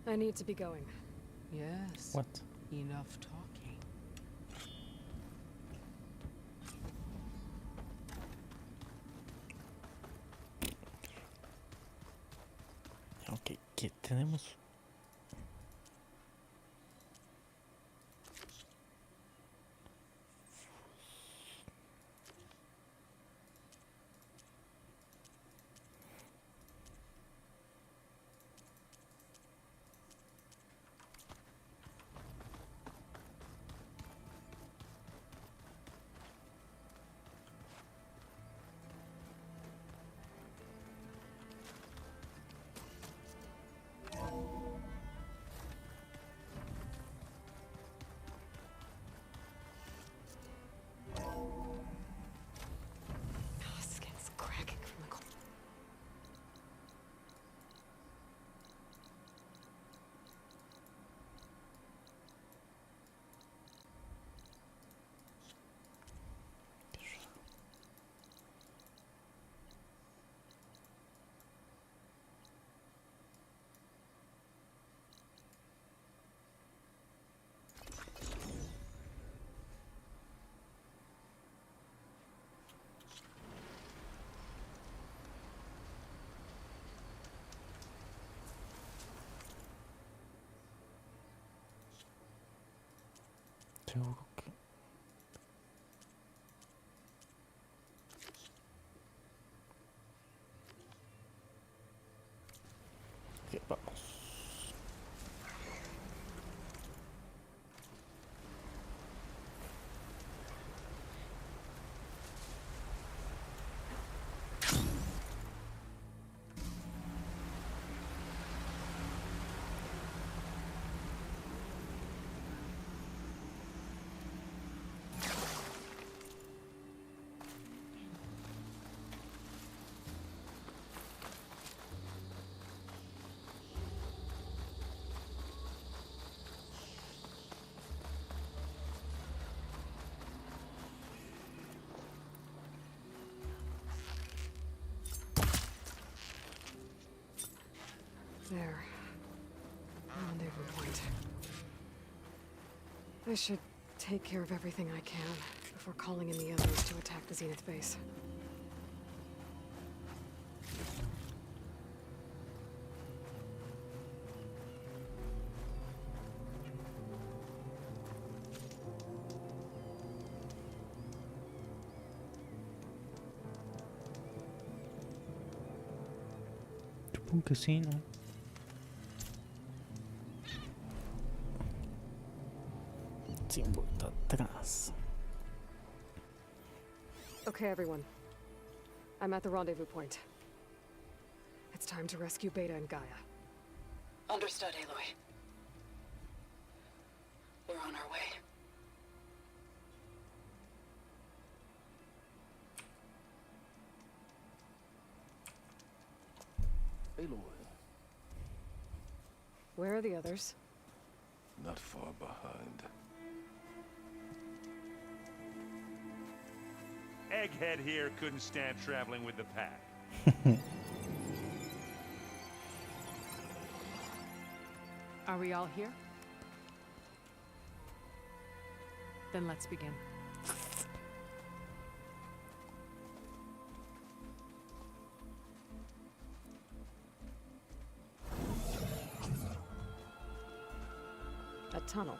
I need to be going. Yes. What? Enough talking. Ok, ¿qué tenemos? Skin's cracking from the cold. Seguro que... Ok, vamos. There. Rendezvous point. I should take care of everything I can before calling in the others to attack the Zenith base. Supongo que sí, ¿no? Sin vuelta atrás. Okay, everyone. I'm at the rendezvous point. It's time to rescue Beta and Gaia. Understood, Aloy. We're on our way. Aloy, Where are the others? not far behind. Egghead here couldn't stand traveling with the pack. Are we all here? Then let's begin. A tunnel.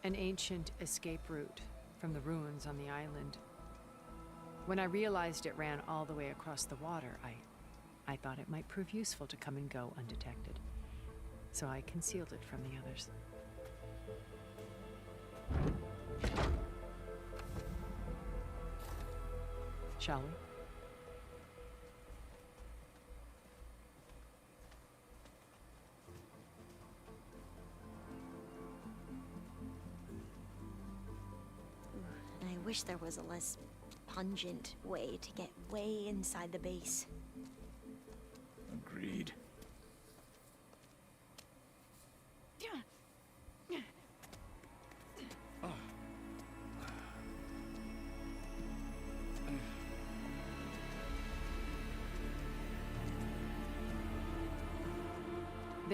An ancient escape route from the ruins on the island. When I realized it ran all the way across the water, I thought it might prove useful to come and go undetected. So I concealed it from the others. Shall we? And I wish there was a less pungent way to get way inside the base. Agreed.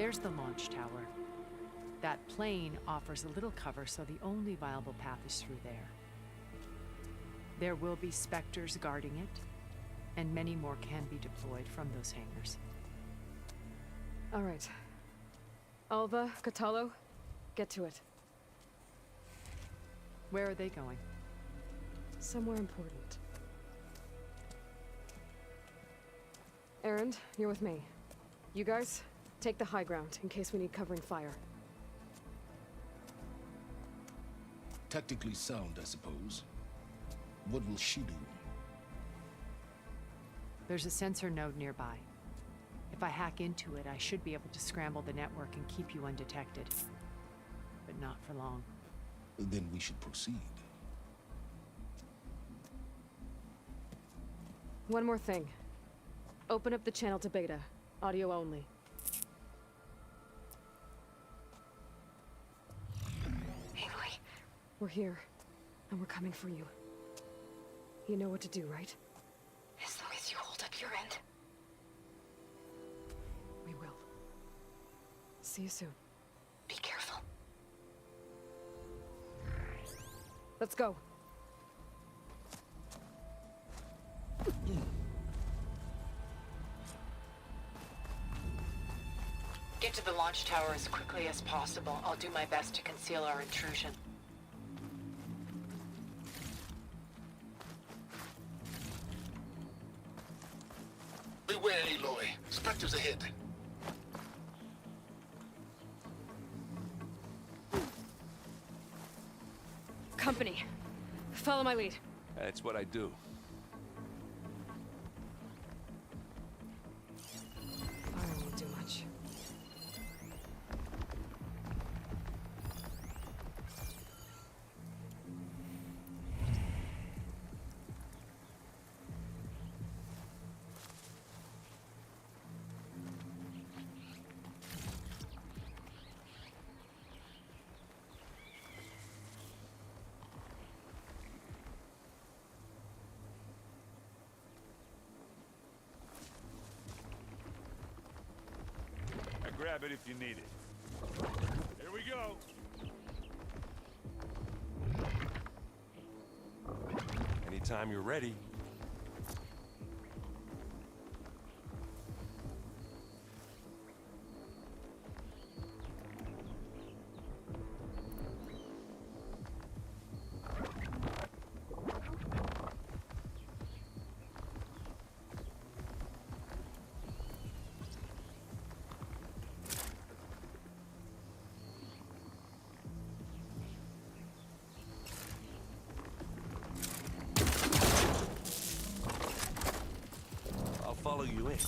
There's the launch tower. That plane offers a little cover, so the only viable path is through there. There will be Spectres guarding it, and many more can be deployed from those hangars. All right. Alva, Kotallo, get to it. Where are they going? Somewhere important. Erend, you're with me. You guys, take the high ground in case we need covering fire. Tactically sound, I suppose. What will she do? There's a sensor node nearby. If I hack into it, I should be able to scramble the network and keep you undetected. But not for long. Then we should proceed. One more thing. Open up the channel to Beta. Audio only. Aloy. We're here. And we're coming for you. You know what to do, right? As long as you hold up your end. We will. See you soon. Be careful. Let's go. Get to the launch tower as quickly as possible. I'll do my best to conceal our intrusion. Beware, Aloy. Spectres ahead. Company. Follow my lead. That's what I do. Fire won't do much. Grab it if you need it. Here we go. Anytime you're ready. Follow you in. Get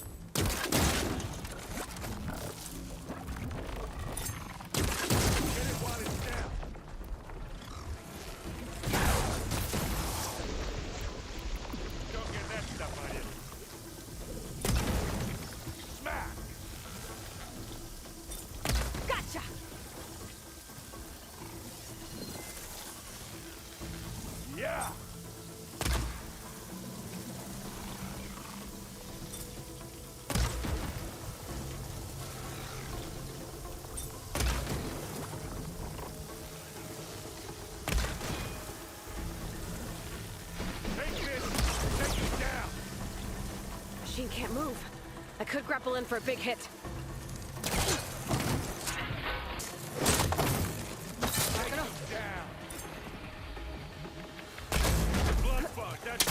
it while it's down. Don't get that stuff on you. Smack! Gotcha! Yeah! Machine can't move. I could grapple in for a big hit. Down. Blood bug, that's...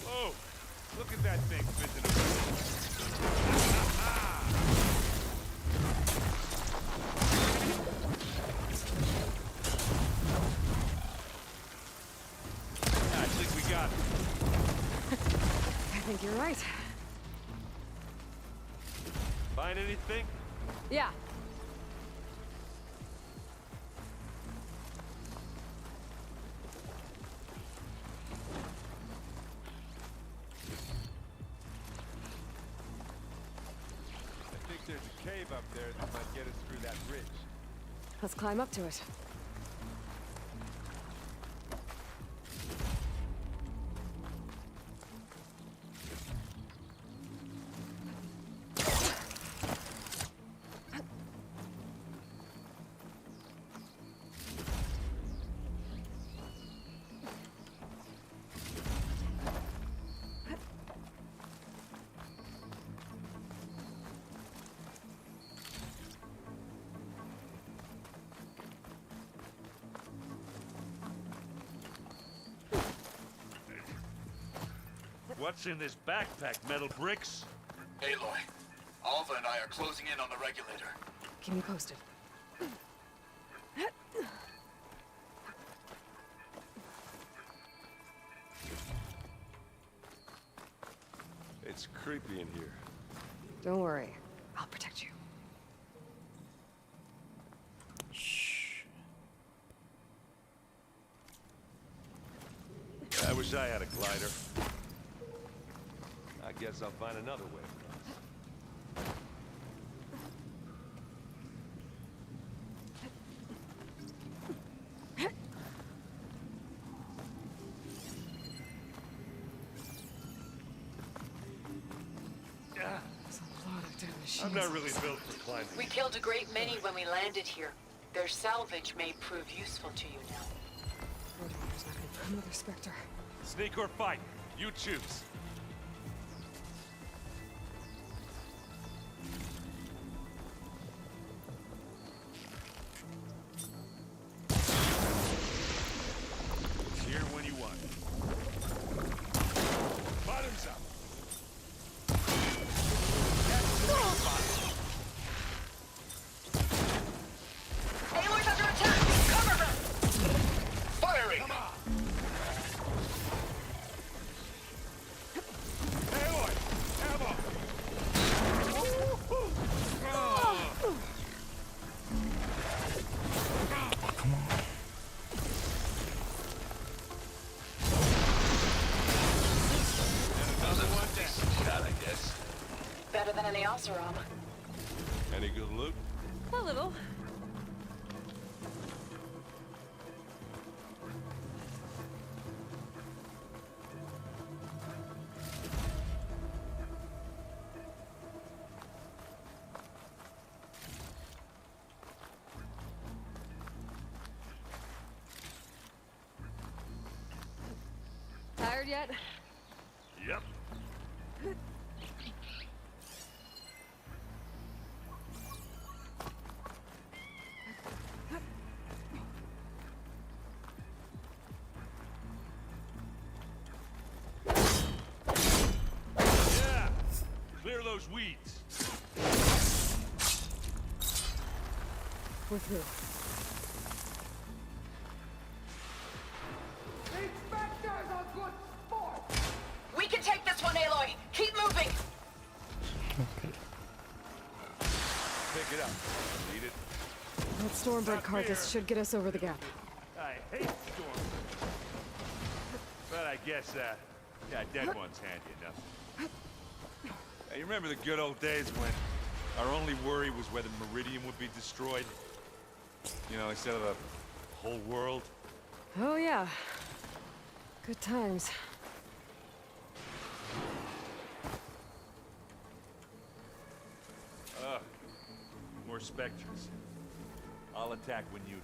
Whoa! Look at that thing visiting. I think we got it. I think you're right. Find anything? Yeah. I think there's a cave up there that might get us through that ridge. Let's climb up to it. What's in this backpack, metal bricks? Aloy, Alva and I are closing in on the regulator. Keep me posted. It's creepy in here. Don't worry. I'll protect you. I wish I had a glider. I guess I'll find another way across. I'm not really built for climbing. We killed a great many when we landed here. Their salvage may prove useful to you now. There's not gonna be another Spectre. Sneak or fight, you choose. It's here when you want it. Bottoms up. Aloy's under attack! Cover her! Firing! Come on! Aloy! Ammo! Come on. Another one decent shot, I guess. Better than any Oseram. Any good loot? A little. Tired yet? Yep. Yeah! Clear those weeds. We're through. We can take this one, Aloy! Keep moving! Pick it up. Need it. That Stormbird carcass should get us over the gap. I hate storms. But I guess, yeah, dead one's handy enough. Hey, you remember the good old days when our only worry was whether Meridian would be destroyed? You know, instead of the whole world? Oh, yeah. Good times. More Spectres. I'll attack when you do.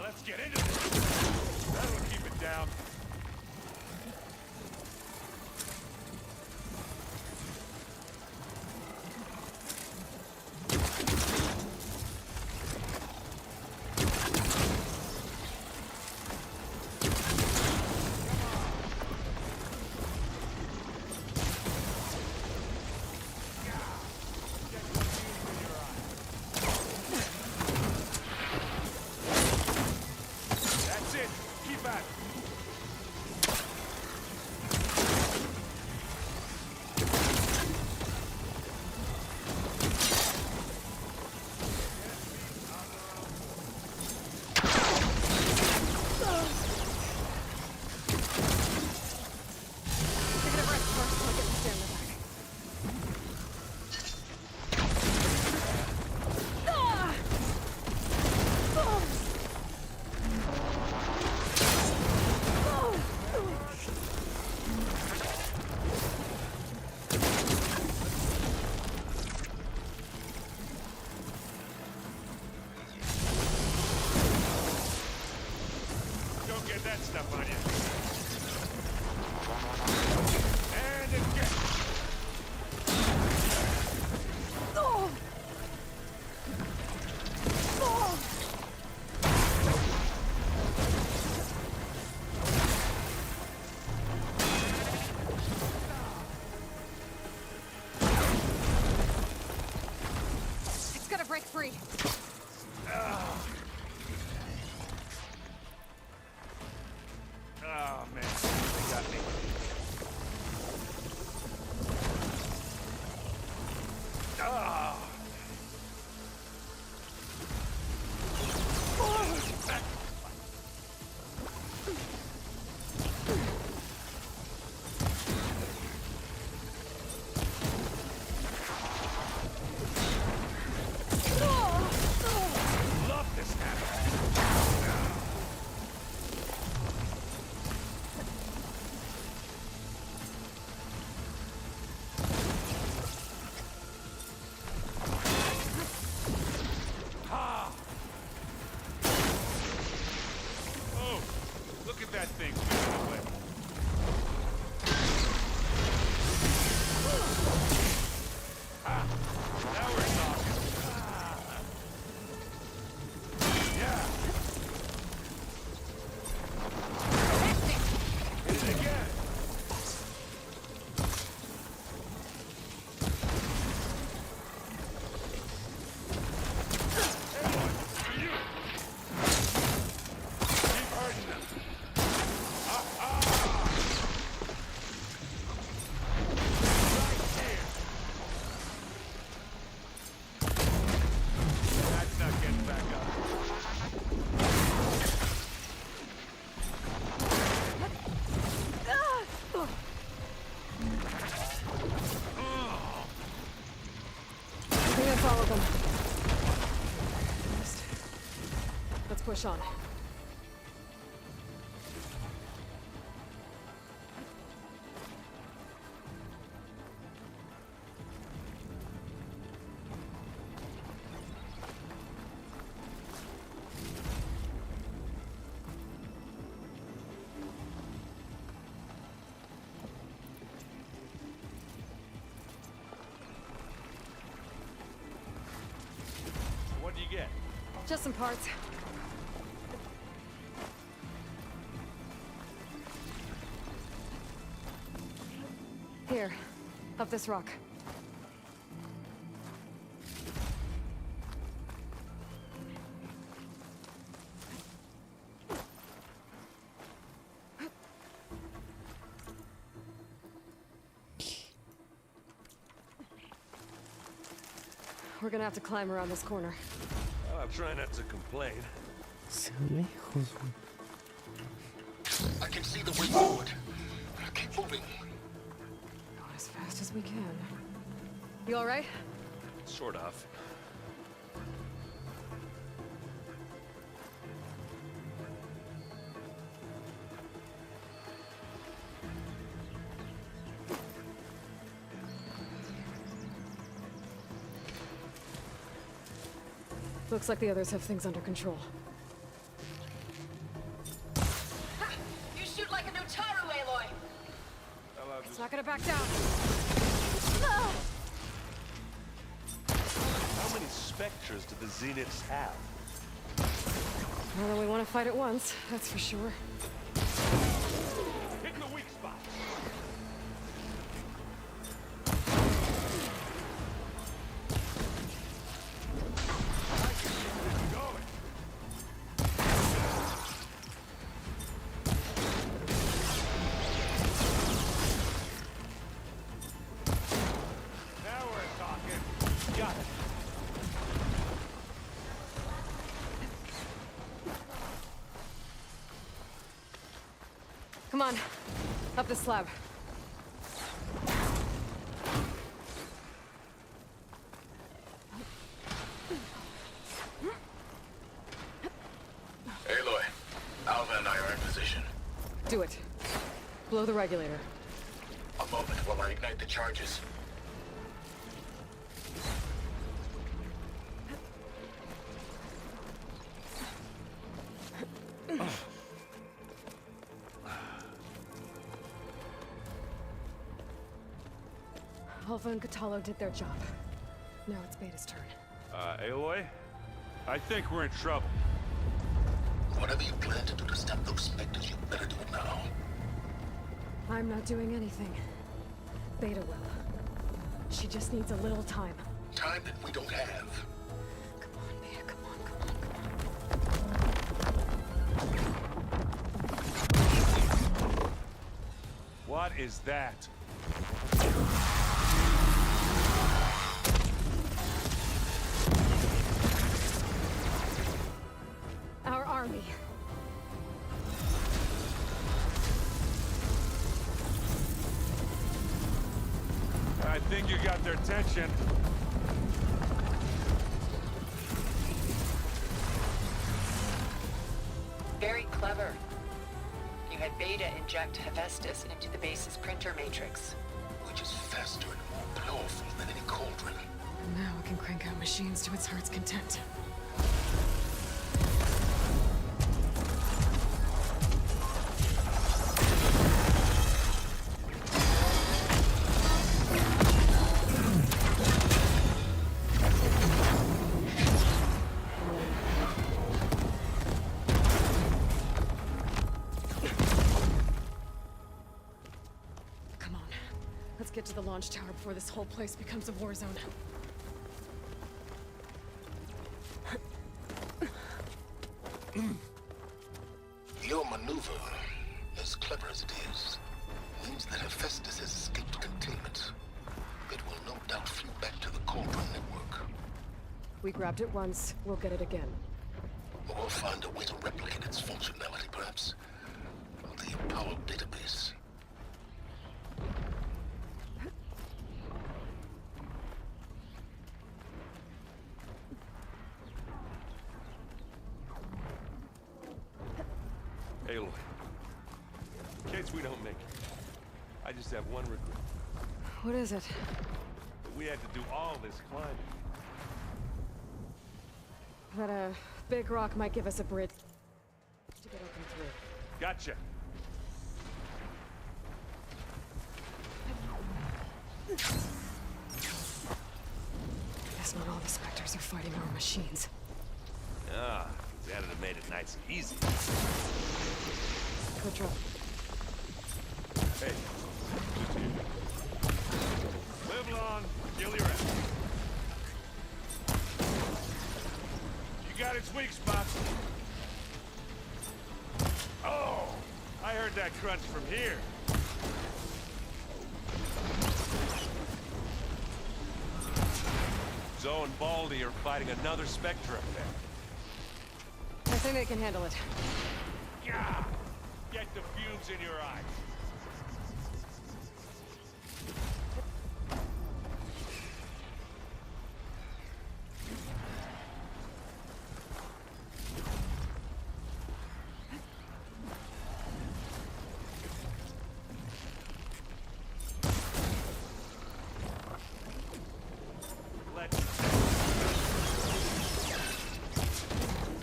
Let's get into this. That'll keep it down. Get that stuff on you. And again. Oh! Oh! It's gonna break free. Oh, man. They got me. Ah! Love this happening. Ah! Oh, look at that thing spinning away. Ah, now we're talking. Yeah. Hit it again. Keep hurting them. Right here. That's not getting back up. I think that's all of them. Let's push on. What do you get? Just some parts. Here, up this rock. We're gonna have to climb around this corner. Well, I'll try not to complain. Se lejos, güey. I can see the way forward. Keep moving. Going as fast as we can. You all right? Sort of. Looks like the others have things under control. You shoot like a Notaru, Aloy! It's not gonna back down. How many specters do the Zeniths have? More than we want to fight at once, that's for sure. Hit the weak spot. Now we're talking. Got it. Come on, up the slab. Aloy, Alva and I are in position. Do it. Blow the regulator. A moment while I ignite the charges. Alva and Kotallo did their job. Now it's Beta's turn. Aloy? I think we're in trouble. Whatever you plan to do to stop those specters, you better do it now. I'm not doing anything. Beta will. She just needs a little time. Time that we don't have. Come on, Beta, come on. What is that? Our army. I think you got their attention. Very clever. You had Beta inject Hephaestus into the base's printer matrix. Which is faster and more powerful than any cauldron. And now it can crank out machines to its heart's content. Get to the launch tower before this whole place becomes a war zone. Your maneuver, as clever as it is, means that Hephaestus has escaped containment. It will no doubt flew back to the Cauldron network. We grabbed it once, we'll get it again. We'll find a way to replicate its functionality, perhaps. The Apollo database. Aloy, in case we don't make it, I just have one regret. What is it? That we had to do all this climbing. That a big rock might give us a bridge to get up and through. Gotcha. Guess not all the Spectres are fighting our machines. Ah, that'd have made it nice and easy. Good job. Hey, live long, kill your ass. You got its weak spots. Oh, I heard that crunch from here. Zoe and Baldy are fighting another Spectre up there. I think they can handle it. Yeah! Get the fumes in your eyes.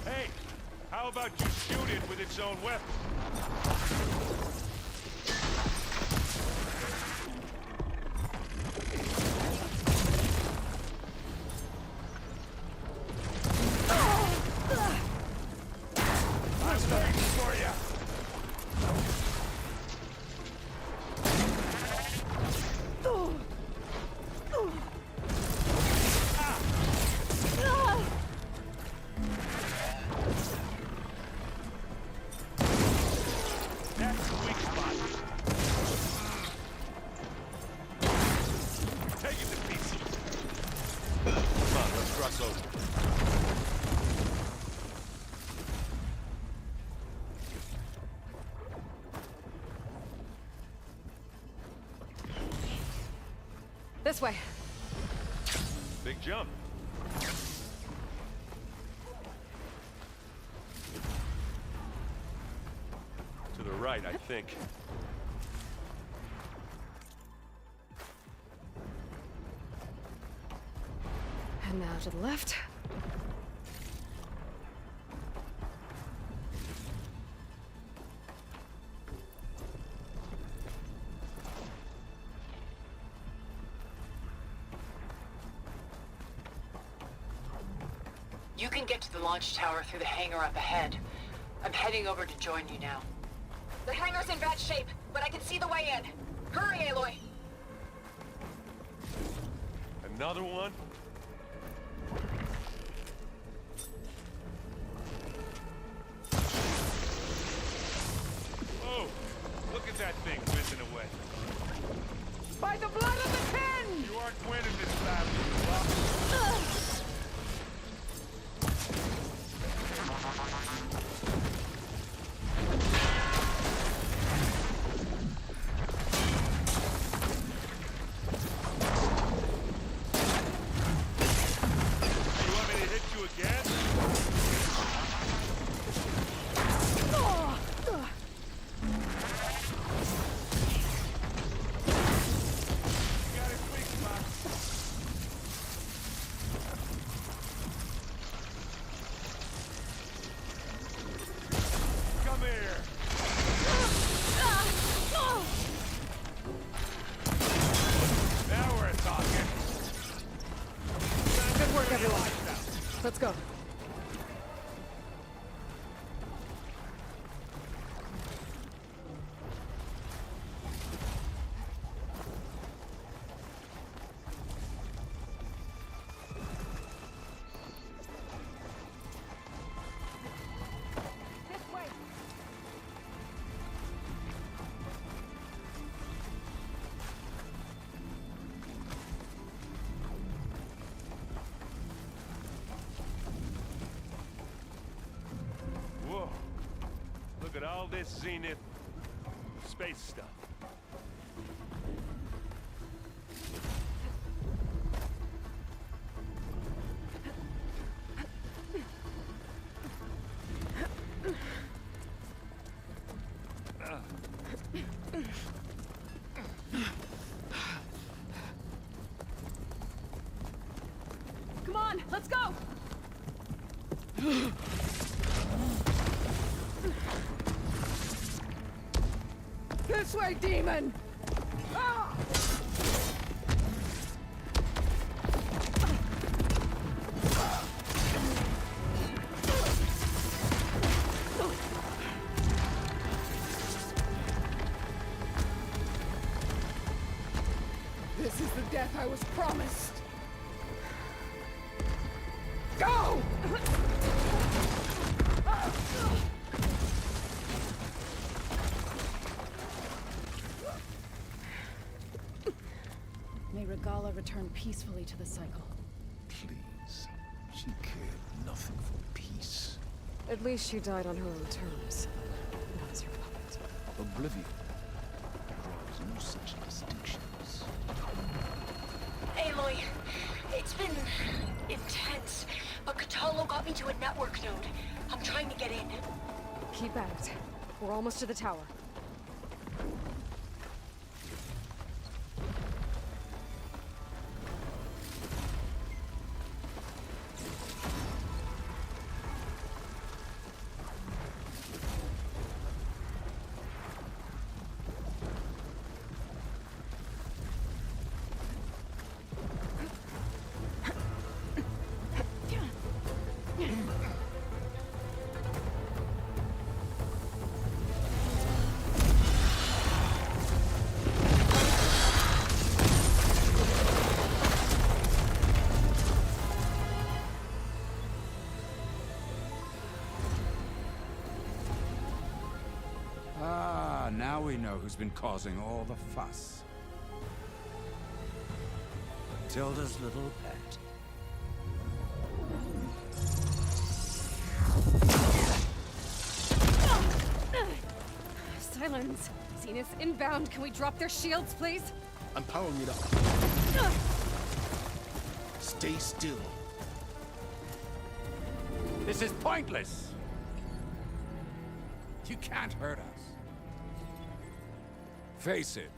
Hey, how about you shoot it with its own weapon? I'm waiting for you. That's the weak spot. Take it to pieces. Come on, let's cross over. This way. Big jump. To the right, I think. And now to the left. You can get to the launch tower through the hangar up ahead. I'm heading over to join you now. The hangar's in bad shape, but I can see the way in. Hurry, Aloy! Another one? Oh, look at that thing whizzing away. By the blood of the Ten! You aren't winning this battle, you lost. You want me to hit you again? Come here. Now we're talking. Good work, everyone. Let's go. Whoa. Look at all this Zenith space stuff. Come on, let's go! This way, demon! Ah! This is the death I was promised. Go! May Regala return peacefully to the cycle. Please. She cared nothing for peace. At least she died on her own terms. Not as your puppet. Oblivion draws no such distinctions. Aloy, it's been intense, but Kotallo got me to a network node. I'm trying to get in. Keep at it. We're almost to the tower. Ah, now we know who's been causing all the fuss. Tilda's little pet. Silence! Zenith inbound. Can we drop their shields, please? I'm powering it up. Stay still. This is pointless! You can't hurt us. Face it,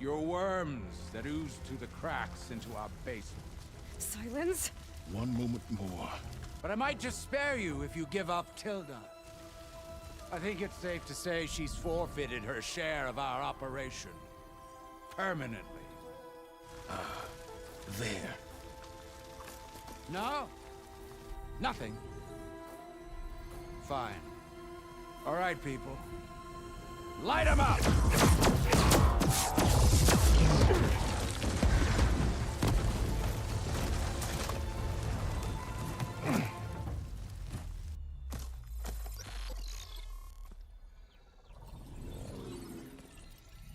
you're worms that ooze through the cracks into our basement. Silence? One moment more. But I might just spare you if you give up Tilda. I think it's safe to say she's forfeited her share of our operation. Permanently. There. No? Nothing? Fine. All right, people. Light 'em up!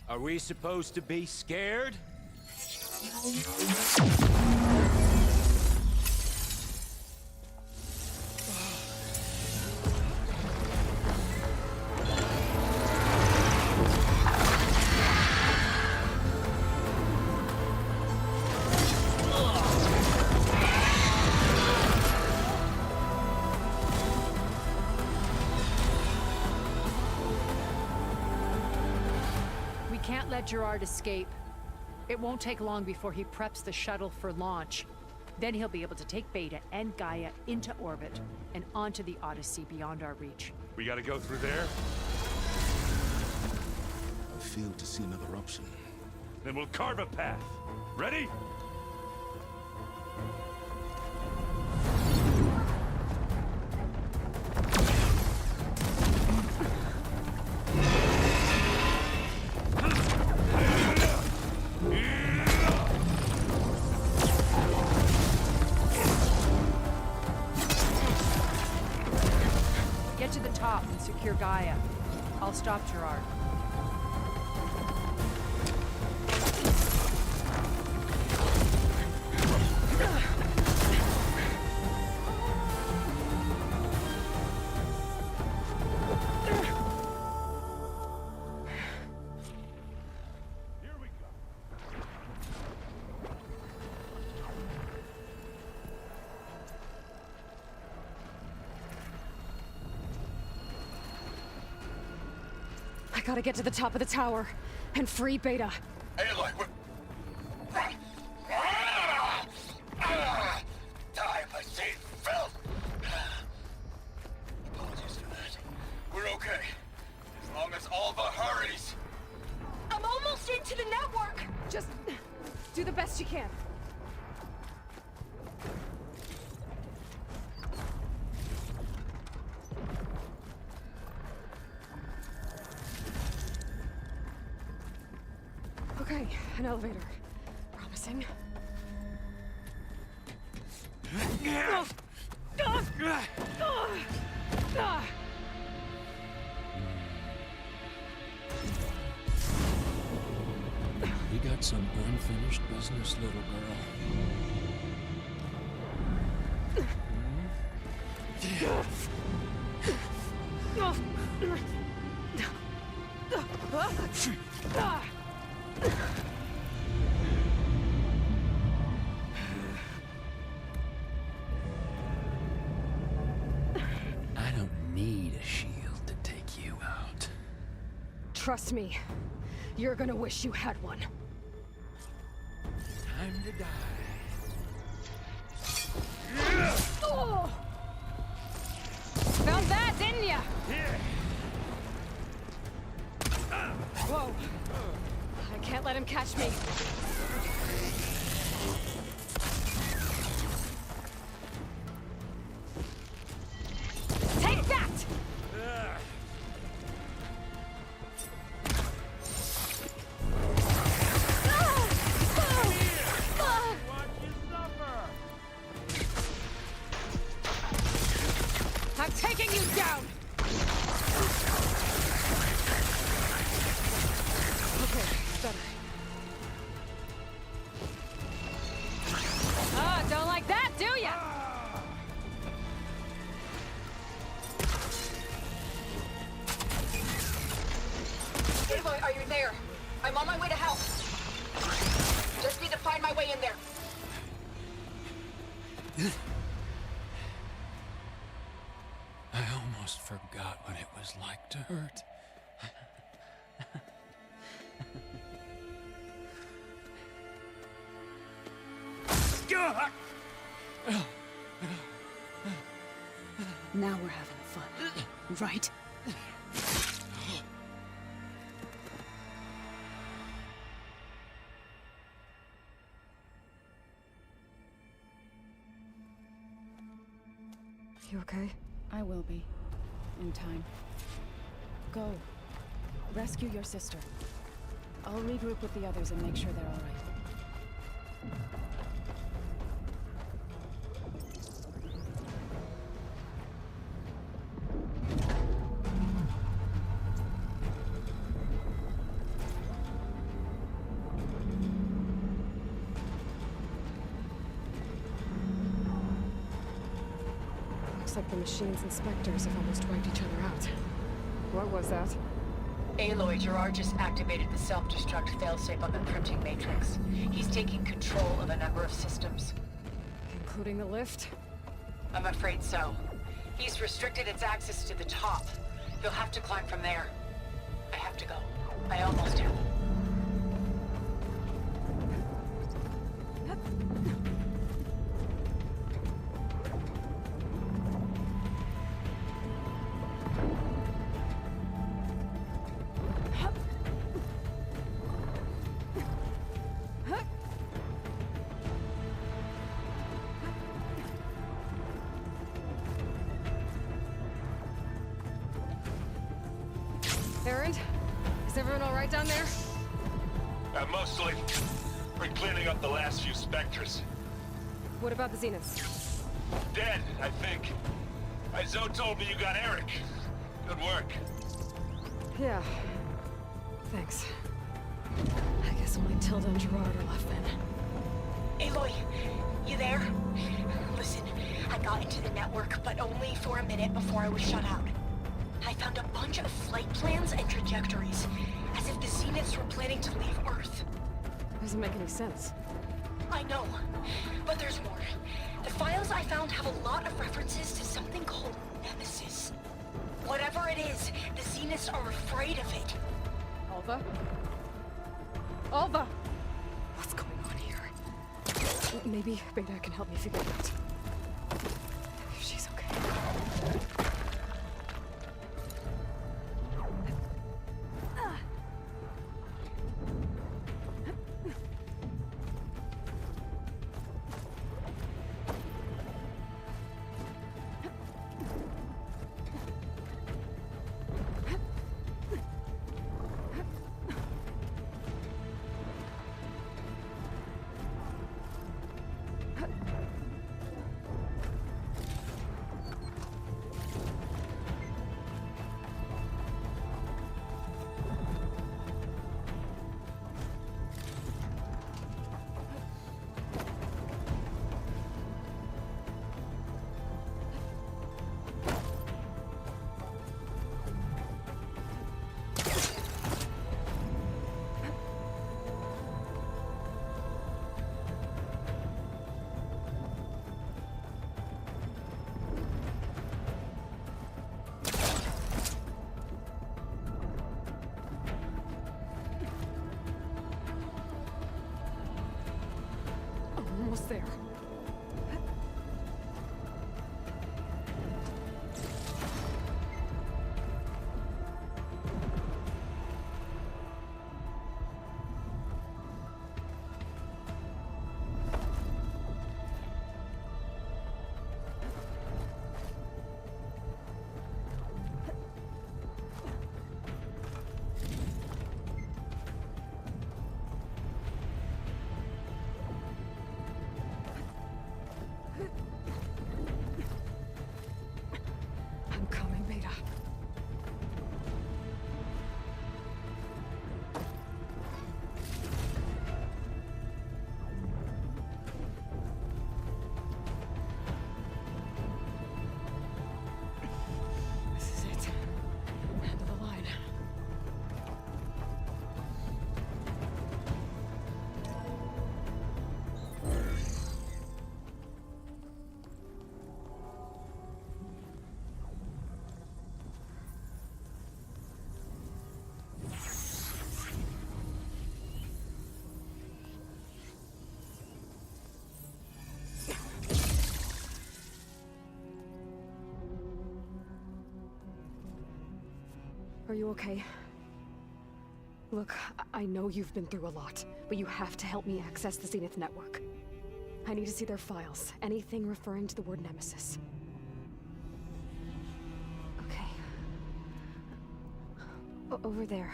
Are we supposed to be scared? We can't let Gerard escape. It won't take long before he preps the shuttle for launch. Then he'll be able to take Beta and Gaia into orbit and onto the Odyssey beyond our reach. We gotta go through there? I fail to see another option. Then we'll carve a path. Ready? Get to the top and secure Gaia. I'll stop Gerard. I gotta get to the top of the tower and free Beta. Aloy, we're... Die by Saint filth! Apologies for that. We're okay. As long as Alva hurries. I'm almost into the network! Just do the best you can. Okay, an elevator. Promising. You got some unfinished business, little girl. I don't need a shield to take you out. Trust me, you're gonna wish you had one. Time to die. Oh! Found that, didn't ya? Whoa. I can't let him catch me. Take that! I'm taking you down! Okay, better. Ah, don't like that, do ya? Aloy, are you there? I'm on my way to help. Just need to find my way in there. I almost forgot what it was like to hurt. Now we're having fun, right? okay? I will be. In time. Go. Rescue your sister. I'll regroup with the others and make sure they're all right. Looks like the machine's inspectors have almost wiped each other out. What was that? Aloy, Gerard just activated the self-destruct failsafe on the printing matrix. He's taking control of a number of systems. Including the lift? I'm afraid so. He's restricted its access to the top. You'll have to climb from there. I have to go. I almost have. Erend? Is everyone alright down there? Mostly. We're cleaning up the last few specters. What about the Zeniths? Dead, I think. Zoe told me you got Eric. Good work. Yeah. Thanks. I guess only Tilda and Gerard are left then. Aloy, you there? Listen, I got into the network, but only for a minute before I was shut out. I found a bunch of flight plans and trajectories, as if the Zeniths were planning to leave Earth. Doesn't make any sense. I know, but there's more. The files I found have a lot of references to something called Nemesis. Whatever it is, the Zeniths are afraid of it. Alva? Alva! What's going on here? Maybe Beta can help me figure it out. If she's okay. Almost there. I'm coming, Beta. This is it. End of the line. Are you okay? Look, I know you've been through a lot, but you have to help me access the Zenith network. I need to see their files, anything referring to the word Nemesis. Over there.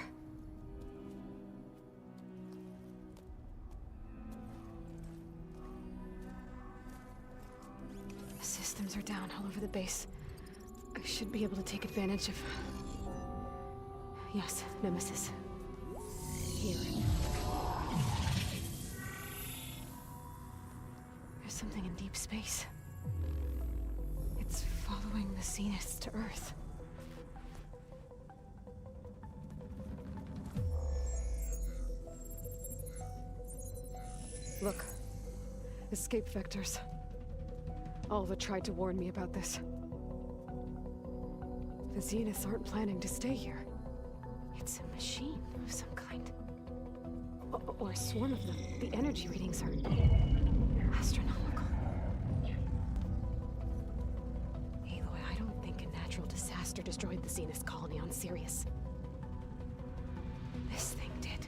The systems are down all over the base. I should be able to take advantage of... Yes, Nemesis. Here. There's something in deep space. It's following the Zeniths to Earth. Look. Escape vectors. Alva tried to warn me about this. The Zeniths aren't planning to stay here. It's a machine of some kind. Or a swarm of them. The energy readings are astronomical. Aloy, I don't think a natural disaster destroyed the Zenith colony on Sirius. This thing did.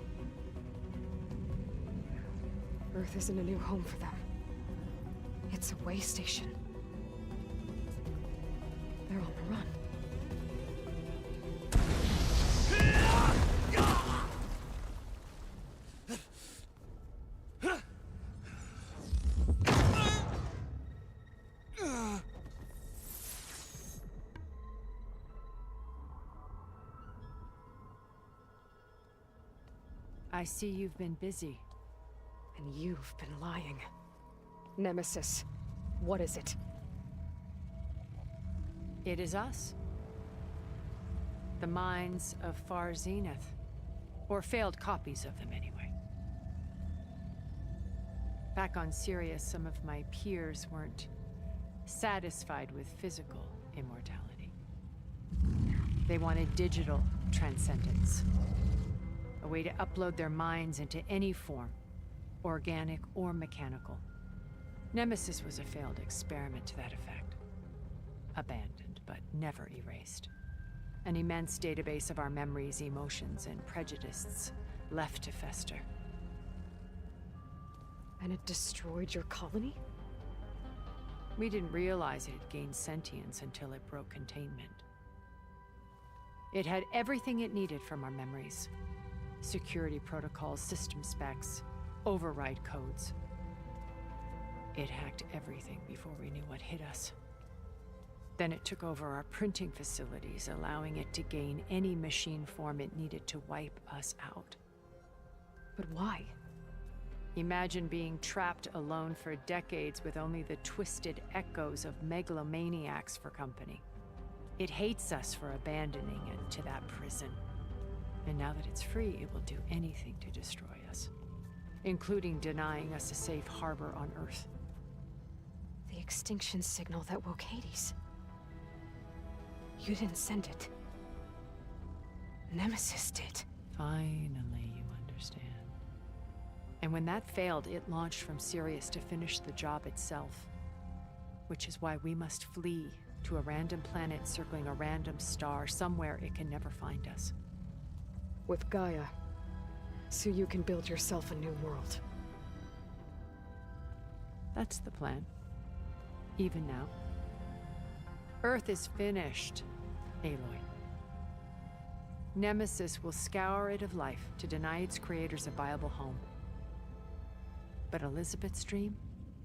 Earth isn't a new home for them. It's a way station. They're on the run. I see you've been busy. And you've been lying. Nemesis, what is it? It is us. The minds of Far Zenith. Or failed copies of them, anyway. Back on Sirius, some of my peers weren't satisfied with physical immortality. They wanted digital transcendence. A way to upload their minds into any form, organic or mechanical. Nemesis was a failed experiment to that effect. Abandoned, but never erased. An immense database of our memories, emotions, and prejudices left to fester. And it destroyed your colony? We didn't realize it had gained sentience until it broke containment. It had everything it needed from our memories. Security protocols, system specs, override codes. It hacked everything before we knew what hit us. Then it took over our printing facilities, allowing it to gain any machine form it needed to wipe us out. But why? Imagine being trapped alone for decades with only the twisted echoes of megalomaniacs for company. It hates us for abandoning it to that prison. And now that it's free, it will do anything to destroy us, including denying us a safe harbor on Earth. The extinction signal that woke Hades. You didn't send it. Nemesis did. Finally, you understand. And when that failed, it launched from Sirius to finish the job itself. Which is why we must flee to a random planet circling a random star, somewhere it can never find us. With Gaia, so you can build yourself a new world. That's the plan. Even now. Earth is finished, Aloy. Nemesis will scour it of life to deny its creators a viable home. But Elizabeth's dream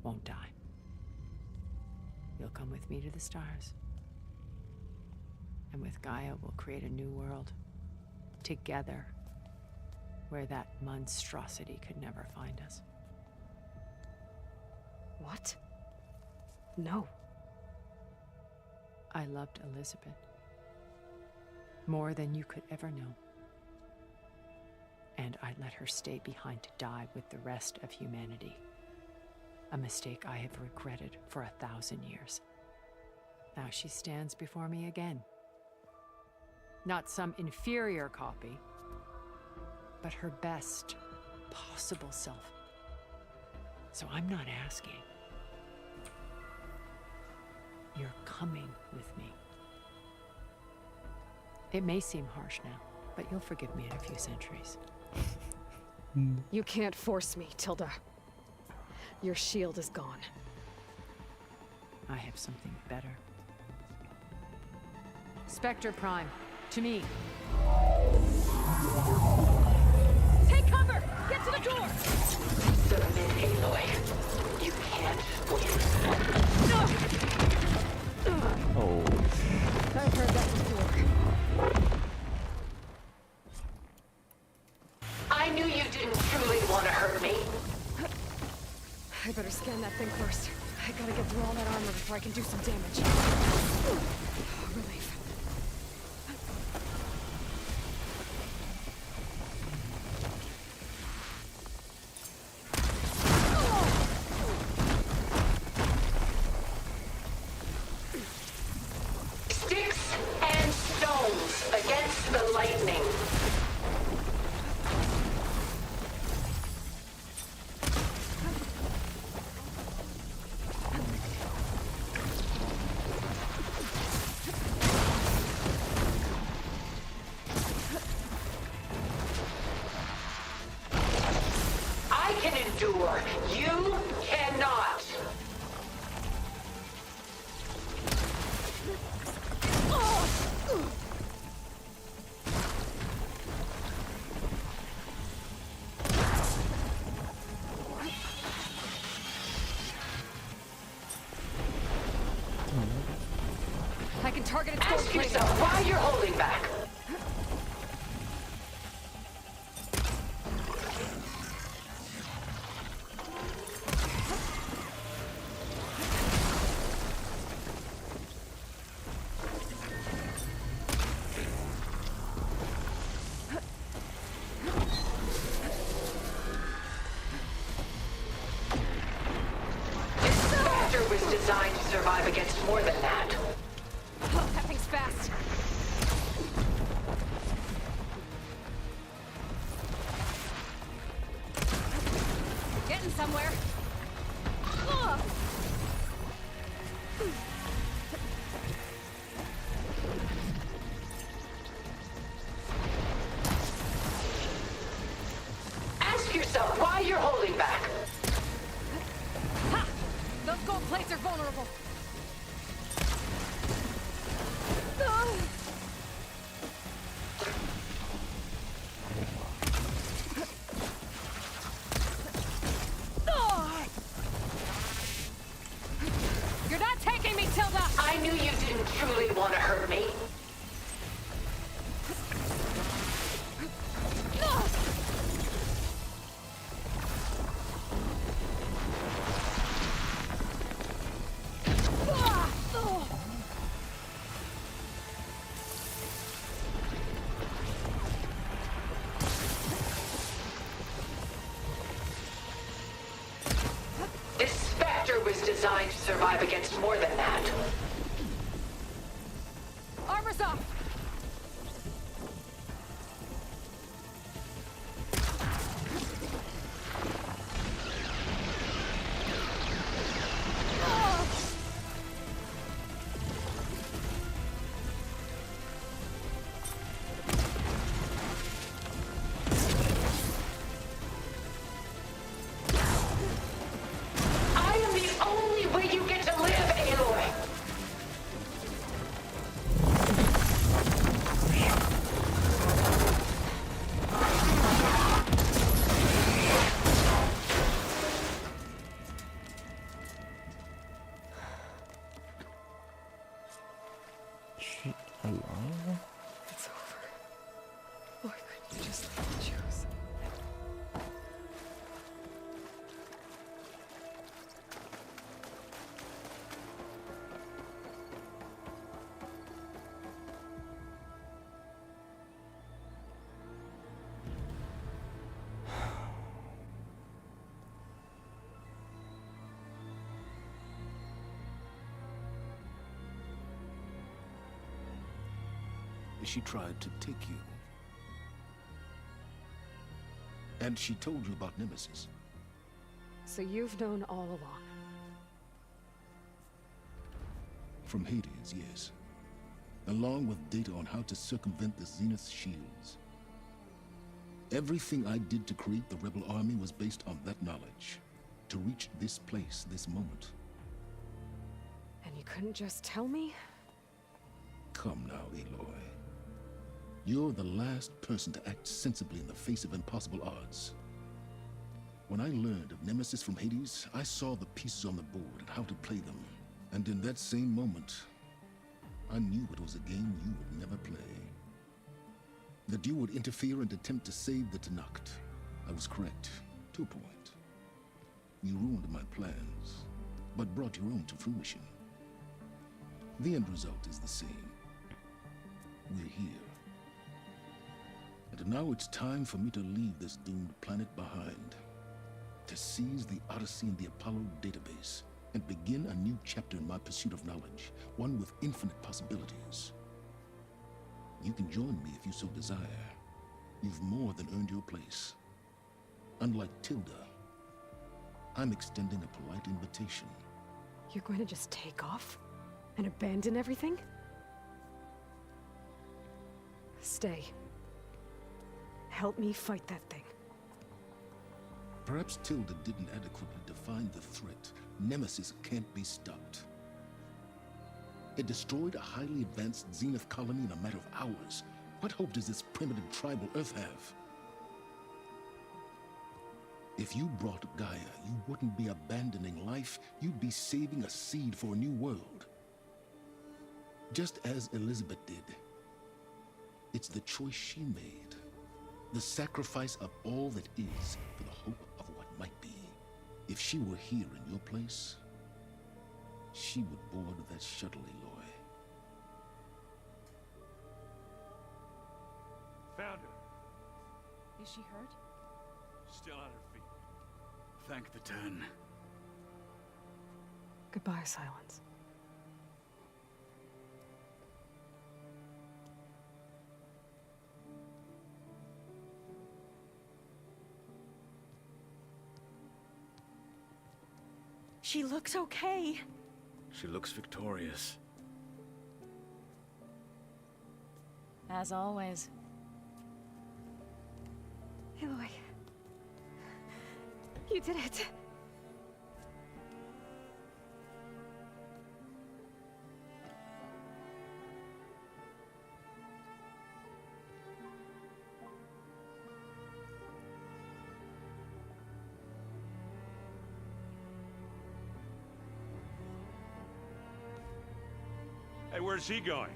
won't die. You'll come with me to the stars. And with Gaia, we'll create a new world. Together, where that monstrosity could never find us. What? No. I loved Elizabeth. More than you could ever know. And I let her stay behind to die with the rest of humanity. A mistake I have regretted for 1,000 years. Now she stands before me again. Not some inferior copy, but her best possible self. So I'm not asking. You're coming with me. It may seem harsh now, but you'll forgive me in a few centuries. You can't force me, Tilda. Your shield is gone. I have something better. Spectre Prime, to me. Take cover! Get to the door! Submit, Aloy. You can't win. Oh. I've heard that before. I knew you didn't truly want to hurt me. I better scan that thing first. I gotta get through all that armor before I can do some damage. Relief. Sticks and stones against the lightning. I can endure. You cannot. I can target its gold Ask plating. yourself why you're holding back. This Spectre was designed to survive against more than that. Oh, that thing's fast. Getting somewhere. Ugh. Ask yourself why you're holding back. Ha! Those gold plates are vulnerable. You're not taking me, Tilda! I knew you didn't truly want to hurt me. This Spectre was designed to survive against more than that. Armor's off! I am the only way you get to live, Aloy. She alive? It's over. Why couldn't you just let me choose? She tried to take you. And she told you about Nemesis. So you've known all along. From Hades, yes. Along with data on how to circumvent the Zenith shields. Everything I did to create the Rebel Army was based on that knowledge. To reach this place, this moment. And you couldn't just tell me? Come now, Aloy. You're the last person to act sensibly in the face of impossible odds. When I learned of Nemesis from Hades, I saw the pieces on the board and how to play them. And in that same moment, I knew it was a game you would never play. That you would interfere and attempt to save the Tenakth. I was correct, to a point. You ruined my plans, but brought your own to fruition. The end result is the same. We're here. And now it's time for me to leave this doomed planet behind. To seize the Odyssey and the Apollo database, and begin a new chapter in my pursuit of knowledge, one with infinite possibilities. You can join me if you so desire. You've more than earned your place. Unlike Tilda, I'm extending a polite invitation. You're going to just take off? And abandon everything? Stay. Help me fight that thing. Perhaps Tilda didn't adequately define the threat. Nemesis can't be stopped. It destroyed a highly advanced Zenith colony in a matter of hours. What hope does this primitive tribal Earth have? If you brought Gaia, you wouldn't be abandoning life, you'd be saving a seed for a new world. Just as Elizabeth did. It's the choice she made. The sacrifice of all that is for the hope of what might be. If she were here in your place, she would board that shuttle, Aloy. Found her. Is she hurt? Still on her feet. Thank the Ten. Goodbye, Silence. She looks okay. She looks victorious. As always. Aloy. You did it. Hey, where's he going?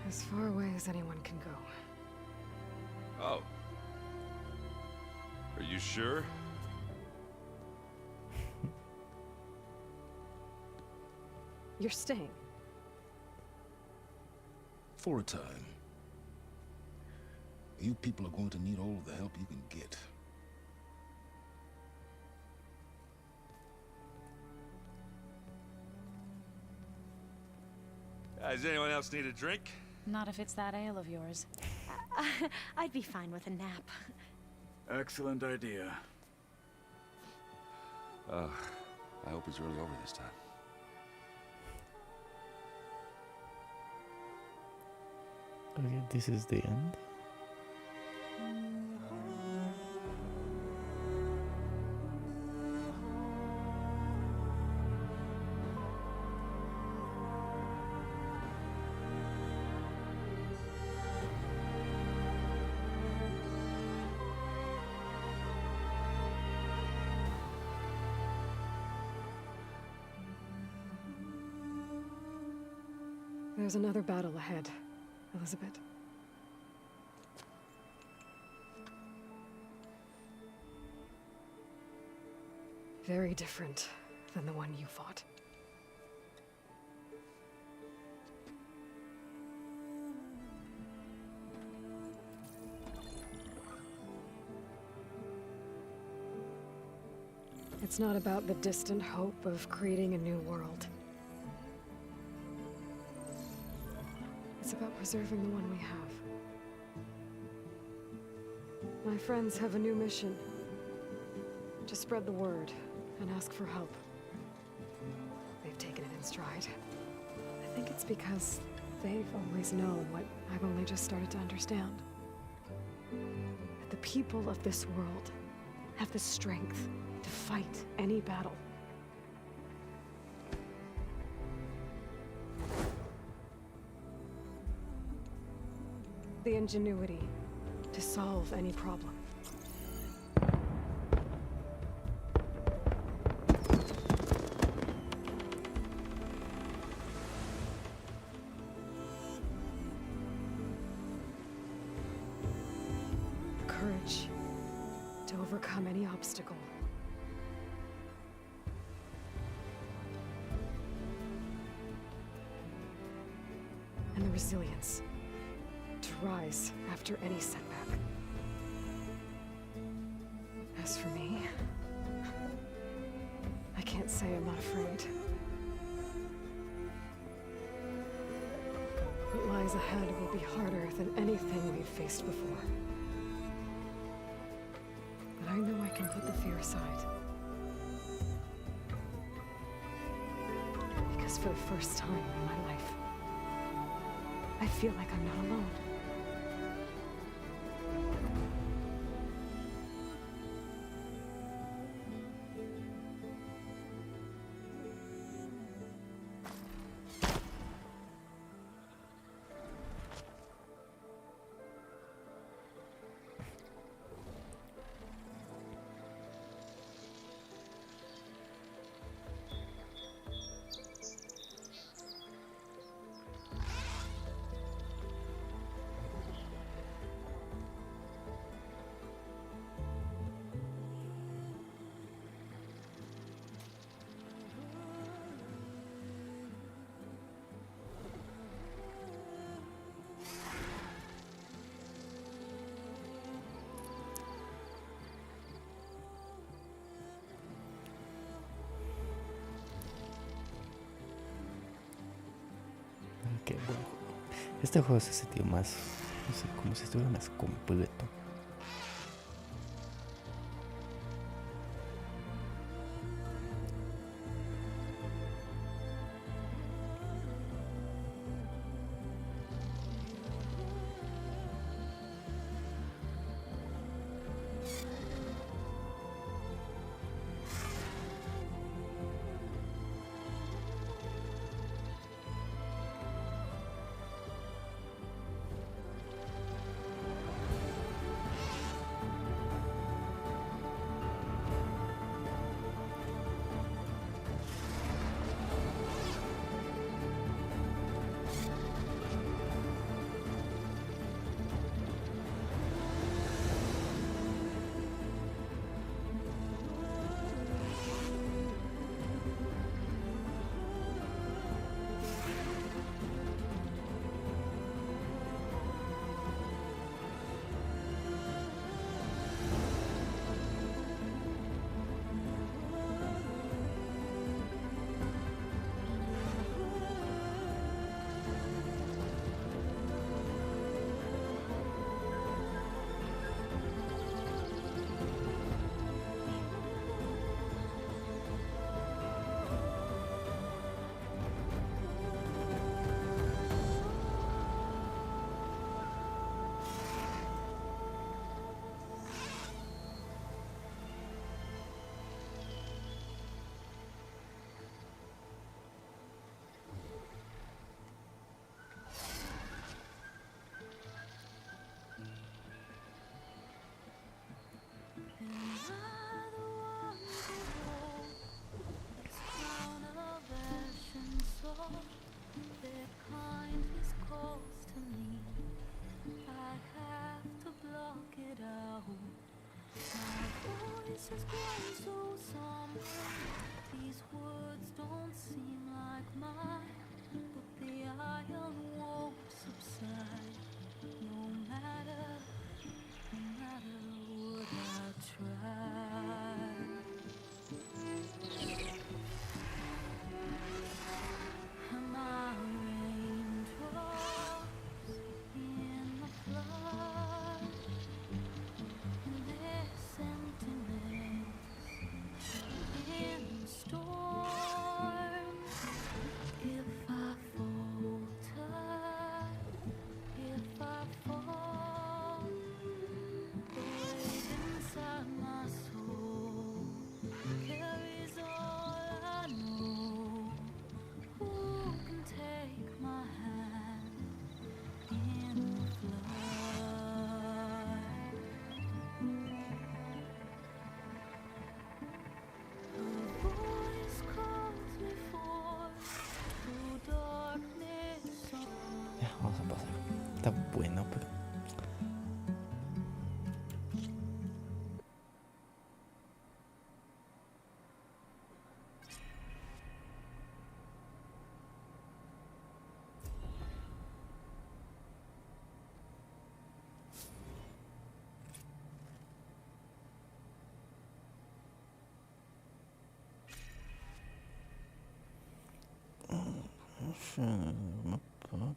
As far away as anyone can go. Oh. Are you sure? You're staying. For a time. You people are going to need all of the help you can get. Does anyone else need a drink? Not if it's that ale of yours. I'd be fine with a nap. Excellent idea. I hope it's really over this time. Okay, this is the end. There's another battle ahead, Elizabeth. Very different than the one you fought. It's not about the distant hope of creating a new world. It's about preserving the one we have. My friends have a new mission. To spread the word and ask for help. They've taken it in stride. I think it's because they've always known what I've only just started to understand. That the people of this world have the strength to fight any battle. the ingenuity to solve any problem. Courage to overcome any obstacle. And the resilience to rise after any setback. As for me, I can't say I'm not afraid. What lies ahead will be harder than anything we've faced before. But I know I can put the fear aside. Because for the first time in my life, I feel like I'm not alone. Qué buen juego. Este juego se sintió más, no sé, como si estuviera más completo.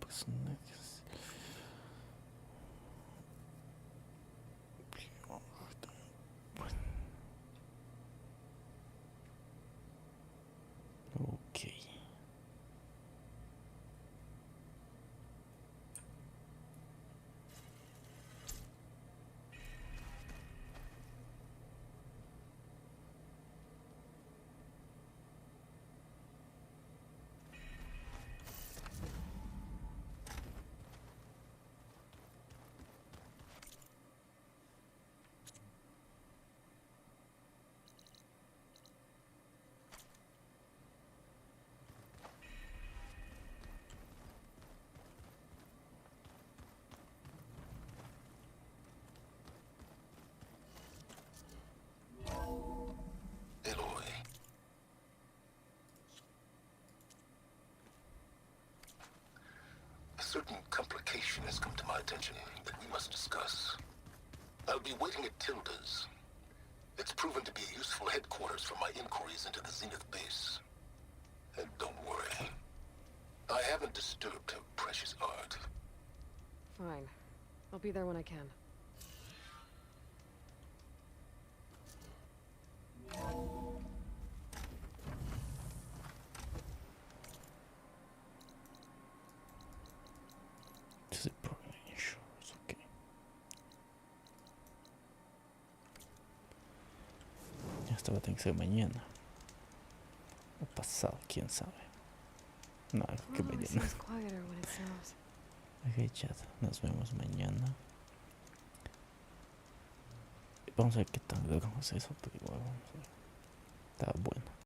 Personajes. Ok. Aloy. A certain complication has come to my attention that we must discuss. I'll be waiting at Tilda's. It's proven to be a useful headquarters for my inquiries into the Zenith base. And don't worry. I haven't disturbed her precious art. Fine. I'll be there when I can. Ok. Esto va a tener que ser mañana. O pasado, quién sabe. No, que Oh, it mañana. seems quieter when it snows. Ok, chat. Nos vemos mañana. Vamos a ver qué tan largo es eso, pero igual vamos a ver. Está bueno.